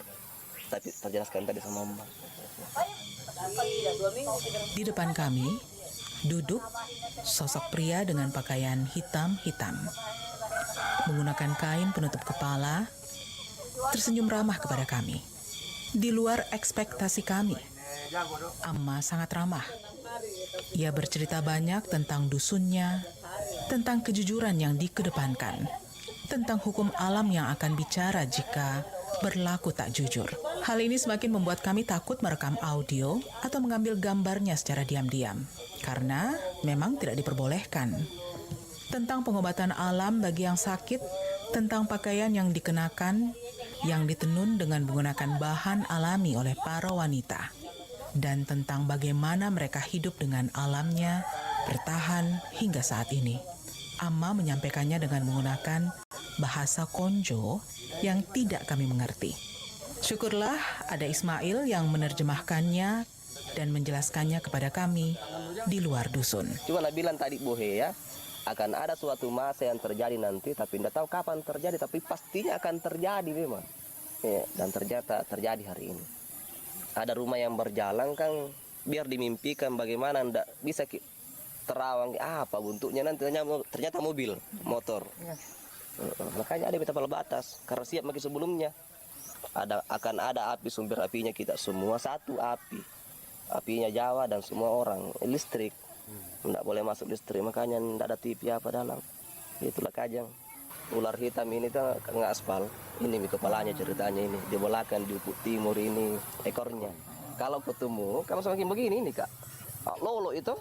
Tapi terjelaskan tadi sama Mbak. Di depan kami duduk sosok pria dengan pakaian hitam-hitam, menggunakan kain penutup kepala, tersenyum ramah kepada kami. Di luar ekspektasi kami, Amma sangat ramah. Ia bercerita banyak tentang dusunnya, tentang kejujuran yang dikedepankan, tentang hukum alam yang akan bicara jika berlaku tak jujur. Hal ini semakin membuat kami takut merekam audio atau mengambil gambarnya secara diam-diam, karena memang tidak diperbolehkan. Tentang pengobatan alam bagi yang sakit, tentang pakaian yang dikenakan, yang ditenun dengan menggunakan bahan alami oleh para wanita, dan tentang bagaimana mereka hidup dengan alamnya, bertahan hingga saat ini. Amma menyampaikannya dengan menggunakan bahasa Konjo yang tidak kami mengerti. Syukurlah ada Ismail yang menerjemahkannya dan menjelaskannya kepada kami di luar dusun. Cuma bilang tadi Bohe ya, akan ada suatu masa yang terjadi nanti, tapi tidak tahu kapan terjadi, tapi pastinya akan terjadi memang. Ya, dan ternyata terjadi hari ini. Ada rumah yang berjalan kan, biar dimimpikan bagaimana ndak bisa terawang apa bentuknya nanti, ternyata mobil, motor. Makanya ada tapal batas karena siap makin sebelumnya. Akan ada api, sumber apinya kita semua satu api. Apinya Jawa dan semua orang listrik. Ndak boleh masuk listrik, makanya ndak ada TV apa dalam. Itulah Kajang. Ular hitam ini tuh nggak aspal. Ini kepalanya ceritanya ini. Di belakang di ufuk timur ini ekornya. Kalau ketemu, kamu semakin begini nih Kak. Lolo itu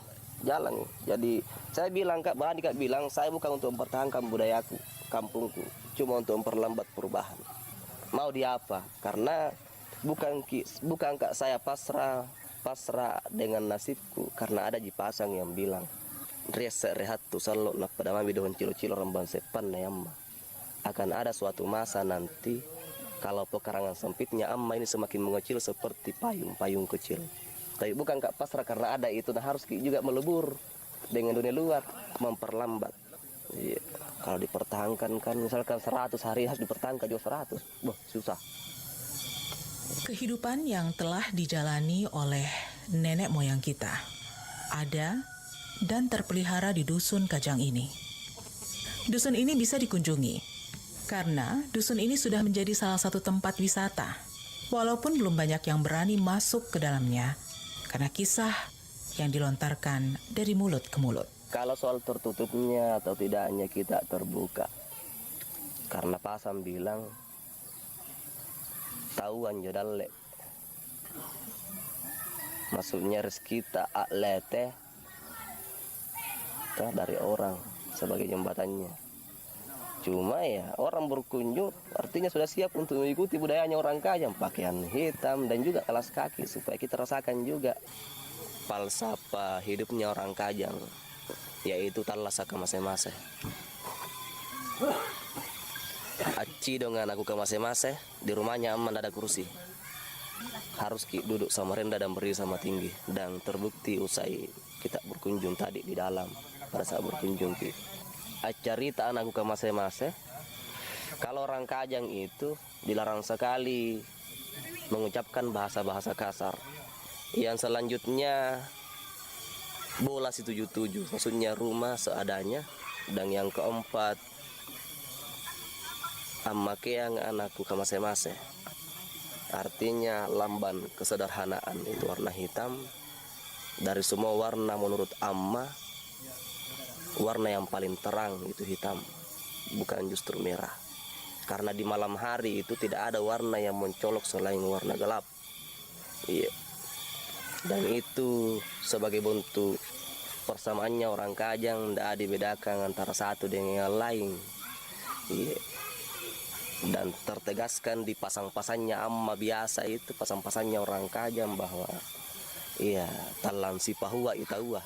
jalan. Jadi saya bilang Kak, Bani Kak bilang saya bukan untuk mempertahankan budayaku, kampungku, cuma untuk memperlambat perubahan. Mau dia apa? Karena bukan Kak saya pasrah dengan nasibku, karena ada Jipasang yang bilang rese rehat tu salok nak pada mami dohon cilo-cilo rembang sepan na yamma. Akan ada suatu masa nanti kalau pekarangan sempitnya amma ini semakin mengecil seperti payung kecil. Tapi bukan Kak pasrah karena ada itu, nah harus juga melebur dengan dunia luar, memperlambat. Iya. Kalau dipertahankan kan misalkan 100 hari harus dipertahankan juga 100. Susah. Kehidupan yang telah dijalani oleh nenek moyang kita ada dan terpelihara di dusun Kajang ini. Dusun ini bisa dikunjungi karena dusun ini sudah menjadi salah satu tempat wisata, walaupun belum banyak yang berani masuk ke dalamnya karena kisah yang dilontarkan dari mulut ke mulut. Kalau soal tertutupnya atau tidaknya kita terbuka, karena Pasam bilang tahuan jodalle, maksudnya rezeki tak aklete dari orang sebagai jembatannya. Cuma ya orang berkunjung artinya sudah siap untuk mengikuti budayanya orang Kajang, pakaian hitam dan juga kalas kaki supaya kita rasakan juga falsafah hidupnya orang Kajang, yaitu talasa ke mase-mase. Aci dengan aku ke mase-mase, di rumahnya aman ada kursi. Harus duduk sama rendah dan berdiri sama tinggi. Dan terbukti usai kita berkunjung tadi di dalam, pada saat berkunjung acarita anakku ke mase-mase, kalau orang Kajang itu dilarang sekali mengucapkan bahasa-bahasa kasar. Yang selanjutnya bola si 77, maksudnya rumah seadanya. Dan yang keempat, amakeang anakku ke mase-mase, artinya lamban kesederhanaan, itu warna hitam. Dari semua warna menurut amma, warna yang paling terang itu hitam, bukan justru merah. Karena di malam hari itu tidak ada warna yang mencolok selain warna gelap. Iya. Dan itu sebagai bentuk persamaannya orang Kajang, tidak dibedakan antara satu dengan yang lain. Iya. Dan tertegaskan di pasang-pasangnya amma biasa itu, pasang-pasangnya orang Kajang bahwa iya, talam si pahua itaua,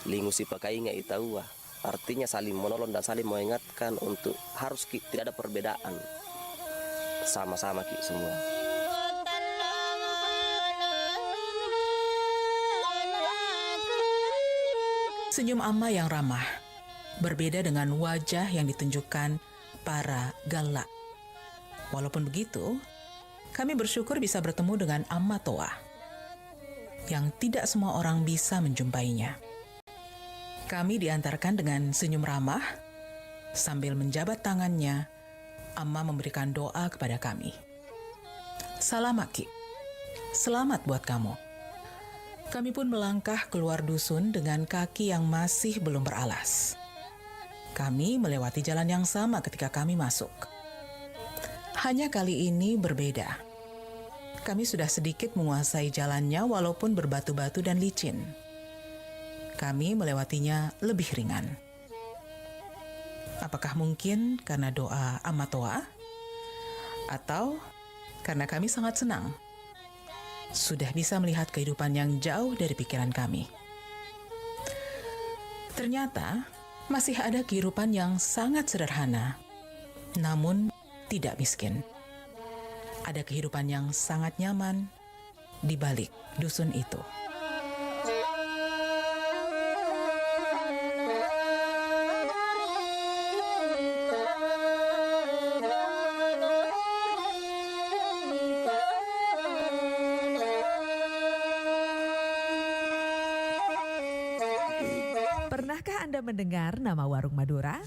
lingu si pakainga itaua, artinya saling menolong dan saling mengingatkan untuk harus tidak ada perbedaan, sama-sama semua. Senyum amma yang ramah berbeda dengan wajah yang ditunjukkan para galak. Walaupun begitu, kami bersyukur bisa bertemu dengan Amma Toa, yang tidak semua orang bisa menjumpainya. Kami diantarkan dengan senyum ramah, sambil menjabat tangannya, Amma memberikan doa kepada kami. Salamat Ki, selamat buat kamu. Kami pun melangkah keluar dusun dengan kaki yang masih belum beralas. Kami melewati jalan yang sama ketika kami masuk. Hanya kali ini berbeda. Kami sudah sedikit menguasai jalannya walaupun berbatu-batu dan licin. Kami melewatinya lebih ringan. Apakah mungkin karena doa Amma Toa? Atau karena kami sangat senang sudah bisa melihat kehidupan yang jauh dari pikiran kami? Ternyata masih ada kehidupan yang sangat sederhana, namun tidak miskin. Ada kehidupan yang sangat nyaman di balik dusun itu. Pernahkah Anda mendengar nama Warung Madura?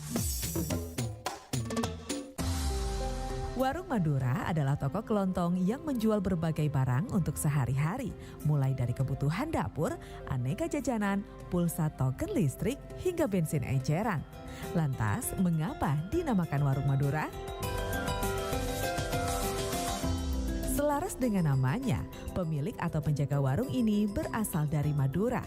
Warung Madura adalah toko kelontong yang menjual berbagai barang untuk sehari-hari, mulai dari kebutuhan dapur, aneka jajanan, pulsa token listrik, hingga bensin eceran. Lantas, mengapa dinamakan Warung Madura? Selaras dengan namanya, pemilik atau penjaga warung ini berasal dari Madura.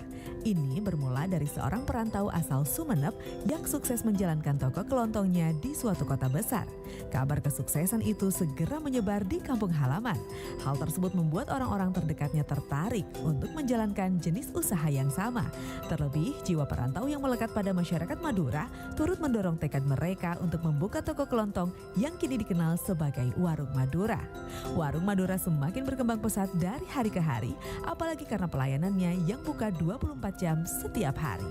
Ini bermula dari seorang perantau asal Sumeneb yang sukses menjalankan toko kelontongnya di suatu kota besar. Kabar kesuksesan itu segera menyebar di kampung halaman. Hal tersebut membuat orang-orang terdekatnya tertarik untuk menjalankan jenis usaha yang sama. Terlebih, jiwa perantau yang melekat pada masyarakat Madura turut mendorong tekad mereka untuk membuka toko kelontong yang kini dikenal sebagai Warung Madura. Warung Madura semakin berkembang pesat dari hari ke hari, apalagi karena pelayanannya yang buka 24 jam setiap hari.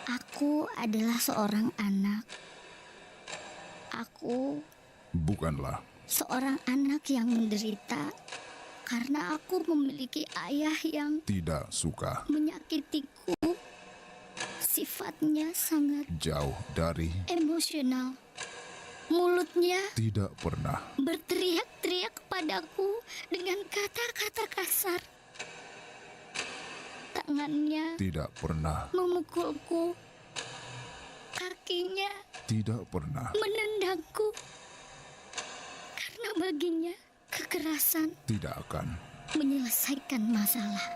Aku adalah seorang anak. Aku bukanlah seorang anak yang menderita karena aku memiliki ayah yang tidak suka menyakitiku. Sifatnya sangat jauh dari emosional. Mulutnya tidak pernah berteriak-teriak kepadaku dengan kata-kata kasar. Tangannya tidak pernah memukulku. Kakinya tidak pernah menendangku. Karena baginya kekerasan Tidak akan. menyelesaikan masalah.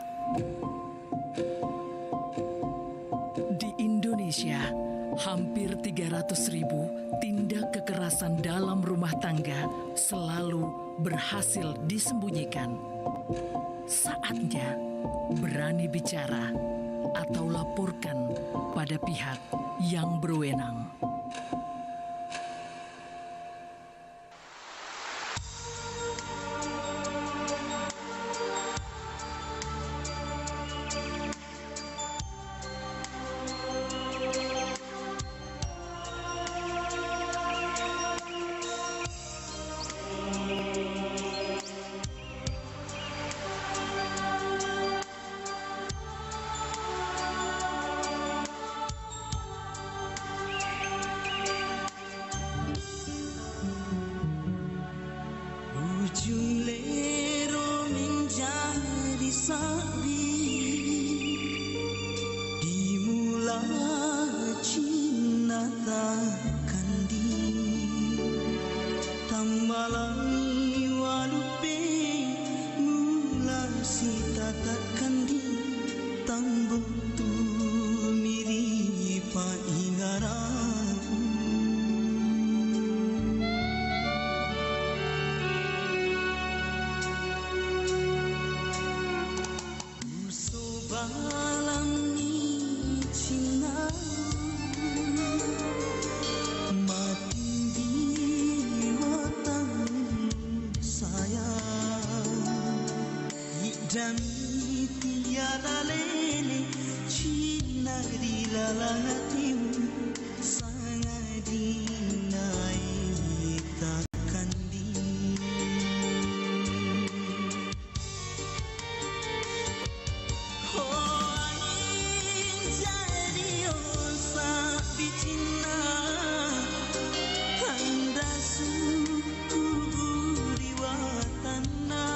Di Indonesia, hampir 300.000 tindak kekerasan dalam rumah tangga selalu berhasil disembunyikan. Saatnya berani bicara atau laporkan pada pihak yang berwenang. Ujung lero menjadi sabi, dimula cinta takkan di tambalangi walupe mula sita takkan di tambung tu miri pa ingara. Dami tiada lele Cina di lalang hatimu sangat dinai takkan di oh aing jadi osa bicina anda suku di watana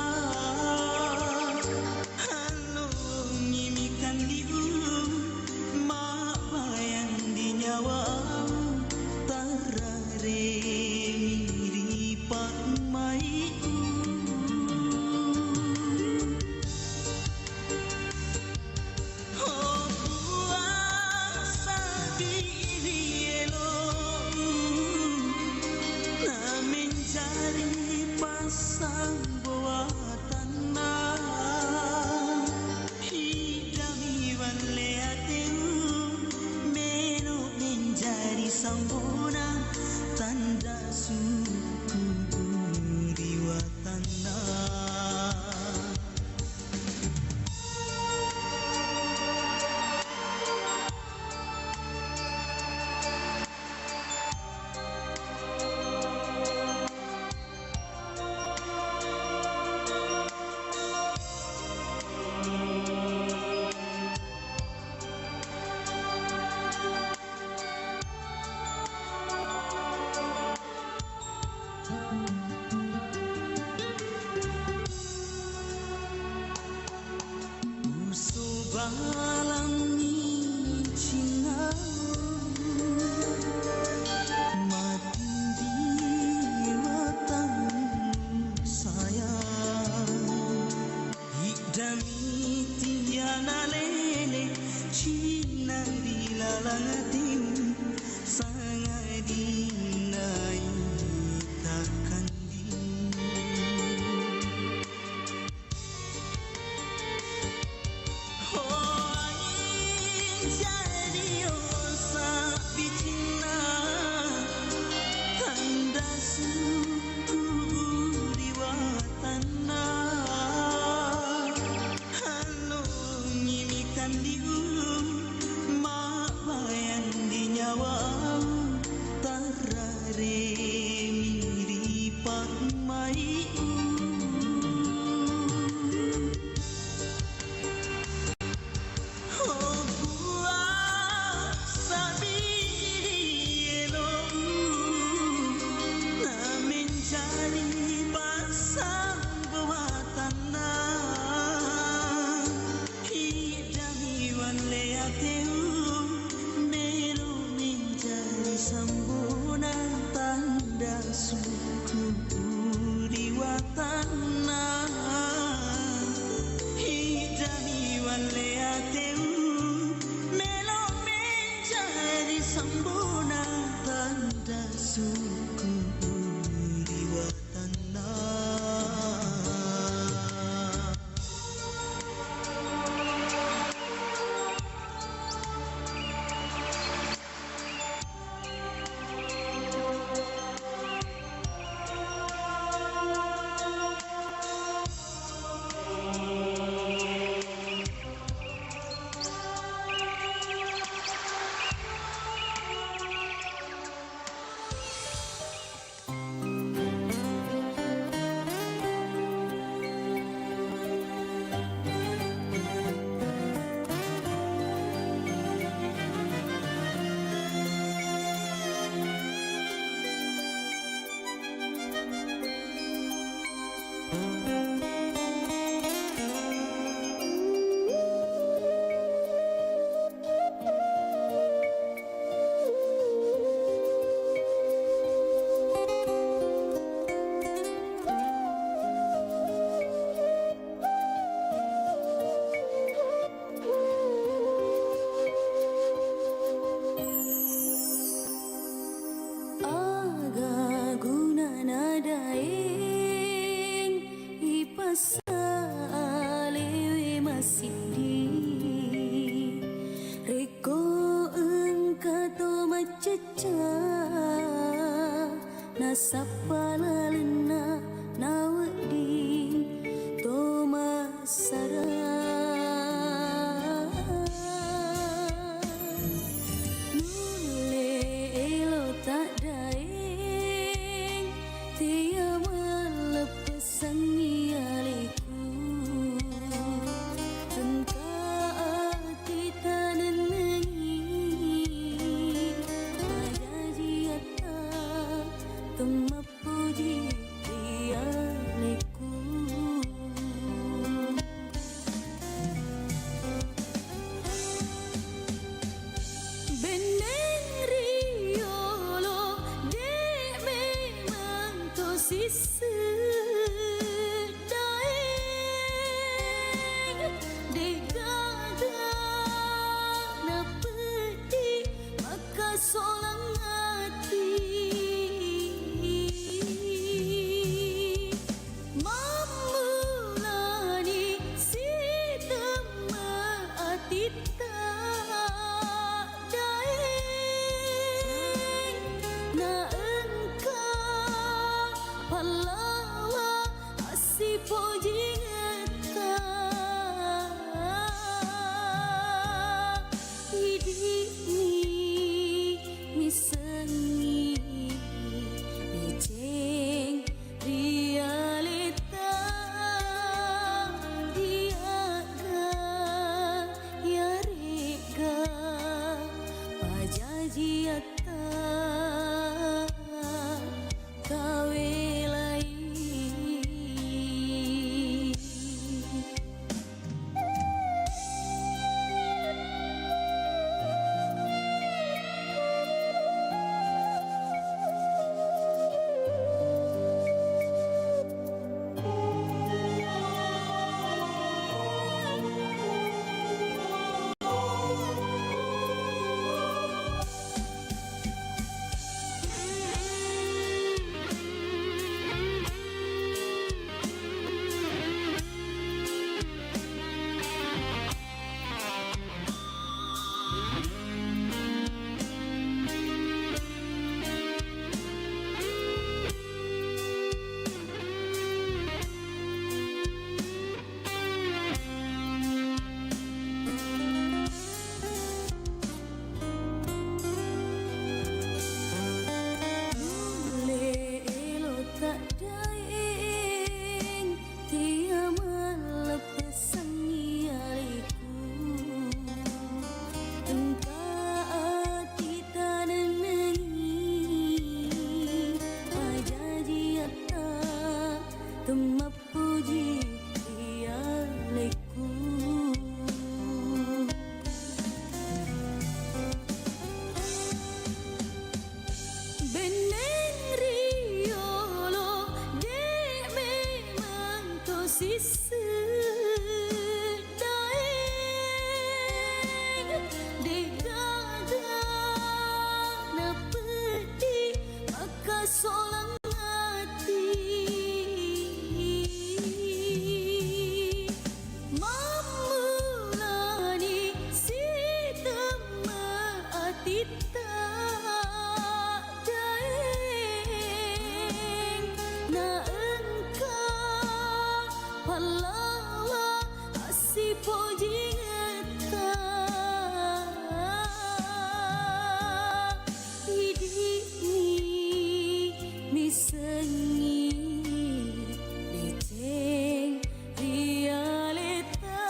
sambuna tanda suku di watana. Balangi Cina mati di matamu sayang hidami tiada lele Cina di lalang hatimu sangat dinai takkan sapalana nawadi toma sara nule elo tak daeng tia malepesan ialiku engkau kita nenengi pada jiata tuma puji ialiku beneng riolo de memang to sisa daeng de gada na peti maka solang hati mamulani si tema atita daeng na engkau palawa asipo jingata hidini misengi iceng realita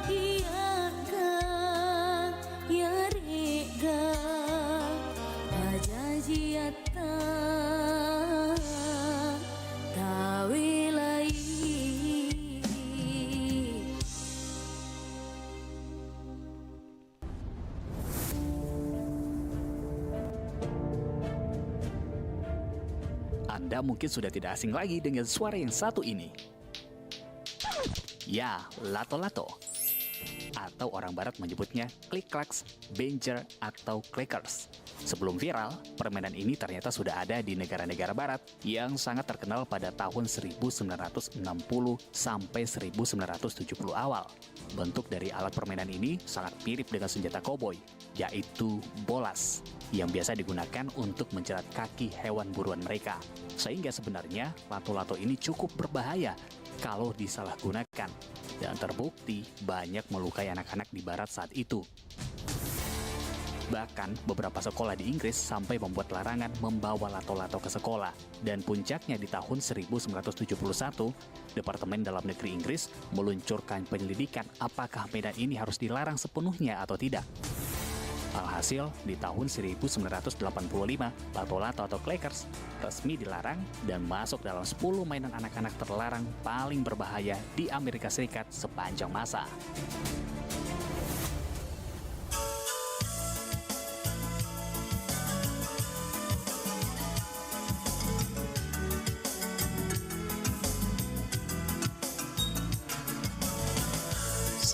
diaga ya rega pajajiata kawelai Anda mungkin sudah tidak asing lagi dengan suara yang satu ini. Ya, lato-lato. atau orang barat menyebutnya click-clacks, Benjer, atau clickers. Sebelum viral, permainan ini ternyata sudah ada di negara-negara barat yang sangat terkenal pada tahun 1960 sampai 1970 awal. Bentuk dari alat permainan ini sangat mirip dengan senjata koboi, yaitu bolas, yang biasa digunakan untuk menjerat kaki hewan buruan mereka. Sehingga sebenarnya lato-lato ini cukup berbahaya kalau disalahgunakan, dan terbukti banyak melukai anak-anak di barat saat itu. Bahkan beberapa sekolah di Inggris sampai membuat larangan membawa lato-lato ke sekolah. Dan puncaknya di tahun 1971, Departemen Dalam Negeri Inggris meluncurkan penyelidikan apakah mainan ini harus dilarang sepenuhnya atau tidak. Alhasil, di tahun 1985, lato-lato atau clickers resmi dilarang dan masuk dalam 10 mainan anak-anak terlarang paling berbahaya di Amerika Serikat sepanjang masa.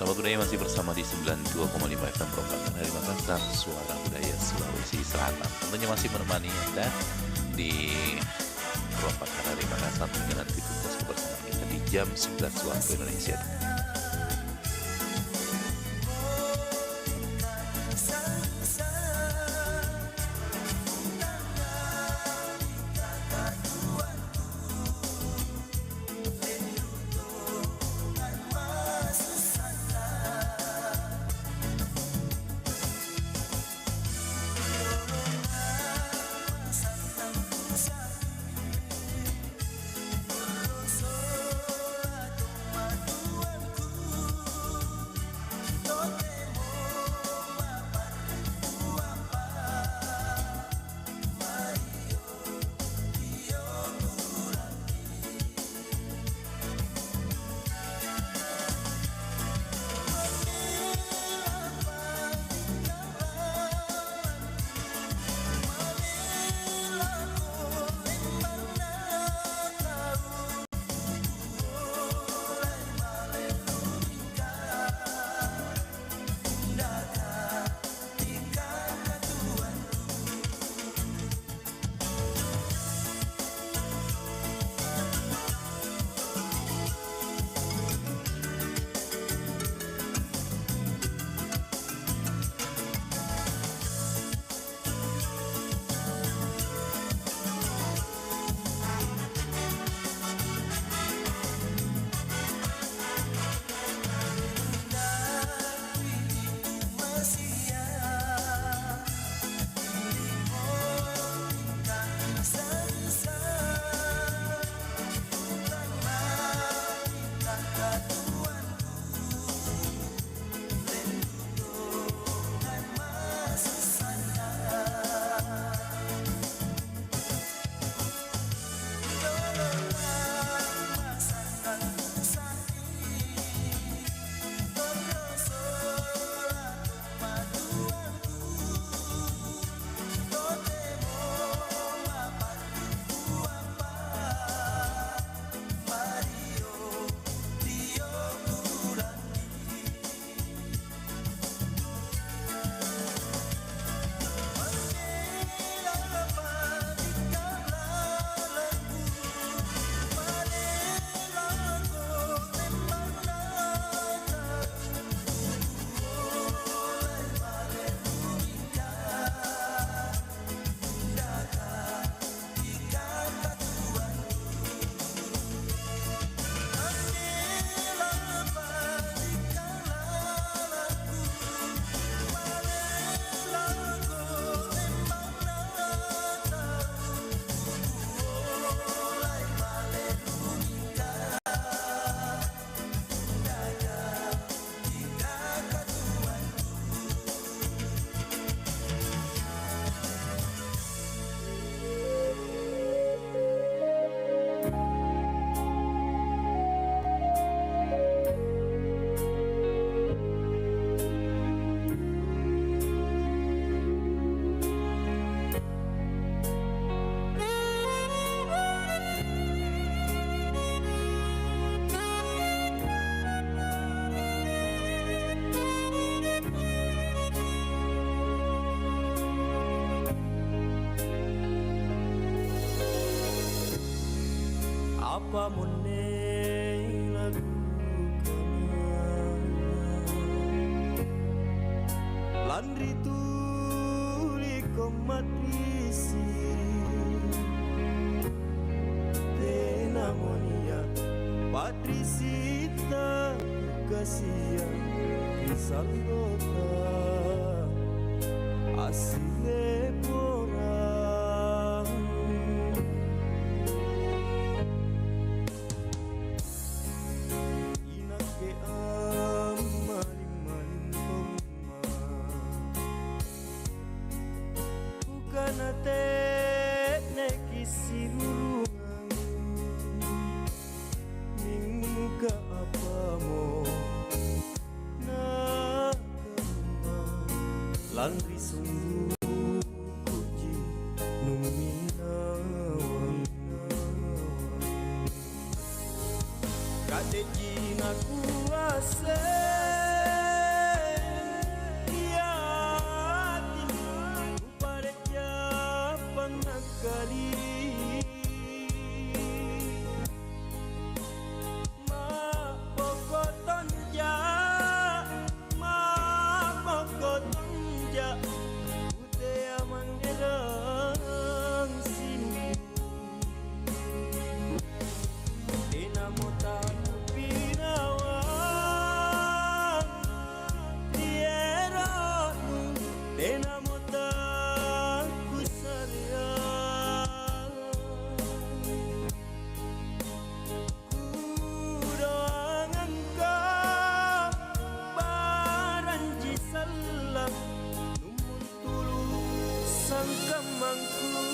Sahabat budaya masih bersama di 92,5 FM Perempatan dari Makassar, Suara Budaya Sulawesi Selatan. Tentunya masih menemani Anda di Perempatan dari Makassar hingga nanti tugas bersama kita di jam 11 waktu Indonesia. Dua pamone lagu Landri tuli komatrisi Tenamonia Patrisita Kasia Kisandota Asile porang Inake amaling-maling pema Bukan nek isilurungan Mingga apa mo Landri sungguh puji numinawang Kade jina kuase Yatim Upare japang nakali Ma pokoton ja Ma pokoton ja Utea mangerang sini Dina motan pinawang Diera nu Dina motan kusariang Kudoangan kau Baranji salam Sangkamangku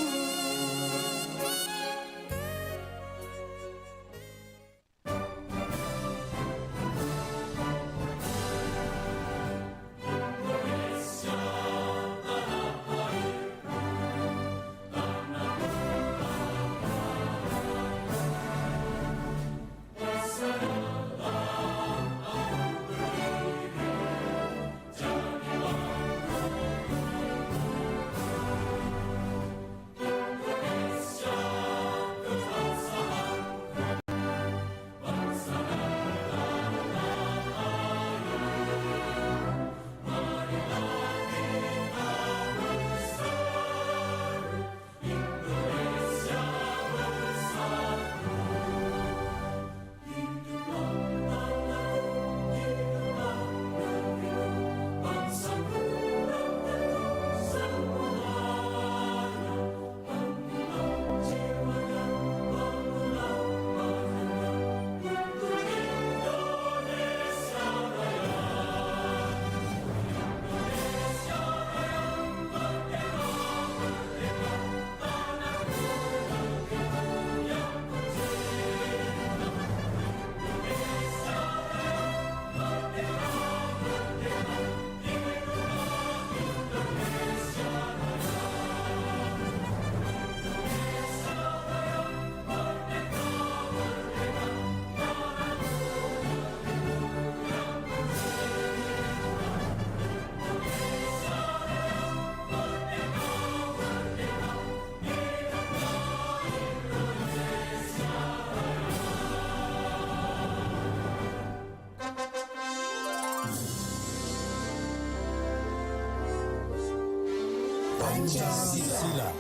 Pancasila.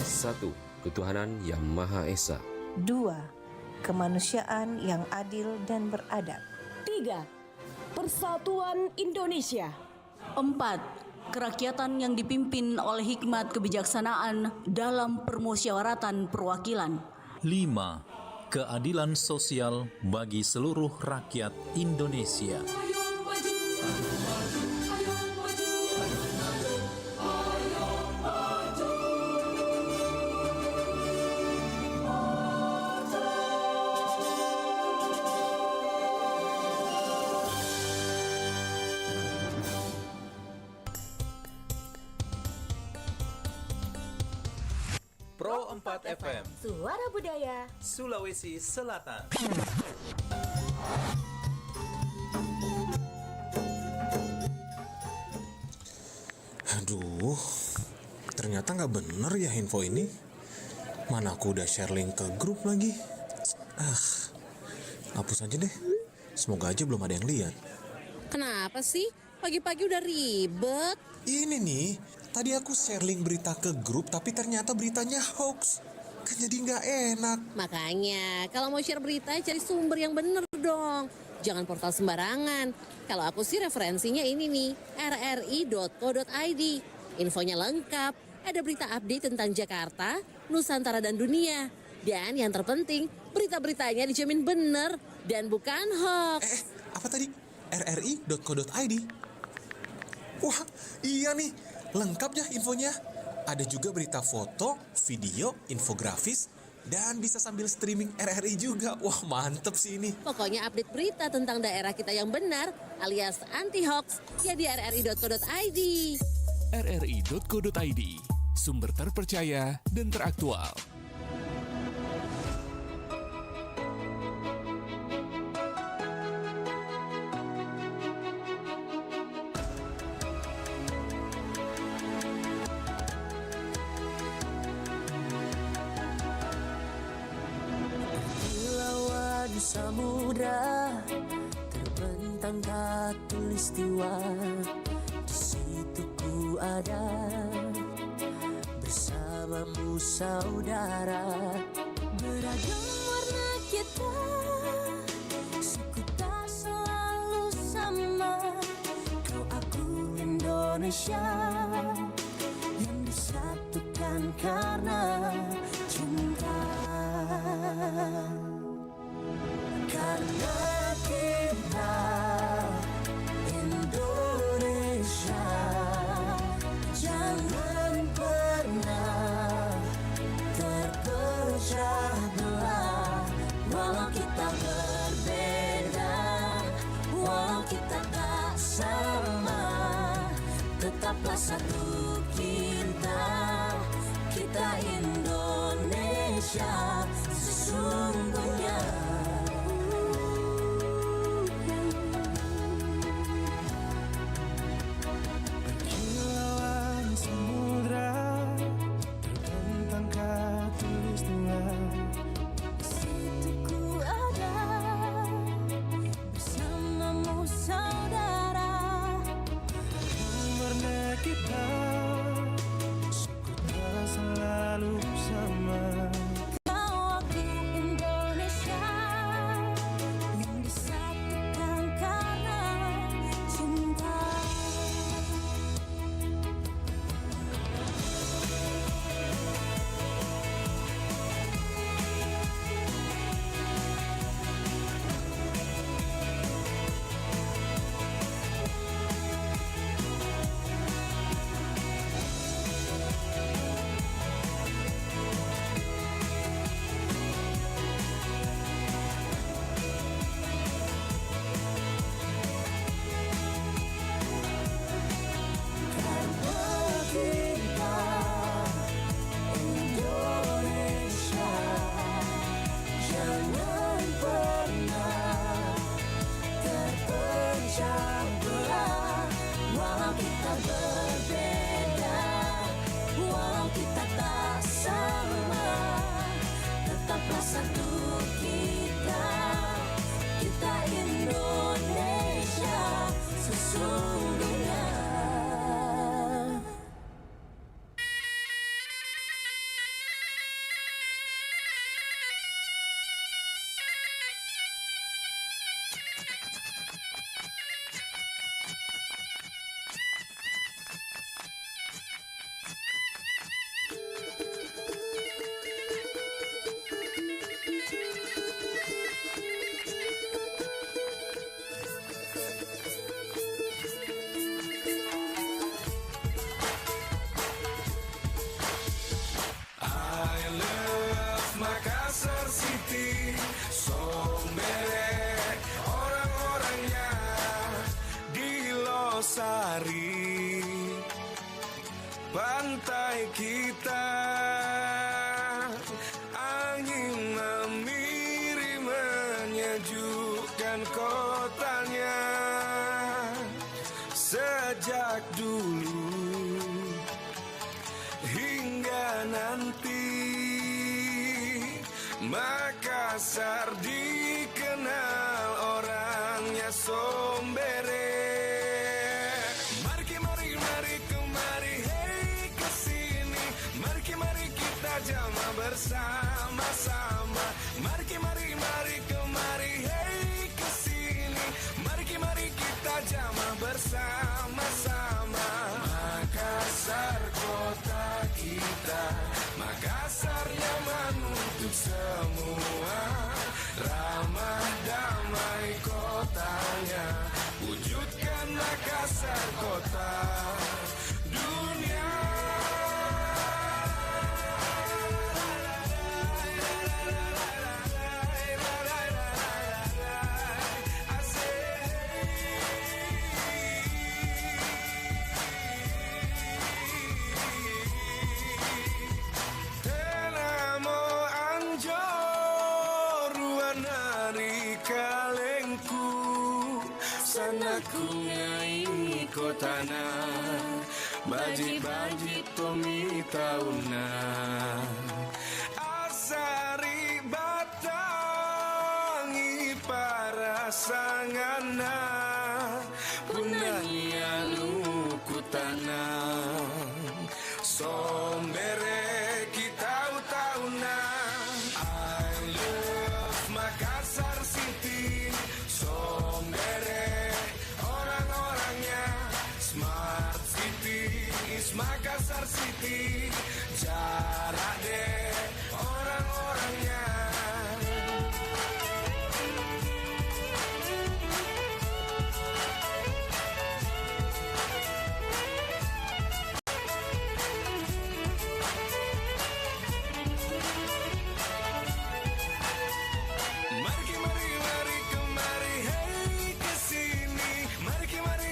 1. Ketuhanan yang Maha Esa. 2. Kemanusiaan yang adil dan beradab. 3. Persatuan Indonesia. 4. Kerakyatan yang dipimpin oleh hikmat kebijaksanaan dalam permusyawaratan perwakilan. 5. Keadilan sosial bagi seluruh rakyat Indonesia. Pro 4 FM, Suara Budaya Sulawesi Selatan. Aduh, ternyata nggak bener ya info ini. Mana aku udah share link ke grup lagi. Hapus aja deh. Semoga aja belum ada yang lihat. Kenapa sih? Pagi-pagi udah ribet. Ini nih, tadi aku share link berita ke grup tapi ternyata beritanya hoax. Kan jadi nggak enak. Makanya, kalau mau share berita cari sumber yang bener dong. Jangan portal sembarangan. Kalau aku sih referensinya ini nih, rri.co.id. Infonya lengkap, ada berita update tentang Jakarta, Nusantara dan dunia. Dan yang terpenting, berita-beritanya dijamin bener dan bukan hoax. Apa tadi? rri.co.id. Wah, iya nih, lengkap ya infonya. Ada juga berita foto, video, infografis, dan bisa sambil streaming RRI juga. Wah, mantep sih ini. Pokoknya update berita tentang daerah kita yang benar alias anti-hoax ya di rri.co.id. rri.co.id, sumber terpercaya dan teraktual. Samudra terbentang khatulistiwa, di situ ku ada bersamamu saudara. Beragam warna kita, suku tak selalu sama. Kau aku Indonesia yang disatukan karena cinta. Karena kita Indonesia, jangan pernah terpecah belah. Walau kita berbeda, walau kita tak sama, tetaplah satu kita, kita Indonesia sesungguhnya. Sari pantai kita, angin memiri menyejukkan kotanya. Sejak dulu hingga nanti Makassar dikenal orangnya sombere. Mari kemari, hey kesini. Mari kita jama bersama-sama. Mari kemari, hey kesini. Mari kita jama bersama-sama. Makassar kota kita, Makassar nyaman untuk semua. Ramah damai kotanya, wujudkan Makassar kota dunia. Tenamo Anjor Ruanari Kalengku sana kungai kotana baji-baji tomi tauna asari batangi para sangana punanya lukutana sombere kita utauna. I love Makassar City, sombere orang-orangnya. Smart City is Makassar City, jarak deh orang-orangnya. Mari kemari, hey kesini. Mari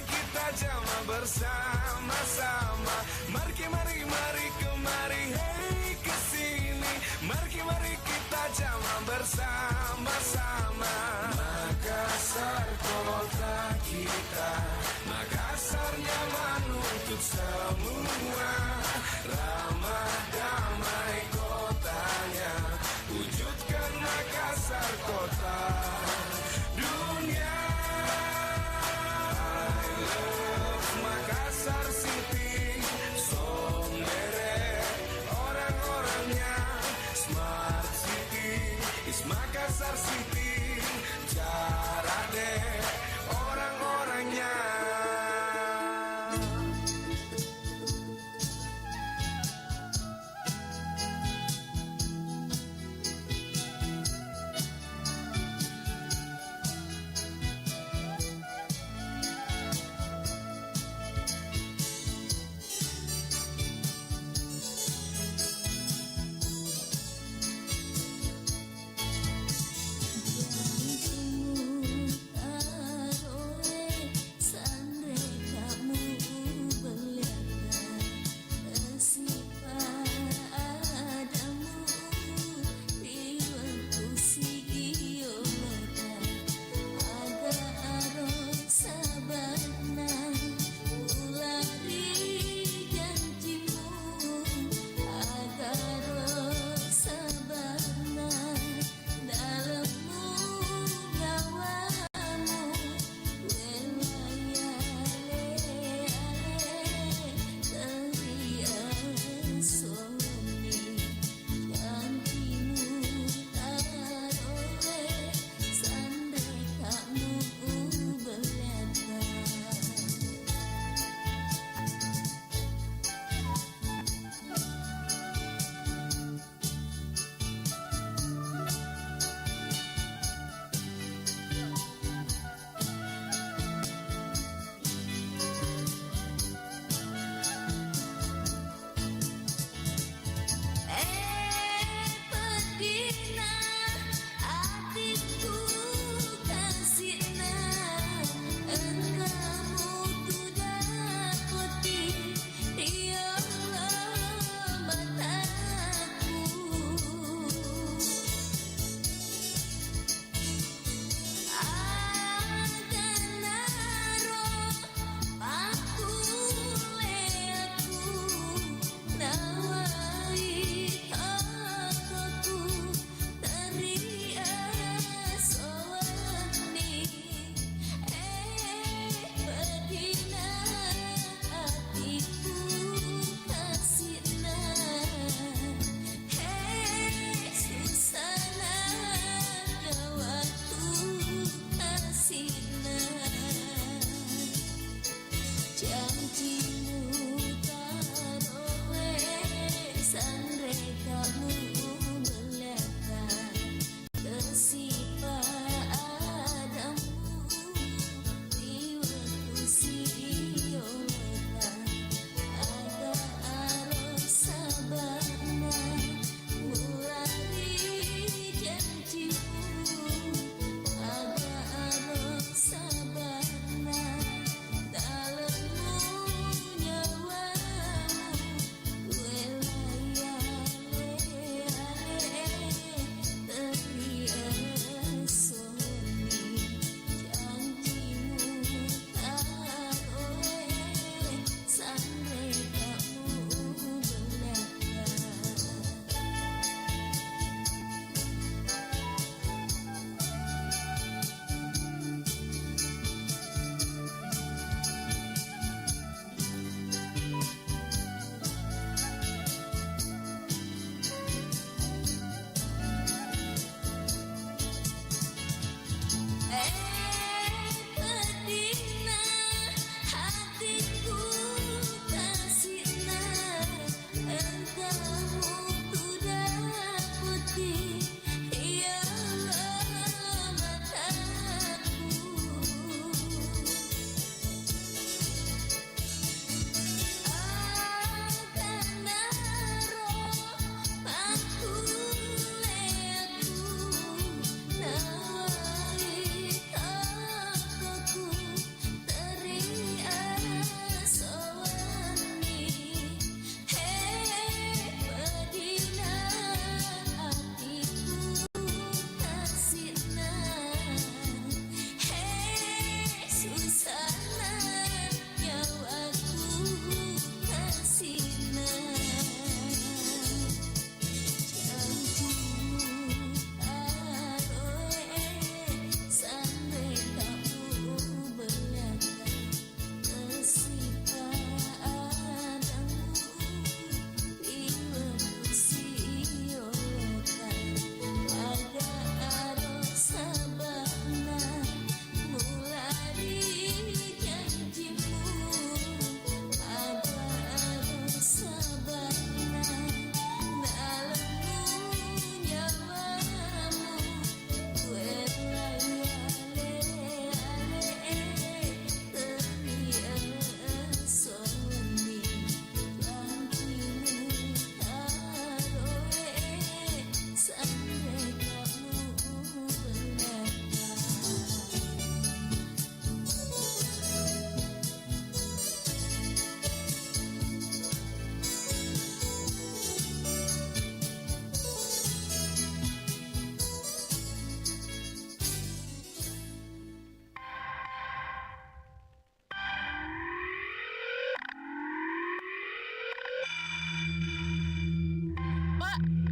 kita jama bersama-sama. Mari kemari, hey kesini. Mari kita jama bersama-sama. Makassar kota kita, Makassar nyaman untuk semua. Ramah damai kotanya, wujudkan Makassar kota dunia. I love Makassar City, sombere orang-orangnya. Smart City is Makassar City, jarak deh orang-orangnya.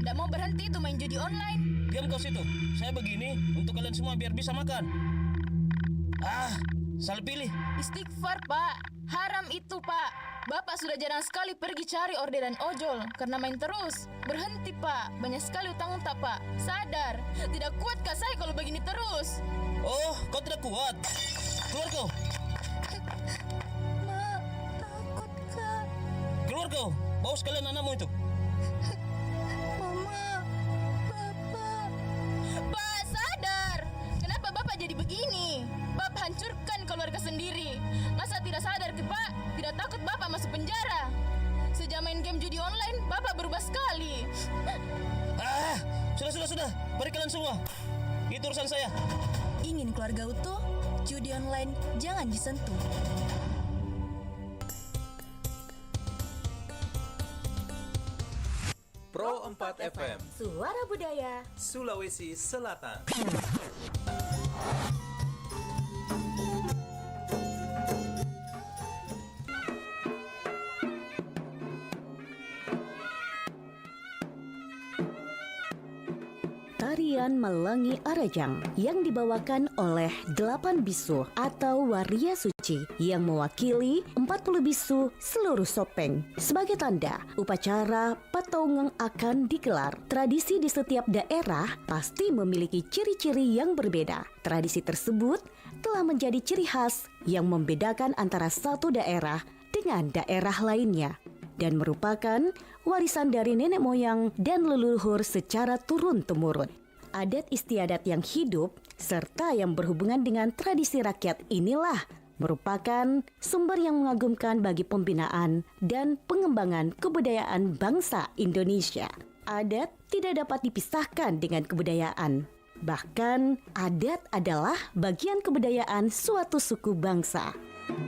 Nggak mau berhenti tuh main judi online. Diam kau situ. Saya begini untuk kalian semua biar bisa makan. Salah pilih. Istighfar, Pak. Haram itu, Pak. Bapak sudah jarang sekali pergi cari orderan ojol karena main terus. Berhenti, Pak. Banyak sekali utang tak, Pak. Sadar. Tidak kuatkah saya kalau begini terus? Oh, kau tidak kuat. Keluar kau. Ma, takut, Kak. Keluar kau. Bawa sekalian anakmu itu. Mama, Bapak. Pak, sadar. Kenapa Bapak jadi begini? Bapak hancurkan keluarga sendiri. Masa tidak sadar ke Pak? Tidak takut Bapak masuk penjara? Sejak main game judi online, Bapak berubah sekali. Sudah. Mari kalian semua. Itu urusan saya. Ingin keluarga utuh? Judi online jangan disentuh. Pro 4 FM, Suara Budaya Sulawesi Selatan. Tarian Melangi Arajang yang dibawakan oleh 8 bisu atau waria suci yang mewakili 40 bisu seluruh Sopeng. Sebagai tanda, upacara Pataungeng akan digelar. Tradisi di setiap daerah pasti memiliki ciri-ciri yang berbeda. Tradisi tersebut telah menjadi ciri khas yang membedakan antara satu daerah dengan daerah lainnya dan merupakan warisan dari nenek moyang dan leluhur secara turun-temurun. Adat istiadat yang hidup serta yang berhubungan dengan tradisi rakyat inilah merupakan sumber yang mengagumkan bagi pembinaan dan pengembangan kebudayaan bangsa Indonesia. Adat tidak dapat dipisahkan dengan kebudayaan. Bahkan, adat adalah bagian kebudayaan suatu suku bangsa.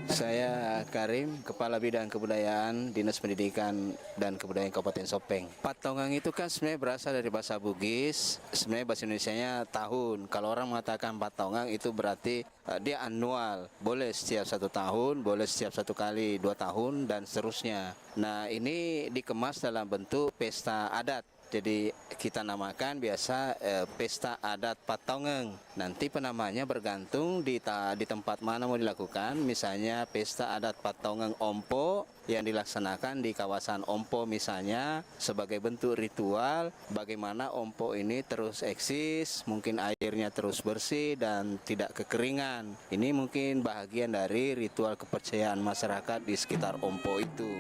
Saya Karim, Kepala Bidang Kebudayaan Dinas Pendidikan dan Kebudayaan Kabupaten Sopeng. Pataungeng itu kan sebenarnya berasal dari bahasa Bugis, sebenarnya bahasa Indonesianya tahun. Kalau orang mengatakan Pataungeng itu berarti dia annual, boleh setiap 1 tahun, boleh setiap 1 kali 2 tahun dan seterusnya. Nah, ini dikemas dalam bentuk pesta adat. Jadi kita namakan biasa pesta adat Pataungeng. Nanti penamanya bergantung di tempat mana mau dilakukan. Misalnya pesta adat Pataungeng Ompo yang dilaksanakan di kawasan Ompo misalnya sebagai bentuk ritual bagaimana Ompo ini terus eksis, mungkin airnya terus bersih dan tidak kekeringan. Ini mungkin bahagian dari ritual kepercayaan masyarakat di sekitar Ompo itu.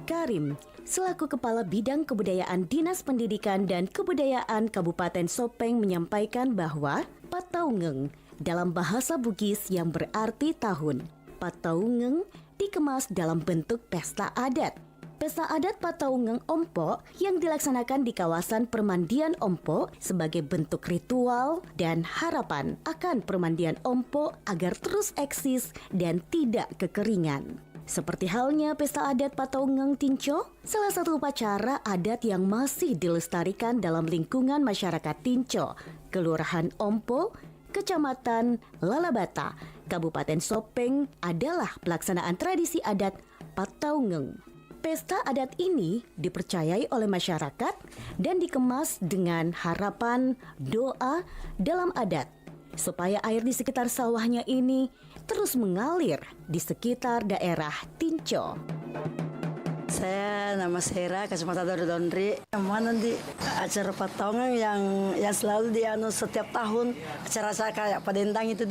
Karim, selaku Kepala Bidang Kebudayaan Dinas Pendidikan dan Kebudayaan Kabupaten Sopeng menyampaikan bahwa Pataungeng dalam bahasa Bugis yang berarti tahun. Pataungeng dikemas dalam bentuk pesta adat. Pesta adat Pataungeng Ompo yang dilaksanakan di kawasan permandian Ompo sebagai bentuk ritual dan harapan akan permandian Ompo agar terus eksis dan tidak kekeringan. Seperti halnya pesta adat Pataungeng Tinco, salah satu upacara adat yang masih dilestarikan dalam lingkungan masyarakat Tinco, Kelurahan Ompo, Kecamatan Lalabata, Kabupaten Sopeng adalah pelaksanaan tradisi adat Pataungeng. Pesta adat ini dipercayai oleh masyarakat dan dikemas dengan harapan doa dalam adat supaya air di sekitar sawahnya ini terus mengalir di sekitar daerah Tinco. Saya nama Sera, Kacamata Dondri. Mana di acara Pataungeng yang selalu setiap tahun acara saya kayak padendang itu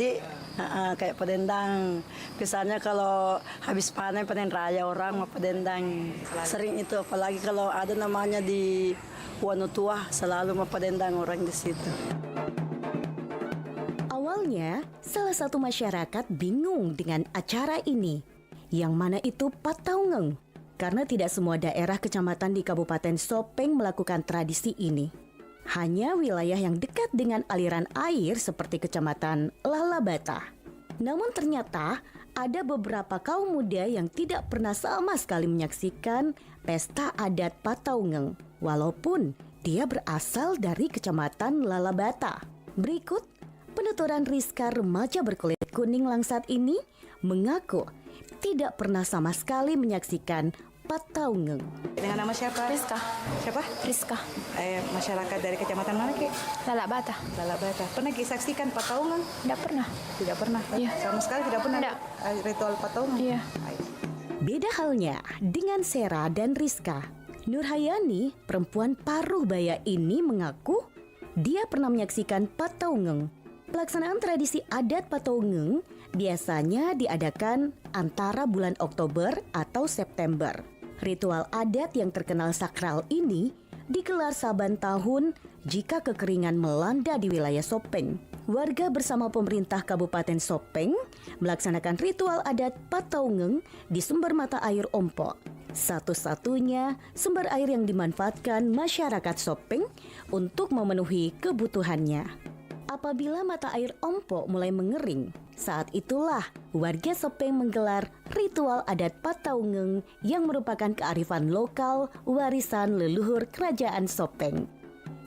kayak padendang. Misalnya kalau habis panen raya orang mau padendang. Sering itu apalagi kalau ada namanya di Wanutua selalu mau padendang orang di situ. Awalnya, salah satu masyarakat bingung dengan acara ini, yang mana itu Pataungeng, karena tidak semua daerah kecamatan di Kabupaten Sopeng melakukan tradisi ini. Hanya wilayah yang dekat dengan aliran air seperti Kecamatan Lalabata. Namun ternyata ada beberapa kaum muda yang tidak pernah sama sekali menyaksikan pesta adat Pataungeng, walaupun dia berasal dari Kecamatan Lalabata. Berikut penuturan Rizka, remaja berkulit kuning Langsat ini, mengaku tidak pernah sama sekali menyaksikan Pataungeng. Dengan nama siapa? Rizka. Siapa? Rizka. Masyarakat dari kecamatan mana, Ki? Lalabata. Lalabata. Pernah Ki saksikan Pataungan? Tidak pernah. Tidak pernah? Iya. Sama sekali tidak pernah? Tidak. Ritual Pataungan? Iya. Beda halnya dengan Sera dan Rizka. Nurhayani, perempuan paruh baya ini mengaku dia pernah menyaksikan Pataungeng. Pelaksanaan tradisi adat Pataungeng biasanya diadakan antara bulan Oktober atau September. Ritual adat yang terkenal sakral ini digelar saban tahun jika kekeringan melanda di wilayah Sopeng. Warga bersama pemerintah Kabupaten Sopeng melaksanakan ritual adat Pataungeng di sumber mata air Ompok. Satu-satunya sumber air yang dimanfaatkan masyarakat Sopeng untuk memenuhi kebutuhannya. Apabila mata air Ompok mulai mengering, saat itulah warga Sopeng menggelar ritual adat Pataungeng yang merupakan kearifan lokal warisan leluhur Kerajaan Sopeng.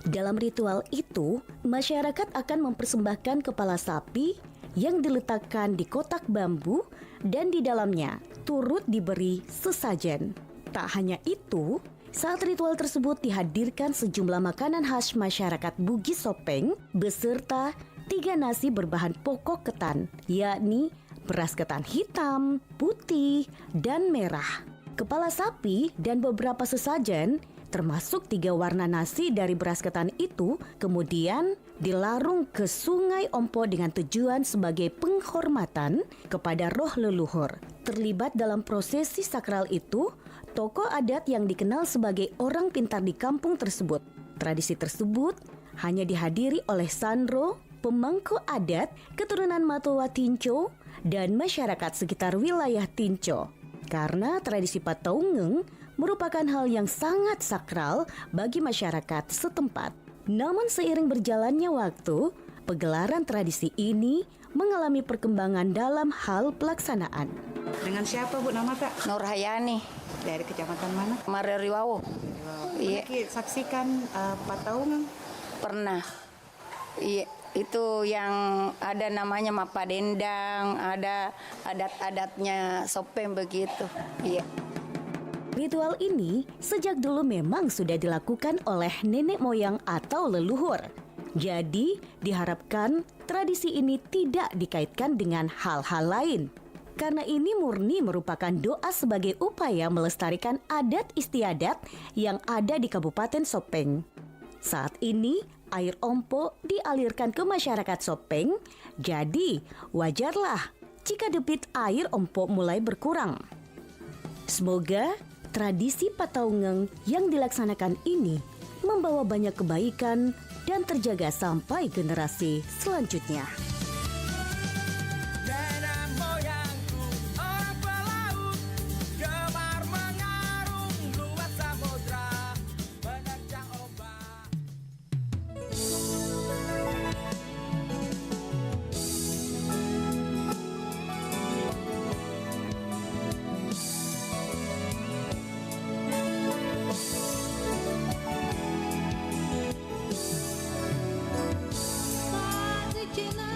Dalam ritual itu, masyarakat akan mempersembahkan kepala sapi yang diletakkan di kotak bambu dan di dalamnya turut diberi sesajen. Tak hanya itu, saat ritual tersebut dihadirkan sejumlah makanan khas masyarakat Bugis Sopeng beserta 3 nasi berbahan pokok ketan, yakni beras ketan hitam, putih, dan merah. Kepala sapi dan beberapa sesajen termasuk 3 warna nasi dari beras ketan itu kemudian dilarung ke Sungai Ompo dengan tujuan sebagai penghormatan kepada roh leluhur. Terlibat dalam prosesi sakral itu tokoh adat yang dikenal sebagai orang pintar di kampung tersebut. Tradisi tersebut hanya dihadiri oleh Sandro, pemangku adat keturunan Matoa Tinco, dan masyarakat sekitar wilayah Tinco. Karena tradisi Pataungeng merupakan hal yang sangat sakral bagi masyarakat setempat. Namun seiring berjalannya waktu, pegelaran tradisi ini mengalami perkembangan dalam hal pelaksanaan. Dengan siapa Bu nama Kak? Nurhayani. Dari kecamatan mana? Mareriwawo. Iya. Saksikan Pataungan? Pernah. Iya, itu yang ada namanya Mapadendang, ada adat-adatnya Sopeng begitu. Iya. Ritual ini sejak dulu memang sudah dilakukan oleh nenek moyang atau leluhur. Jadi diharapkan tradisi ini tidak dikaitkan dengan hal-hal lain. Karena ini murni merupakan doa sebagai upaya melestarikan adat istiadat yang ada di Kabupaten Sopeng. Saat ini air Ompo dialirkan ke masyarakat Sopeng, jadi wajarlah jika debit air Ompo mulai berkurang. Semoga tradisi Pataungeng yang dilaksanakan ini membawa banyak kebaikan dan terjaga sampai generasi selanjutnya. Cina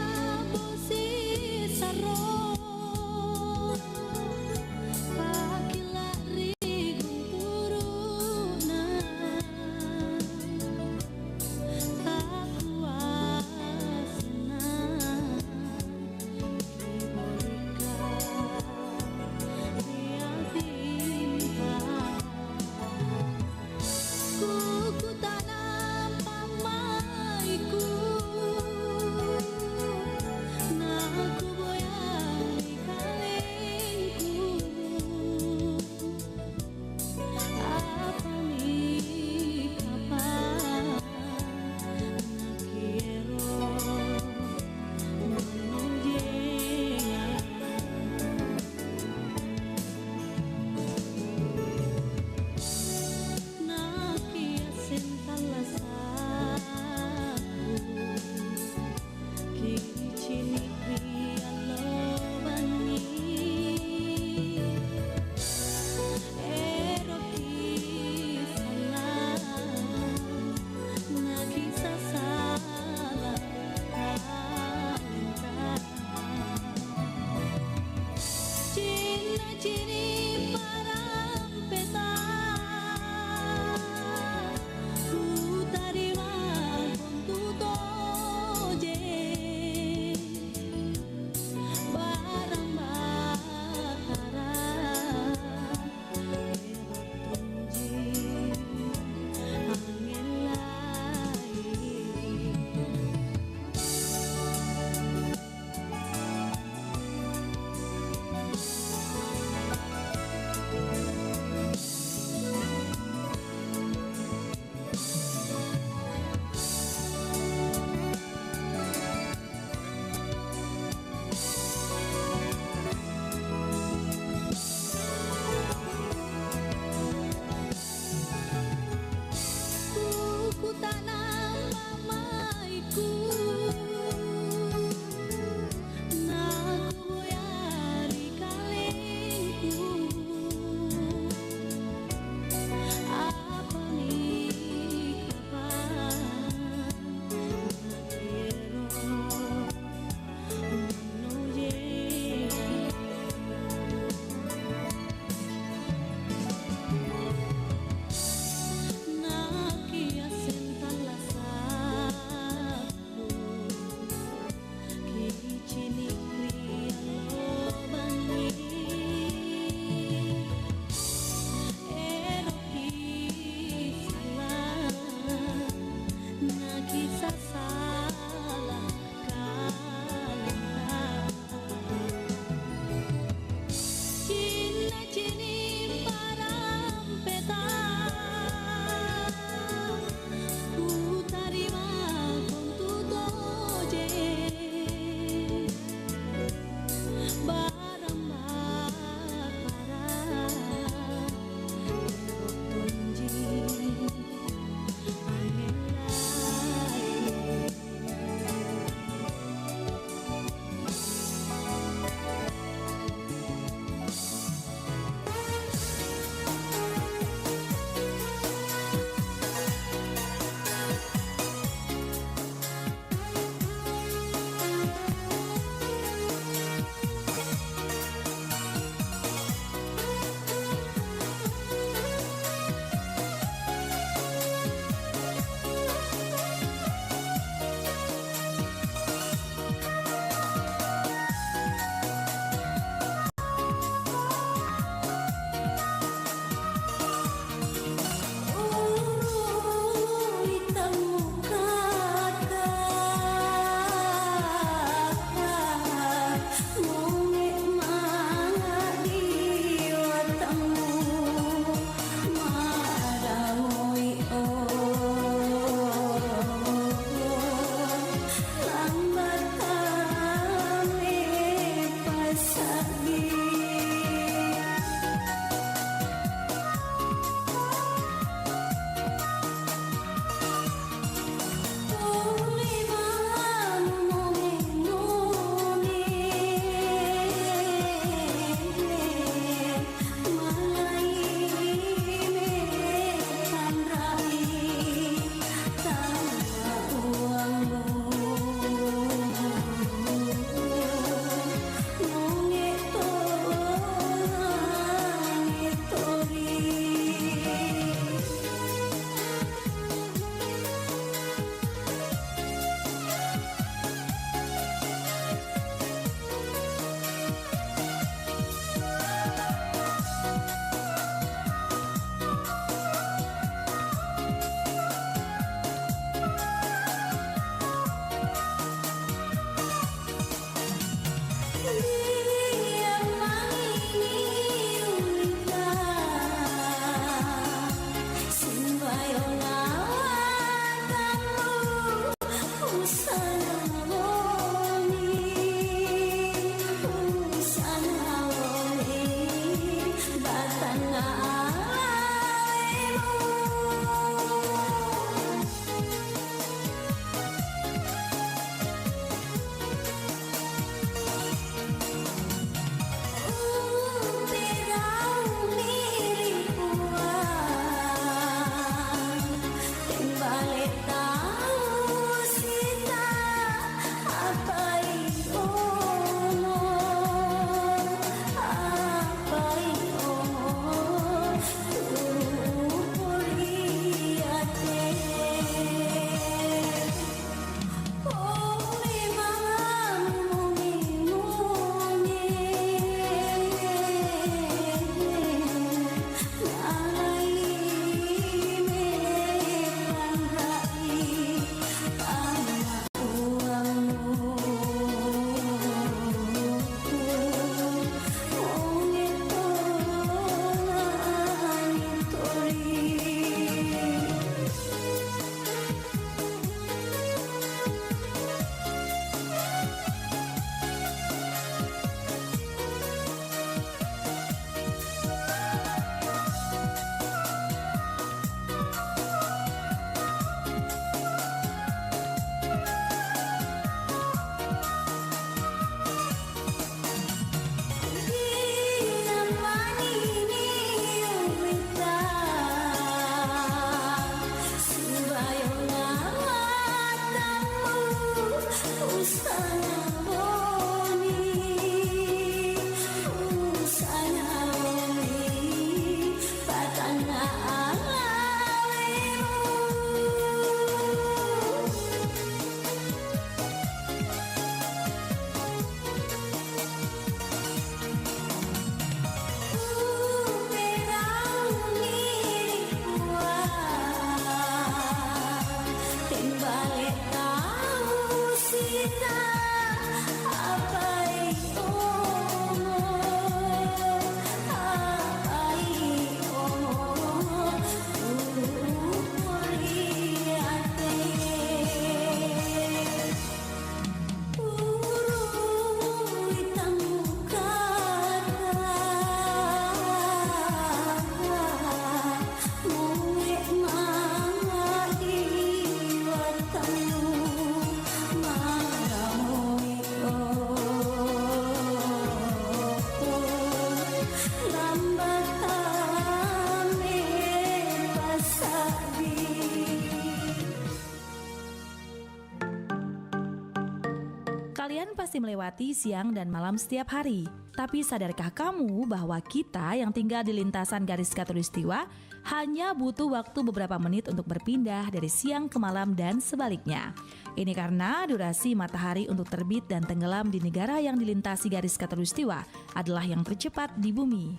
masih melewati siang dan malam setiap hari. Tapi sadarkah kamu bahwa kita yang tinggal di lintasan garis khatulistiwa hanya butuh waktu beberapa menit untuk berpindah dari siang ke malam dan sebaliknya. Ini karena durasi matahari untuk terbit dan tenggelam di negara yang dilintasi garis khatulistiwa adalah yang tercepat di bumi.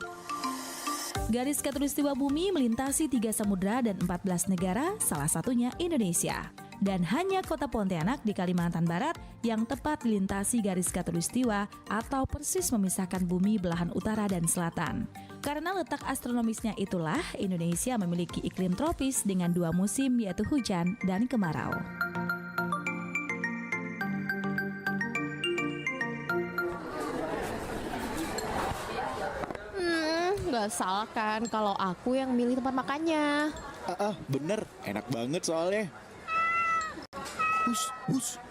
Garis khatulistiwa bumi melintasi 3 samudra dan 14 negara, salah satunya Indonesia. Dan hanya kota Pontianak di Kalimantan Barat yang tepat dilintasi garis khatulistiwa atau persis memisahkan bumi belahan utara dan selatan. Karena letak astronomisnya itulah, Indonesia memiliki iklim tropis dengan 2 musim yaitu hujan dan kemarau. Gak salah kan kalau aku yang milih tempat makannya. Bener, enak banget soalnya. Hus.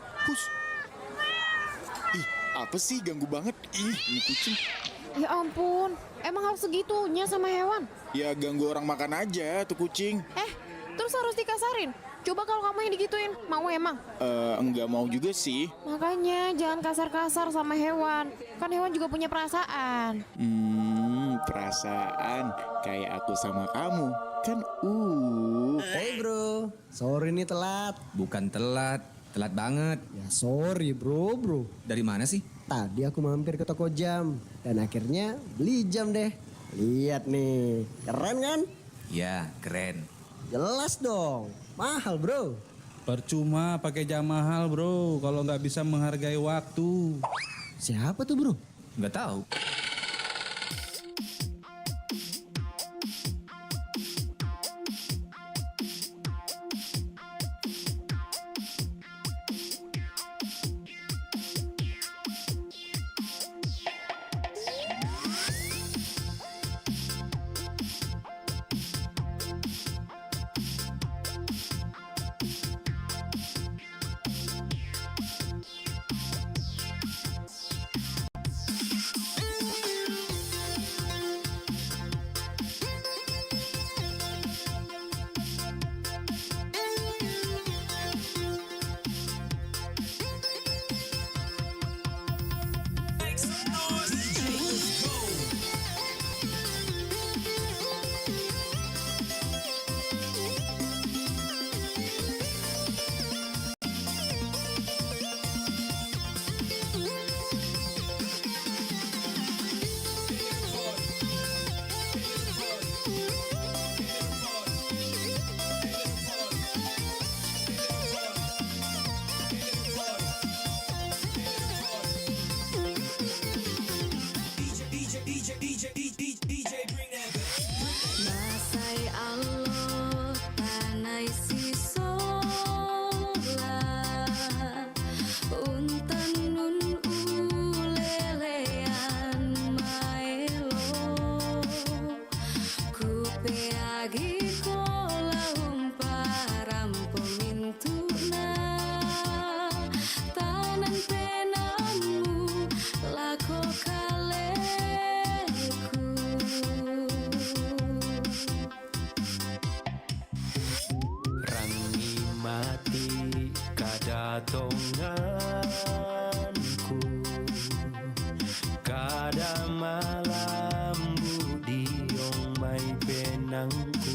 Ih, apa sih ganggu banget? Ih, ini kucing. Ya ampun, emang harus segitunya sama hewan? Ya ganggu orang makan aja tuh kucing. Terus harus dikasarin? Coba kalau kamu yang digituin, mau emang? Enggak mau juga sih. Makanya jangan kasar-kasar sama hewan. Kan hewan juga punya perasaan. Perasaan kayak aku sama kamu. Kan Hey bro, sorry nih telat. Bukan telat banget. Ya sorry bro. Dari mana sih? Tadi aku mampir ke toko jam dan akhirnya beli jam deh. Lihat nih, keren kan? Ya, keren. Jelas dong, mahal bro. Percuma pakai jam mahal bro, kalau nggak bisa menghargai waktu. Siapa tuh bro? Nggak tahu. Tonganku kada malam budiong may penangku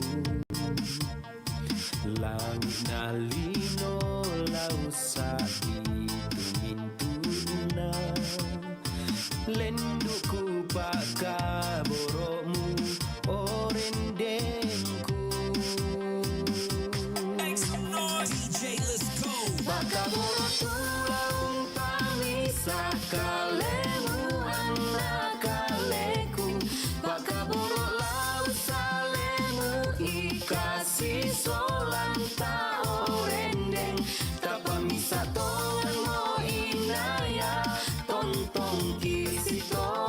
langit na lino lausa itungintuna lenduku pakaboromu orendengku DJ, let's go. Pakaboro tulang pamisa kalemu anak kaleku pakaboro lau salemu ikasi solang ta orendeng tak pamisa tongan mo inaya tontong kisi to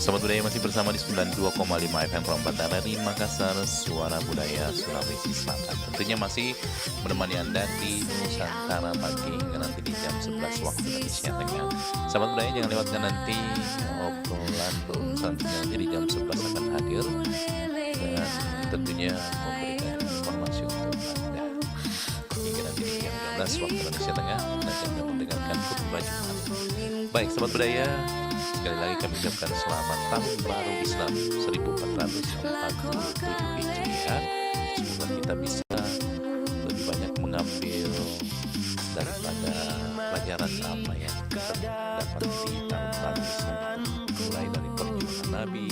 Sobat Budaya masih bersama di 92,5 FM Perempatan dari Makassar, Suara Budaya Sulawesi Selatan. Tentunya masih menemani Anda di Nusantara pagi hingga nanti di jam 11 waktu Indonesia Tengah. Sahabat Budaya jangan lewatkan nanti obrolan selanjutnya nanti di jam 11 akan hadir dan tentunya memberikan informasi untuk Anda. Hingga nanti di jam 12 waktu Indonesia Tengah dan jangan mendengarkan khutbah Jumat. Baik, Sahabat Budaya, sekali lagi kami ucapkan selamat tahun baru Islam 1447 Hijriah. Semoga kita bisa lebih banyak mengambil daripada pelajaran apa yang kita dapat di tahun baru Islam, mulai dari perjuangan Nabi,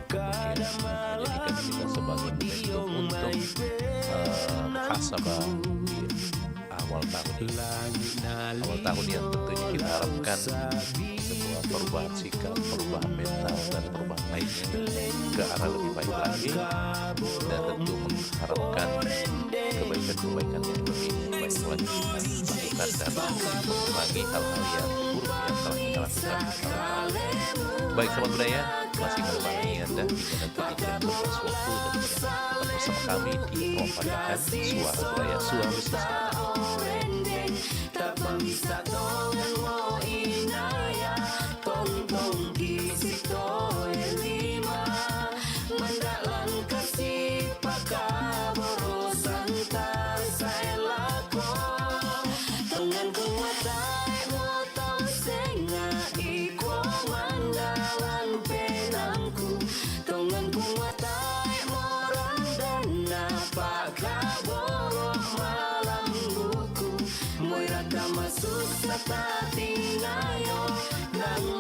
kemudian menjadikan kita sebagai momentum untuk muhasabah di awal tahun ini. Awal tahun yang tentunya kita harapkan sebuah perubahan sikap, perubahan mental, dan perubahan lainnya ke arah lebih baik lagi, dan tentu mengharapkan kebaikan-kebaikan yang lebih baik lagi kita lakukan dan mengurangi hal-hal yang buruk yang telah kita lakukan. Baik, Sahabat Budaya, masih menemani Anda hingga nanti di jam 11 waktu dan tetap bersama kami di Perempatan Suara Budaya Sulawesi Selatan. Susah tak tinggal yo nang